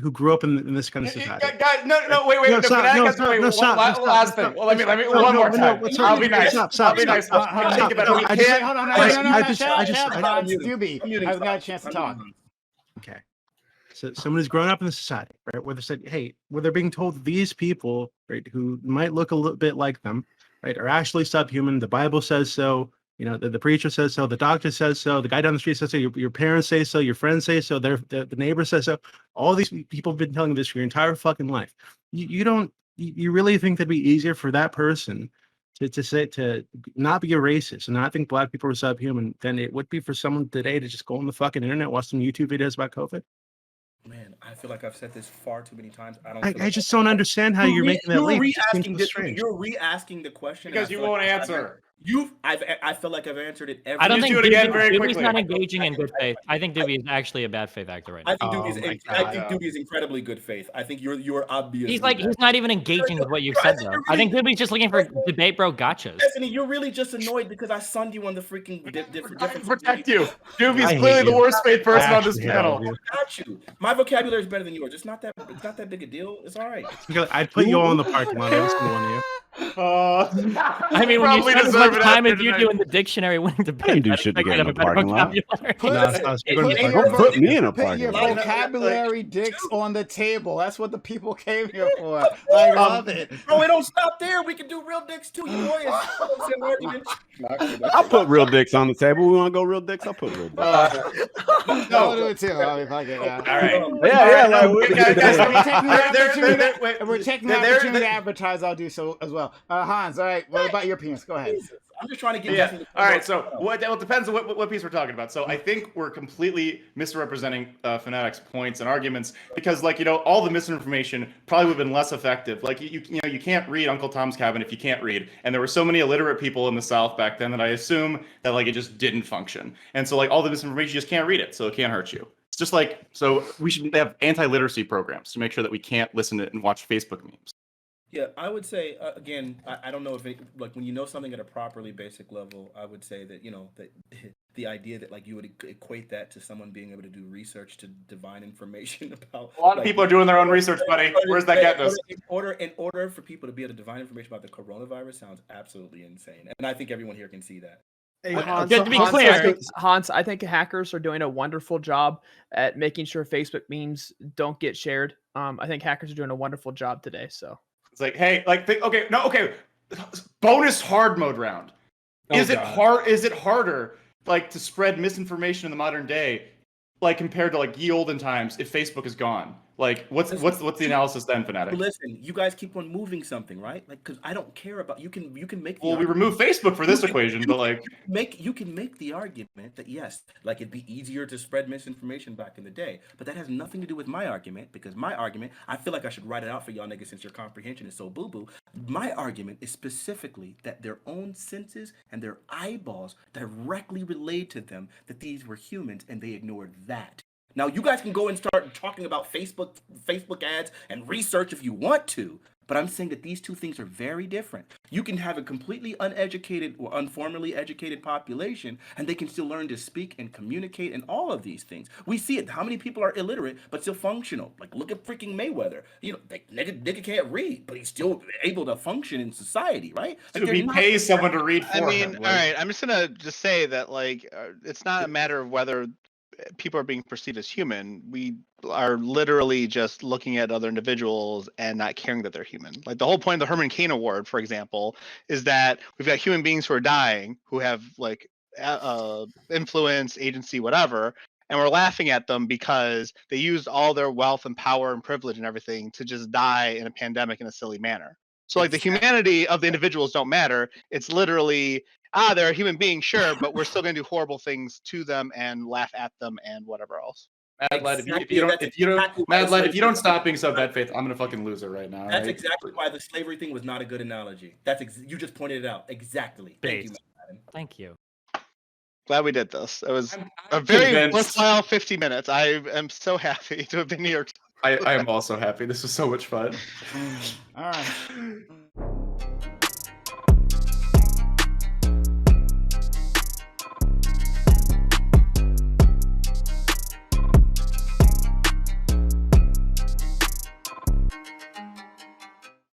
who grew up in this kind of society? Guys, no, wait. No, The stop, Fanatic no, has to stop, wait. no, One stop, last stop, thing. stop, Well, let me no, one more no, time. what's I'll wrong? be nice. Stop, I'll be nice. stop, I'm stop. thinking about it. I We just- can't. Hold on, Doobie hasn't got a chance to talk. Okay. So someone who's grown up in the society, right, where they said, hey, where they're being told these people, right, who might look a little bit like them, right, are actually subhuman. The Bible says so. You know, the preacher says so. The doctor says so. The guy down the street says so. Your parents say so. Your friends say so. The neighbor says so. All these people have been telling you this for your entire fucking life. You really think that'd be easier for that person to not be a racist and not think black people are subhuman than it would be for someone today to just go on the fucking internet, watch some YouTube videos about COVID? Man, I feel like I've said this far too many times. I just don't understand how you're making that leap. It just seems so strange. You're re-asking the question Because you won't answer. I feel like I've answered it every. I don't Just think do it again Doobie's very Doobie's quickly. not engaging in good faith. I think Doobie is actually a bad faith actor right now. I think Oh Doobie my is. God. I think Doobie is incredibly good faith. I think you're obvious. He's not even engaging with what you've said though. I think Doobie's just looking for debate bro gotchas. Destiny, you're really just annoyed because I sunned you on the freaking different. Protect you. Doobie's I hate clearly the you. worst faith person I on this actually hate panel. all of you. Got you. My vocabulary is better than yours. It's not that big a deal. It's all right. I'd put you all in the parking lot. Every single one of you. I mean, when you Probably spend as deserve much it time after as you tonight. do in the dictionary winning debate, didn't do I shit to expect get you in have the a better parking lot. vocabulary. Put me in a Put your parking lot. vocabulary dicks on the table. That's what the people came here for. I love it. Bro, we don't stop there. We can do real dicks too. You boys. I'll put real dicks on the table. We want to go real dicks? I'll put real dicks. I'll do it too. I mean, fuck it. All right. Yeah, like, We're taking the opportunity to advertise. I'll do so as well. Hans, all right. What about your penis? Go ahead. I'm just trying to get. Yeah. All right. So well, it depends on what piece we're talking about. So I think we're completely misrepresenting Fanatiq's points and arguments because, like, all the misinformation probably would have been less effective. Like, you can't read Uncle Tom's Cabin if you can't read, and there were so many illiterate people in the South back then that I assume that like it just didn't function. And so like all the misinformation, you just can't read it, so it can't hurt you. It's just like, so we should have anti-literacy programs to make sure that we can't listen to it and watch Facebook memes. Yeah, I would say again, I don't know if like when you know something at a properly basic level, I would say that that the idea that like you would equate that to someone being able to do research to divine information about. A lot of people are doing their own research, buddy. Where's that getting us? In order for people to be able to divine information about the coronavirus sounds absolutely insane, and I think everyone here can see that. Hey, Hans, Just to be Hans, clear- Hans, I think hackers are doing a wonderful job at making sure Facebook memes don't get shared. I think hackers are doing a wonderful job today. So It's like, hey, like, okay. Bonus hard mode round. Is it harder, like, to spread misinformation in the modern day, like compared to like ye olden times if Facebook is gone? Like, what's the analysis then, Fanatic? Listen, you guys keep on moving something, right? Like, because I don't care about you can make. Well, we remove Facebook for this equation, but like, you can make the argument that yes, like it'd be easier to spread misinformation back in the day, but that has nothing to do with my argument because my argument, I feel like I should write it out for y'all niggas since your comprehension is so boo boo. My argument is specifically that their own senses and their eyeballs directly relayed to them that these were humans, and they ignored that. Now you guys can go and start talking about Facebook ads and research if you want to, but I'm saying that these two things are very different. You can have a completely uneducated or unformally educated population, and they can still learn to speak and communicate and all of these things. We see it. How many people are illiterate but still functional? Like, look at freaking Mayweather. Nigga can't read, but he's still able to function in society, right? so we pay someone to read for him. All right. I'm just gonna say that like it's not a matter of whether people are being perceived as human. We are literally just looking at other individuals and not caring that they're human. Like the whole point of the Herman Cain Award, for example, is that we've got human beings who are dying, who have like influence, agency, whatever, and we're laughing at them because they used all their wealth and power and privilege and everything to just die in a pandemic in a silly manner. So like the humanity of the individuals don't matter. It's literally they're a human being, sure, but we're still going to do horrible things to them and laugh at them and whatever else. Madladn, Exactly, if you that's exactly why the Madladn, if you don't slavery stop being thing so was not bad faith, I'm gonna fucking lose it right now. That's right? exactly why the slavery thing was not a good analogy. That's you just pointed it out exactly. Thank you, Based. Madladn. Thank you. Glad we did this. It was I'm a very convinced. worthwhile 50 minutes. I am so happy to have been here. I am also happy. This was so much fun. All right.